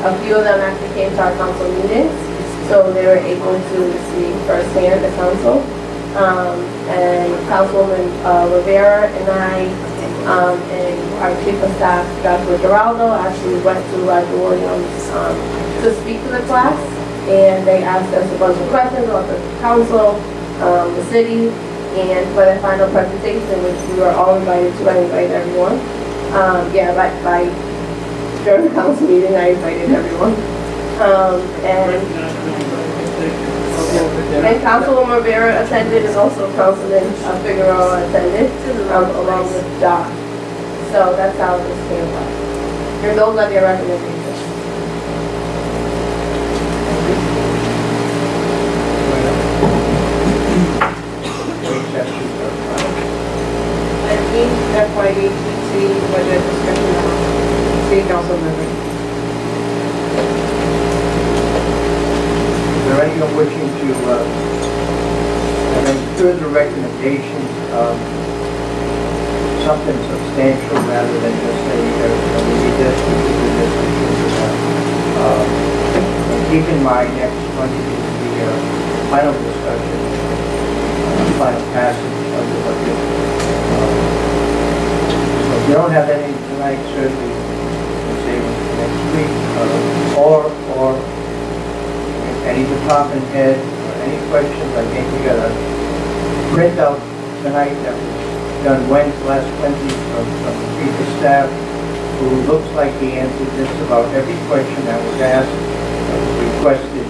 A few of them actually came to our council meetings, so they were able to see firsthand the council. And Councilwoman Rivera and I, and our chief of staff, Joshua Giraldo, actually went to Roger Williams to speak to the class, and they asked us a bunch of questions about the council, the city, and for the final presentation, which we were all invited to. I invited everyone. During the council meeting, I invited everyone. And Councilwoman Rivera attended, and also Councilman Figueroa attended, along with Doc. So that's how this came about. And those are their recommendations. Item E, FY18C budget discussion of city council members. Is there anyone wishing to have any further recommendations of something substantial rather than just say, we need this, we need this, we need that? And keep in mind, next Monday is the final discussion, final passage of the budget. So if you don't have any tonight, certainly we'll save it for next week, or any department head, or any questions. I think we got a printout tonight that was done last Wednesday from the chief of staff, who looks like he answered just about every question that was asked, that was requested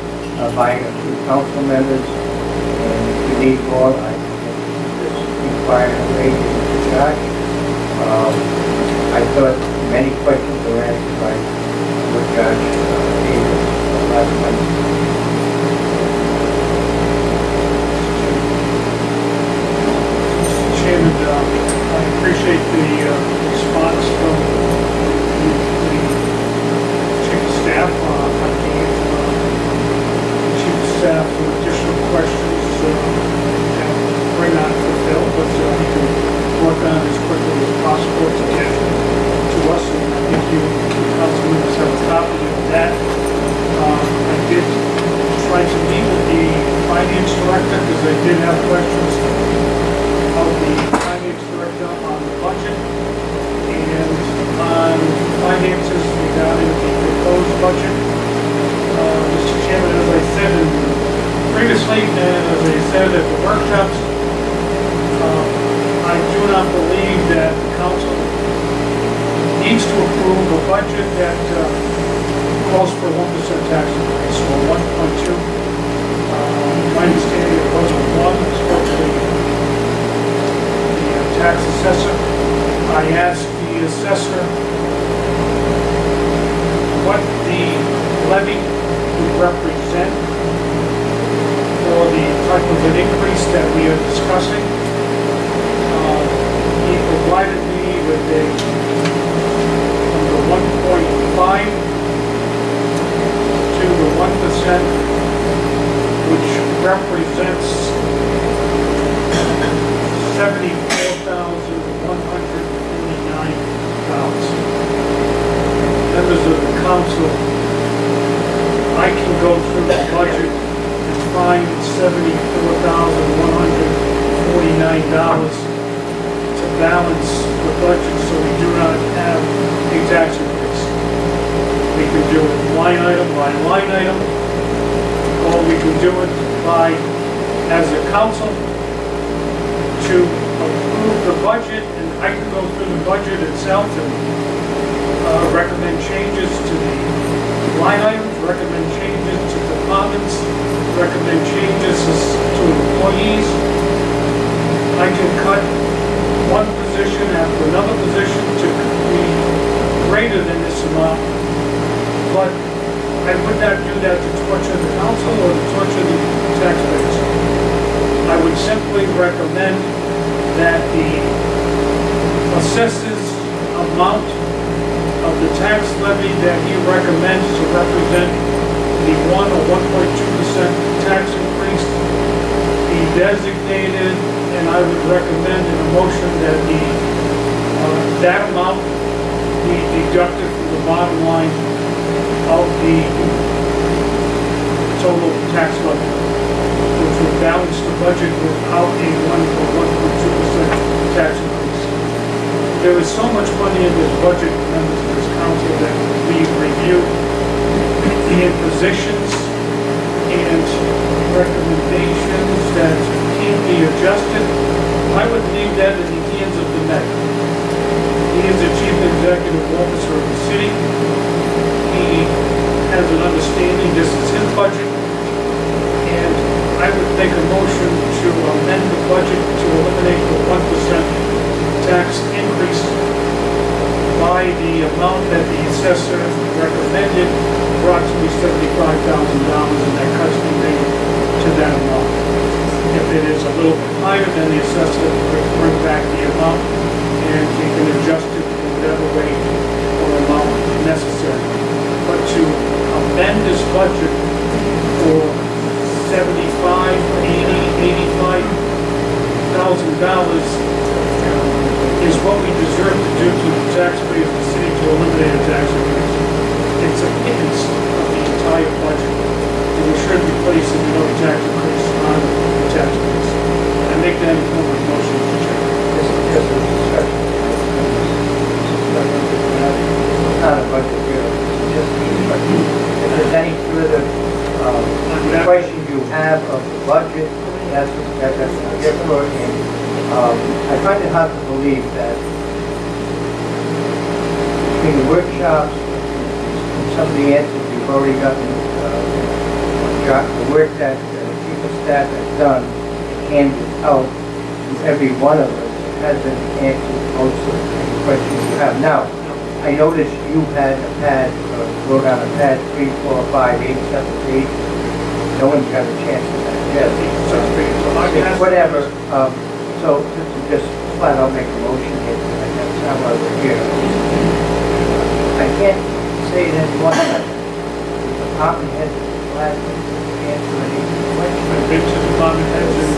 by a few council members. And if you need more, I can just inquire and raise it to Josh. I thought many questions were answered by what Josh gave us. last Wednesday. Chairman, I appreciate the response from the chief of staff. I gave the chief of staff some additional questions that were not fulfilled, but he can work on as quickly as possible to get to us. And I think you councilmen have a copy of that. I did try to meet with the finance director because I did have questions of the finance director on the budget and on finances regarding the proposed budget. Mr. Chairman, as I said previously, and as I said at the workshops, I do not believe that the council needs to approve a budget that calls for 1% tax increase or 1.2. My understanding it was a 1, spoke to the tax assessor. I asked the assessor what the levy would represent for the type of an increase that we are discussing. He provided me with from the 1.5 to the 1%, which represents 74,149 pounds. Members of the council, I can go through the budget and find $74,149 to balance the budget so we do not have a tax increase. We can do it line item by line item, or we can do it by, as a council, to approve the budget, and I can go through the budget itself and recommend changes to the line items, recommend changes to departments, recommend changes to employees. I can cut one position after another position to be greater than this amount, but I would not do that to torture the council or to torture the taxpayers. I would simply recommend that the assessor's amount of the tax levy that he recommends to represent the 1 or 1.2% tax increase be designated, and I would recommend in a motion that that amount be deducted from the bottom line of the total tax levy, which would balance the budget without a 1 or 1.2% tax increase. There is so much money in this budget, members of this council, that we review the impositions and recommendations that can be adjusted. I would leave that in the hands of the mayor. He is the chief executive officer of the city. He has an understanding this is his budget, and I would make a motion to amend the budget to eliminate the 1% tax increase by the amount that the assessor recommended, approximately $75,000, and that cuts me made to that amount. If it is a little bit higher, then the assessor will bring back the amount, and he can adjust it in whatever way or amount necessary. But to amend this budget for $75,000, $80,000, $85,000 is what we deserve to do to the taxpayers of the city to eliminate a tax increase. It's a pittance of the entire budget, and we should be placing another tax increase on the taxpayers. I make that in form of motion, Mr. Chairman. Just a discussion. Not a budget here, just a discussion. If there's any further questions you have of the budget, that's different. I find it hard to believe that between the workshops and some of the answers you've already gotten, the work that the chief of staff has done and handed out to every one of us has been answered most of the questions you have. Now, I noticed you had a pad, wrote on a pad 3, 4, 5, 8, 7, 8. No one's got a chance to that yet. Whatever, so just flat out make a motion here, that's not why we're here. I can't say it in one second. The department head last week answer any questions. I've been to department heads and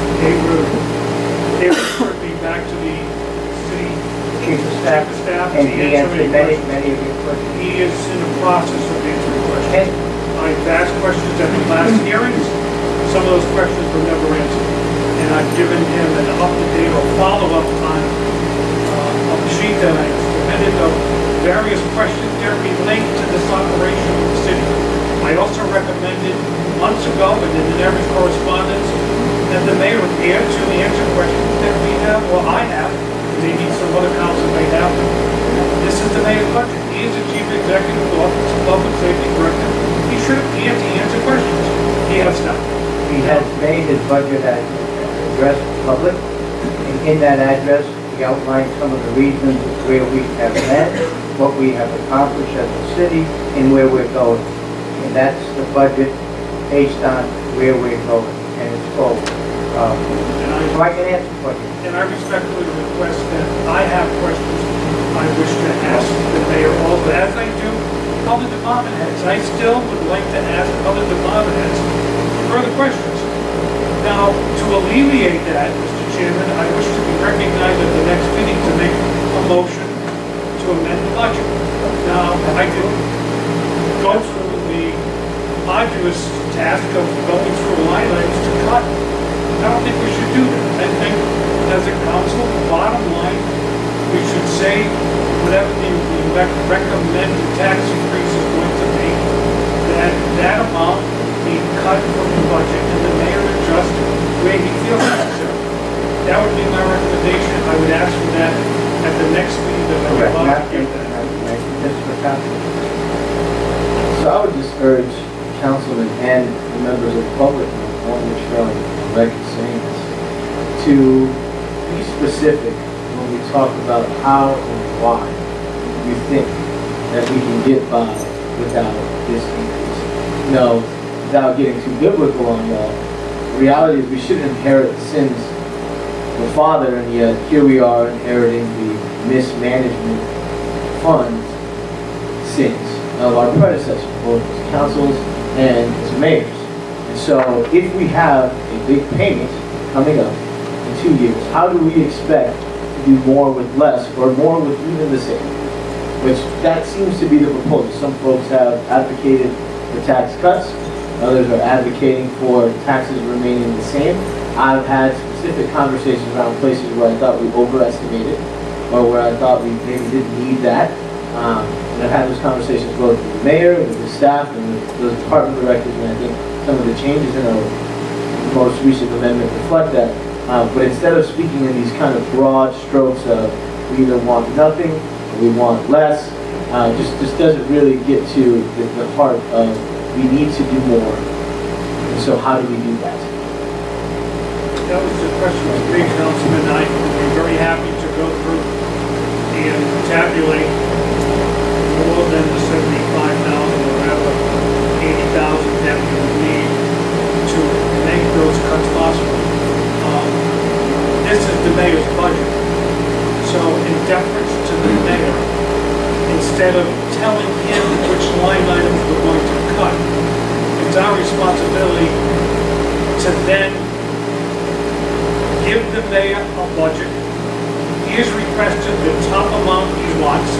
they referred me back to the city Chief of staff, staff. and to he answer answered any many of your questions. He is in the process of answering questions. And I've asked questions at the last hearings. Some of those questions were never answered. And I've given him an up-to-date or follow-up on a sheet that I submitted of various questions that relate to this operation of the city. I also recommended months ago, and in every correspondence, that the mayor appear to answer questions that we have, or I have, maybe some other council may have. This is the mayor's budget. He is the chief executive officer, public safety director. He should appear to answer questions. He has not. he has made his budget address public, and in that address, he outlined some of the reasons where we have met, what we have accomplished as a city, and where we're going. And that's the budget based on where we're going, and it's full. So I can answer questions. And I respectfully request that I have questions I wish to ask the mayor also, as I do other department heads. I still would like to ask other department heads further questions. Now, to alleviate that, Mr. Chairman, I wish to be recognized at the next meeting to make a motion to amend the budget. Now, I could go through the arduous task of going through line items to cut. I don't think we should do that. I think as a council, bottom line, we should say whatever the recommended tax increase is going to be, that amount be cut from the budget and the mayor adjust where he feels necessary. That would be my recommendation. I would ask for that at the next meeting that I'm about to give that. So I would just urge councilmen and the members of the public, I want to make sure I'm on record saying this, to be specific when we talk about how and why you think that we can get by without this increase. No, without getting too biblical on that, the reality is we shouldn't inherit the sins of the father, and yet here we are inheriting the mismanagement fund sins of our predecessors, both as councils and as mayors. And so if we have a big payment coming up in 2 years, how do we expect to do more with less or more with even the same? Which that seems to be the proposal. Some folks have advocated for tax cuts, others are advocating for taxes remaining the same. I've had specific conversations around places where I thought we overestimated or where I thought we maybe didn't need that. And I've had those conversations both with the mayor, with the staff, and with those department directors, and I think some of the changes in our most recent amendment reflect that. But instead of speaking in these kind of broad strokes of we either want nothing or we want less, just doesn't really get to the heart of we need to do more. And so how do we do that? That was the question of three councilmen. I would be very happy to go through and tabulate more than the 75,000 or whatever, 80,000 that we would need to make those cuts possible. This is the mayor's budget. So in deference to the mayor, instead of telling him which line items we're going to cut, it's our responsibility to then give the mayor a budget. He has requested the top amount he wants.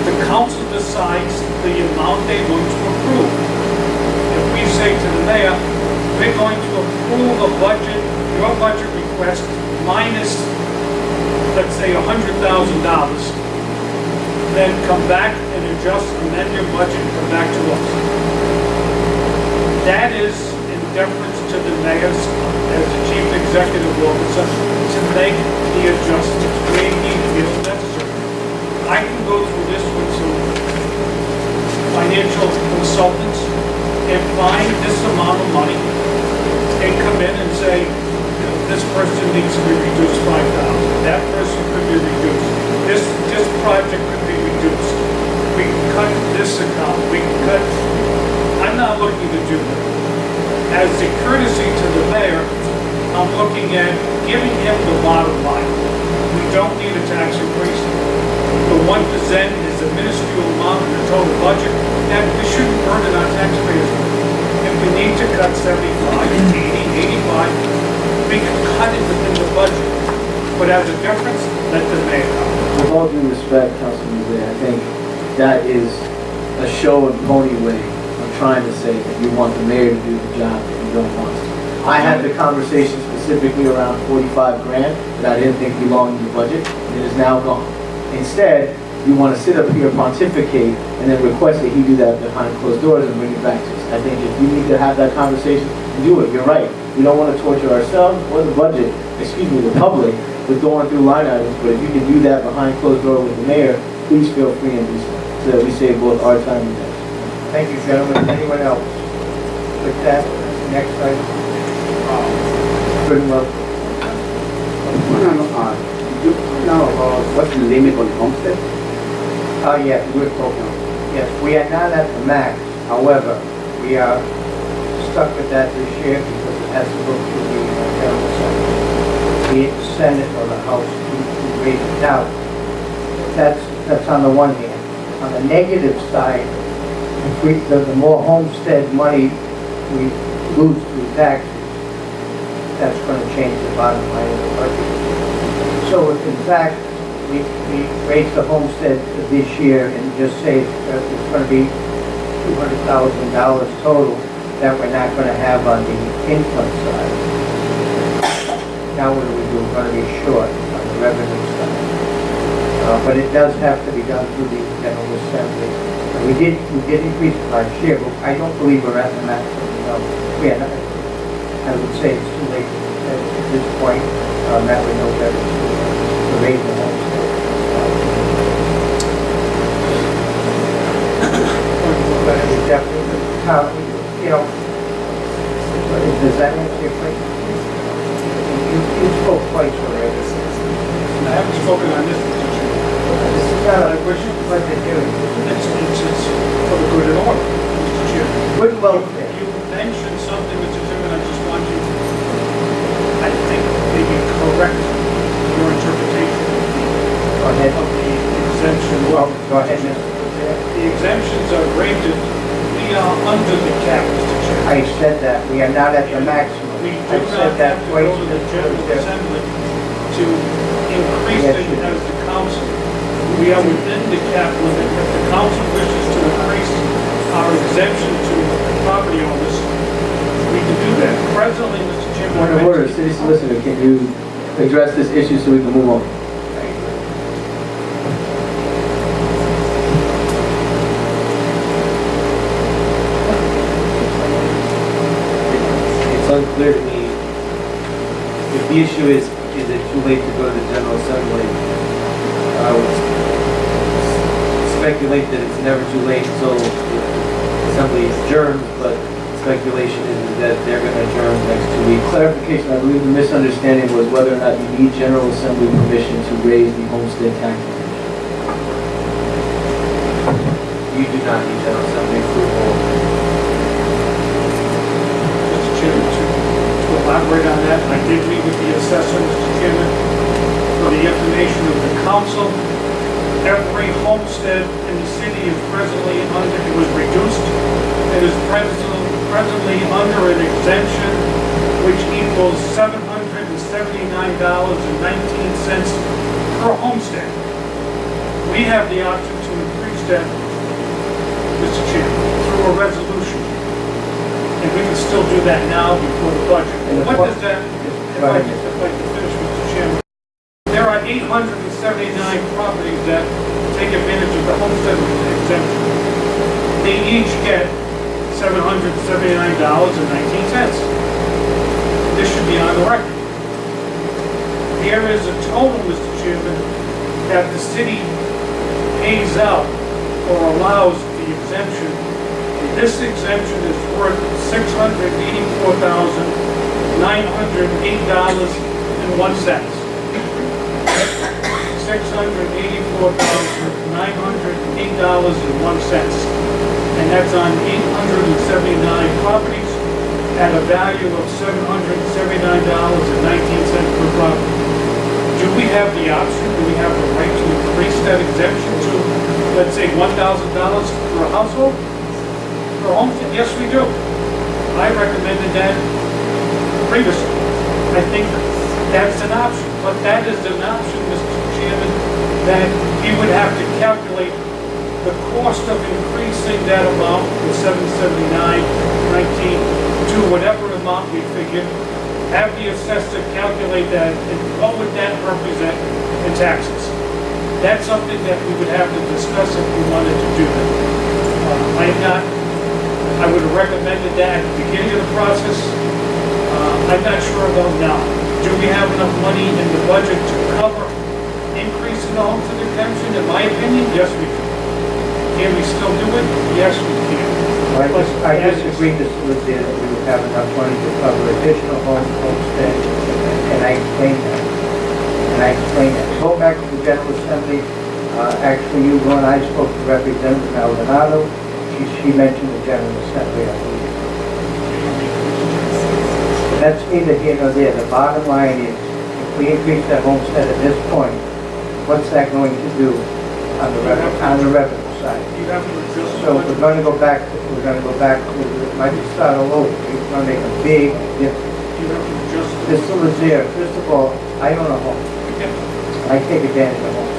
The council decides the amount they want to approve. If we say to the mayor, we're going to approve a budget, your budget request minus, let's say, $100,000, then come back and adjust, amend your budget, and come back to us. That is in deference to the mayor as the chief executive officer to make the adjustments where he feels necessary. I can go through this with some financial consultants and find this amount of money and come in and say, you know, this person needs to be reduced 5,000. That person could be reduced. This project could be reduced. represent is a minuscule amount in the total budget, and we shouldn't burden our taxpayers. If we need to cut 75, 80, 85, we can cut it within the budget. But as a difference, let the mayor know. With all due respect, Councilman Zay, I think that is a show and pony way of trying to say that you want the mayor to do the job that you don't want to. I had the conversation specifically around 45 grand that I didn't think belonged in the budget, and it is now gone. Instead, you want to sit up here pontificate and then request that he do that behind closed doors and bring it back to us. I think if you need to have that conversation, do it. You're right. We don't want to torture ourselves or the budget, the public, with going through line items, but if you can do that behind closed door with the mayor, please feel free and do so, so that we save both our time and theirs. Thank you, gentlemen. Anyone else? With that, next item. Pretty well. What's the limit on homestead? Yes, we're talking. Yes, we are not at the max. However, we are stuck with that this year because it has to go through the General Assembly, be it the Senate or the House to raise it. Now, that's on the one hand. On the negative side, if the more homestead money we lose through taxes, that's going to change the bottom line of the budget. So if in fact we raise the homestead this year and just say it's going to be $200,000 total that we're not going to have on the income side, now what do? We're going to be short on the revenue side. But it does have to be done through the General Assembly. And we did increase it last year, but I don't believe we're at the maximum. I would say it's too late at this point. That we know better to raise the homestead. But it is definitely, does that answer your question? You spoke twice already. I haven't spoken on this petition. This is not a question, but they do. It's for the good and order, Mr. Chairman. Good welfare. You mentioned something, Mr. Chairman, I just want you, I think, maybe correct your interpretation Go ahead. of the exemption. Well, go ahead, Mr. The exemptions are granted, we are under the cap, Mr. Chairman. I said that. We are not at the maximum. We I do said not that have to twice. go to the General Assembly to increase Yes, it you do. as the council. We are within the cap limit. If the council wishes to increase our exemption to property owners, we can do that. Presently, Mr. Chairman. Point of order, city solicitor, can you address this issue so we can move on? It's unclear to me if the issue is it too late to go to the General Assembly? I would speculate that it's never too late until the Assembly adjourns, but speculation is that they're going to adjourn next 2 weeks. Clarification, I believe the misunderstanding was whether or not you need General Assembly permission to raise the homestead tax. You do not need General Assembly approval. Mr. Chairman, to elaborate on that, I did meet with the assessor, Mr. Chairman, for the information of the council. Every homestead in the city is presently under, it was reduced, it is presently under an exemption which equals $779.19 per homestead. We have the option to increase that, Mr. Chairman, through a resolution. And we can still do that now before the budget. And the What point- does that, if I can finish, Mr. Chairman? There are 879 properties that take advantage of the homestead exemption. They each get $779.19. This should be on the record. There is a total, Mr. Chairman, that the city pays out or allows the exemption. And this exemption is worth $684,908.01. $684,908.01. And that's on 879 properties at a value of $779.19 per property. do we have the option, do we have the right to increase that exemption to, let's say, $1,000 for a household? For a home, yes, we do. I recommended that previously. I think that's an option, but that is an option, Mr. Chairman, that he would have to calculate the cost of increasing that amount from $779.19 to whatever amount we figured, have the assessor calculate that, and what would that represent in taxes? That's something that we would have to discuss if we wanted to do that. I would have recommended that at the beginning of the process. I'm not sure about now. Do we have enough money in the budget to cover increase in the homes and exemption? In my opinion, yes, we do. Can we still do it? Yes, we can. I disagree that we would have enough money to cover additional homestead, and I explained that. Go back to the General Assembly, actually you and I spoke to Representative Maldonado, she mentioned the General Assembly, I believe. But that's neither here nor there. The bottom line is, if we increase that homestead at this point, what's that going to do on the revenue side? You have to adjust. So we're going to go back to, might start all over. We're going to make a big difference. You have to adjust. Mr. Lazier, first of all, I own a home. I take advantage of homes.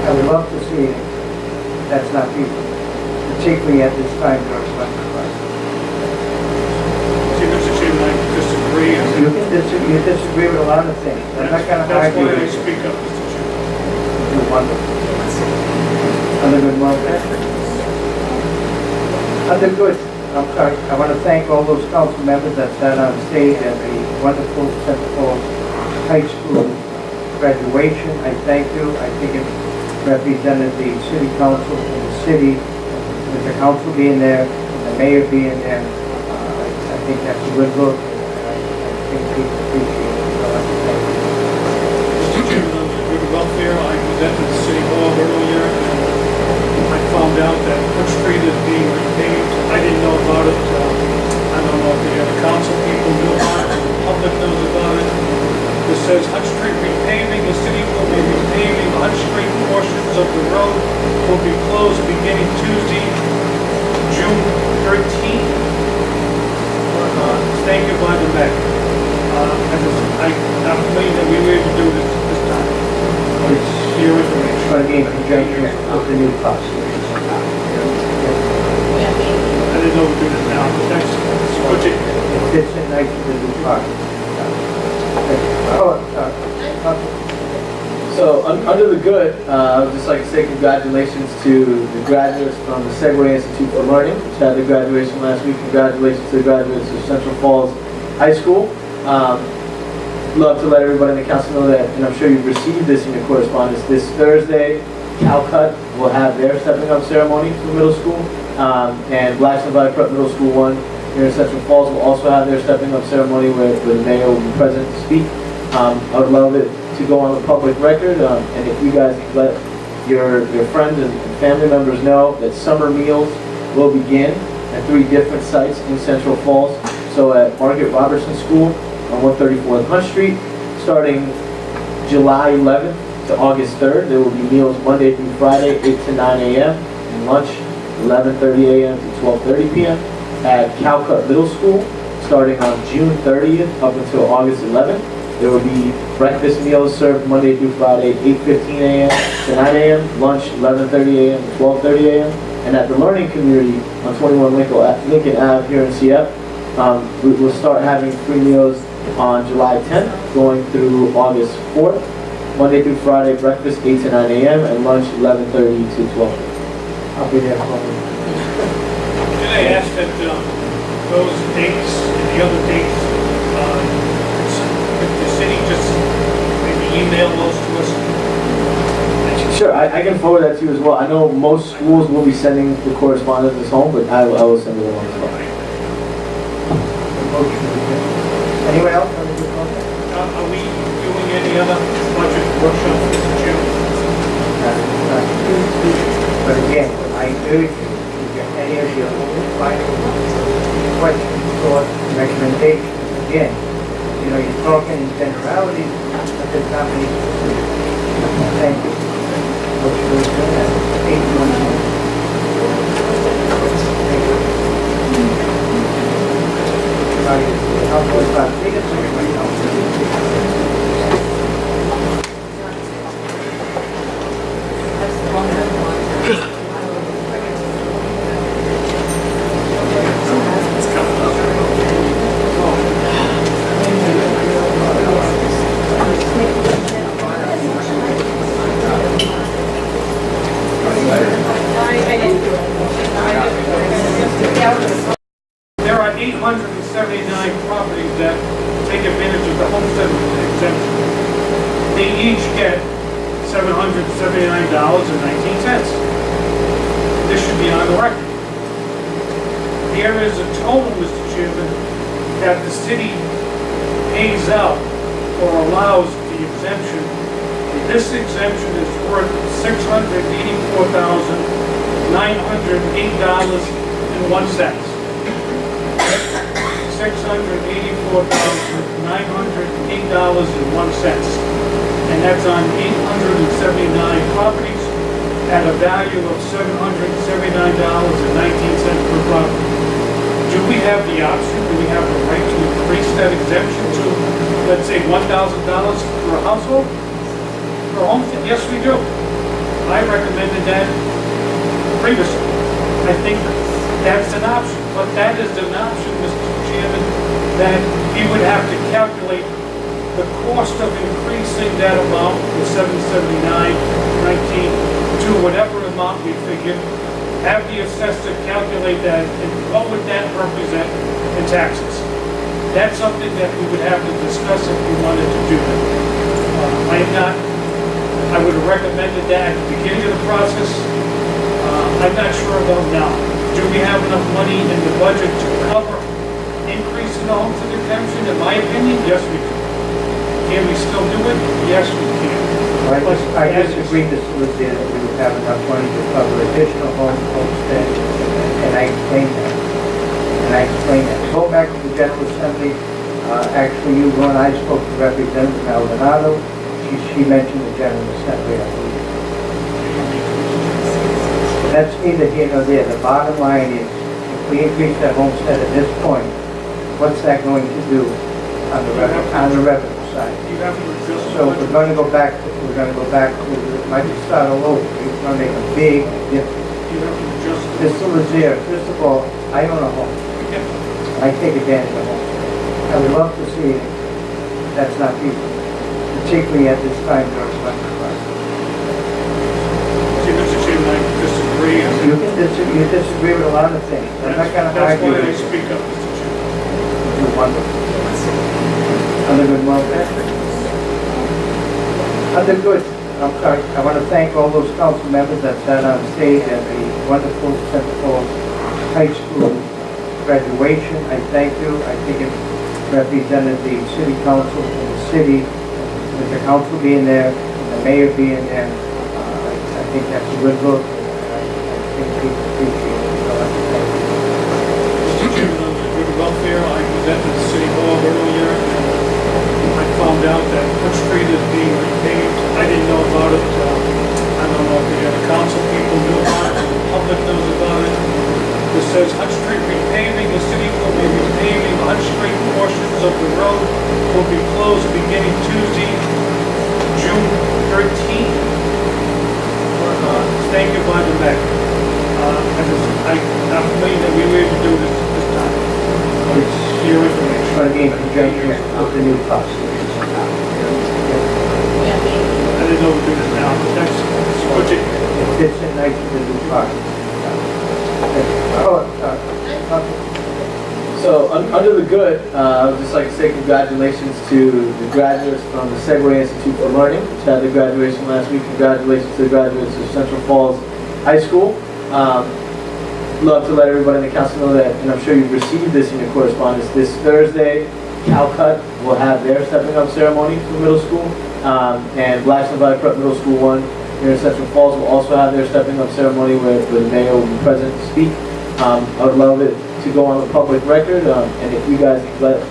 I would love to see it. That's not feasible, particularly at this time during the budget process. See, Mr. Chairman, I disagree. You disagree with a lot of things. I'm not going to argue That's why I with you. speak up, Mr. Chairman. You're wonderful. Under good welfare. Under good, I'm sorry, I want to thank all those council members that sat on stage at the wonderful Central Falls High School graduation. I thank you. I think it represented the city council and the city, with the council being there, and the mayor being there. I think that's a good look, and I think people appreciate it. So I'd like to thank you. Mr. Chairman, on the good welfare, I was at the city hall earlier, and I found out that Wood Street is being repaved. I didn't know about it. I don't know if the other council people knew about it, or the public knows about it. It says Hunt Street repaving, the city will be repaving Hunt Street portions of the road will be closed beginning Tuesday, June 13th. Thank you by the mayor. I'm pleased that we were able to do this time. It's your information. It's going to be in conjunction with the new cost. I didn't know we do this now, but that's what you. It fits in nice with the new cost. So, under the good, I would just like to say congratulations to the graduates from the Segway Institute for Learning, which had their graduation last week. Congratulations to the graduates of Central Falls High School. Love to let everybody in the council know that, and I'm sure you've received this in your correspondence, this Thursday, Calcut will have their stepping up ceremony for middle school, and Blackstone Valley Prep Middle School 1 here in Central Falls will also have their stepping up ceremony where the mayor will be present to speak. I would love it to go on the public record, and if you guys could let your friends and family members know that summer meals will begin at 3 different sites in Central Falls. So at Margaret Robertson School on 134th Hunt Street, starting July 11th to August 3rd, there will be meals Monday through Friday, 8 to 9 a.m., and lunch 11:30 a.m. to 12:30 p.m. At Calcut Middle School, starting on June 30th up until August 11th. There will be breakfast meals served Monday through Friday, 8:15 a.m. to 9 a.m., lunch 11:30 a.m. to 12:30 a.m. And at the Learning Community on 21 Lincoln Ave here in CF, we will start having free meals on July 10th, going through August 4th. Monday through Friday, breakfast 8 to 9 a.m. and lunch 11:30 to 12:30. I'll be there for you. Can I ask that those dates and the other dates, if the city just maybe email those to us? Sure, I can forward that to you as well. I know most schools will be sending the correspondences home, but I will send it along as well. Anyone else have a good comment? Are we doing any other budget workshops, Mr. Chairman? But again, I urge you, if you have any of your final questions, thoughts, recommendations, again, you know, you're talking in generalities, but there's not many specifics. Thank you. Motion to adjourn at 8:21. I'll go back. Take it to everybody else. There are 879 properties that take advantage of the homestead exemption. They each get $779.19. This should be on the record. There is a total, Mr. Chairman, that the city pays out or allows the exemption. This exemption is worth $684,908.01. $684,908.01. And that's on 879 properties at a value of $779.19 per property. Do we have the option, do we have the right to increase that exemption to, let's say, $1,000 for a household? For a homestead? Yes, we do. I recommended that previously. I think that's an option, but that is an option, Mr. Chairman, that he would have to calculate the cost of increasing that amount from $779.19 to whatever amount we figured, have the assessor calculate that, and what would that represent in taxes? That's something that we would have to discuss if we wanted to do that. I would have recommended that at the beginning of the process. I'm not sure about now. Do we have enough money in the budget to cover increasing the homestead exemption? In my opinion, yes, we do. Can we still do it? Yes, we can. I disagree, Mr. Lucia, that we would have enough money to cover additional homestead, and I explained that. Go back to the General Assembly, actually, you, Ron, I spoke to Representative Maldonado, she mentioned the General Assembly, I believe. That's neither here nor there. The bottom line is, if we increase that homestead at this point, what's that going to do on the revenue side? So we're going to go back to, might just start all over. We're going to make a big difference. Mr. Lazier, first of all, I own a home. I take advantage of homes. I would love to see it. That's not feasible, particularly at this time during the winter crisis. See, Mr. Chairman, I disagree. You disagree with a lot of things. I'm not going to argue with you. That's why I speak up, Mr. Chairman. You're wonderful. Under good welfare. Under good, I want to thank all those council members that sat on stage at the wonderful Central Falls High School graduation. I thank you. I think it represented the city council and the city, with the council being there, and the mayor being there. I think that's a good look. I think people appreciate it. So I thank you. Mr. Chairman, on the good welfare, I was at the city hall earlier, and I found out that Wood Street is being repaved. I didn't know about it. I don't know if the other council people knew about it, the public knows about it. It says Hunt Street repaving, the city will be repaving Hunt Street portions of the road will be closed beginning Tuesday, June 13th. Stated by the mayor. I'm believing that we were able to do this time. It's your information. It's going to be in conjunction with the new process. I didn't know we do this now, but that's what you... It fits in nice with the new process. So, under the good, I would just like to say congratulations to the graduates from the Segway Institute for Learning, which had their graduation last week. Congratulations to the graduates of Central Falls High School. Love to let everybody in the council know that, and I'm sure you've received this in your correspondence, this Thursday, Calcut will have their stepping up ceremony for middle school, and Blackstone Valley Prep Middle School 1 here in Central Falls will also have their stepping up ceremony where the mayor will be present to speak. I would love it to go on the public record, and if you guys let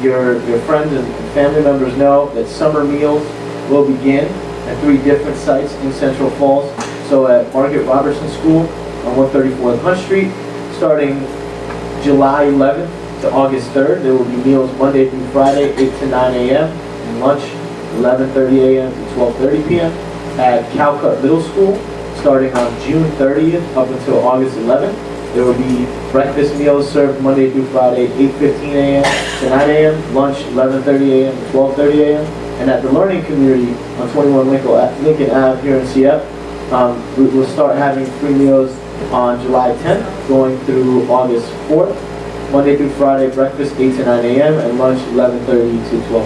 your friends and family members know that summer meals will begin at 3 different sites in Central Falls. So at Margaret Robertson School on 134th Hunt Street, starting July 11th to August 3rd, there will be meals Monday through Friday, 8 to 9 a.m., and lunch 11:30 a.m. to 12:30 p.m. At Calcutt Middle School, starting on June 30th up until August 11th, there will be breakfast meals served Monday through Friday, 8:15 a.m. to 9 a.m., lunch 11:30 a.m. to 12:30 a.m. And at the Learning Community on 21 Lincoln Ave here in CF, we'll start having free meals on July 10th, going through August 4th. Monday through Friday, breakfast 8 to 9 a.m. and lunch 11:30 to 12.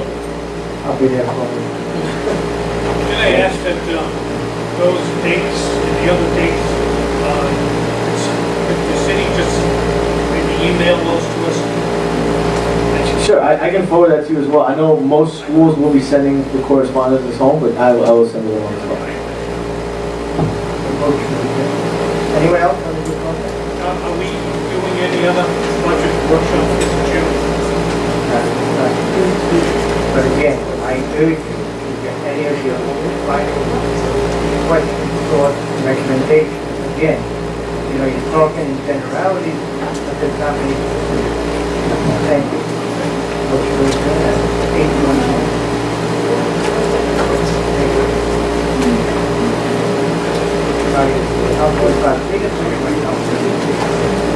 I'll be there for you. Can I ask that those dates and the other dates, if the city just maybe email those to us? Sure, I can forward that to you as well. I know most schools will be sending the correspondences home, but I will send it along as well. Anyone else have any comments? Are we doing any other budget workshops this June? But again, I urge you, if you have any of your final questions or recommendations, again, you're talking in generalities, but there's not many specifics. Thank you. Motion to adjourn at 8:11. Thank you. I'll go back. Take a second, right now.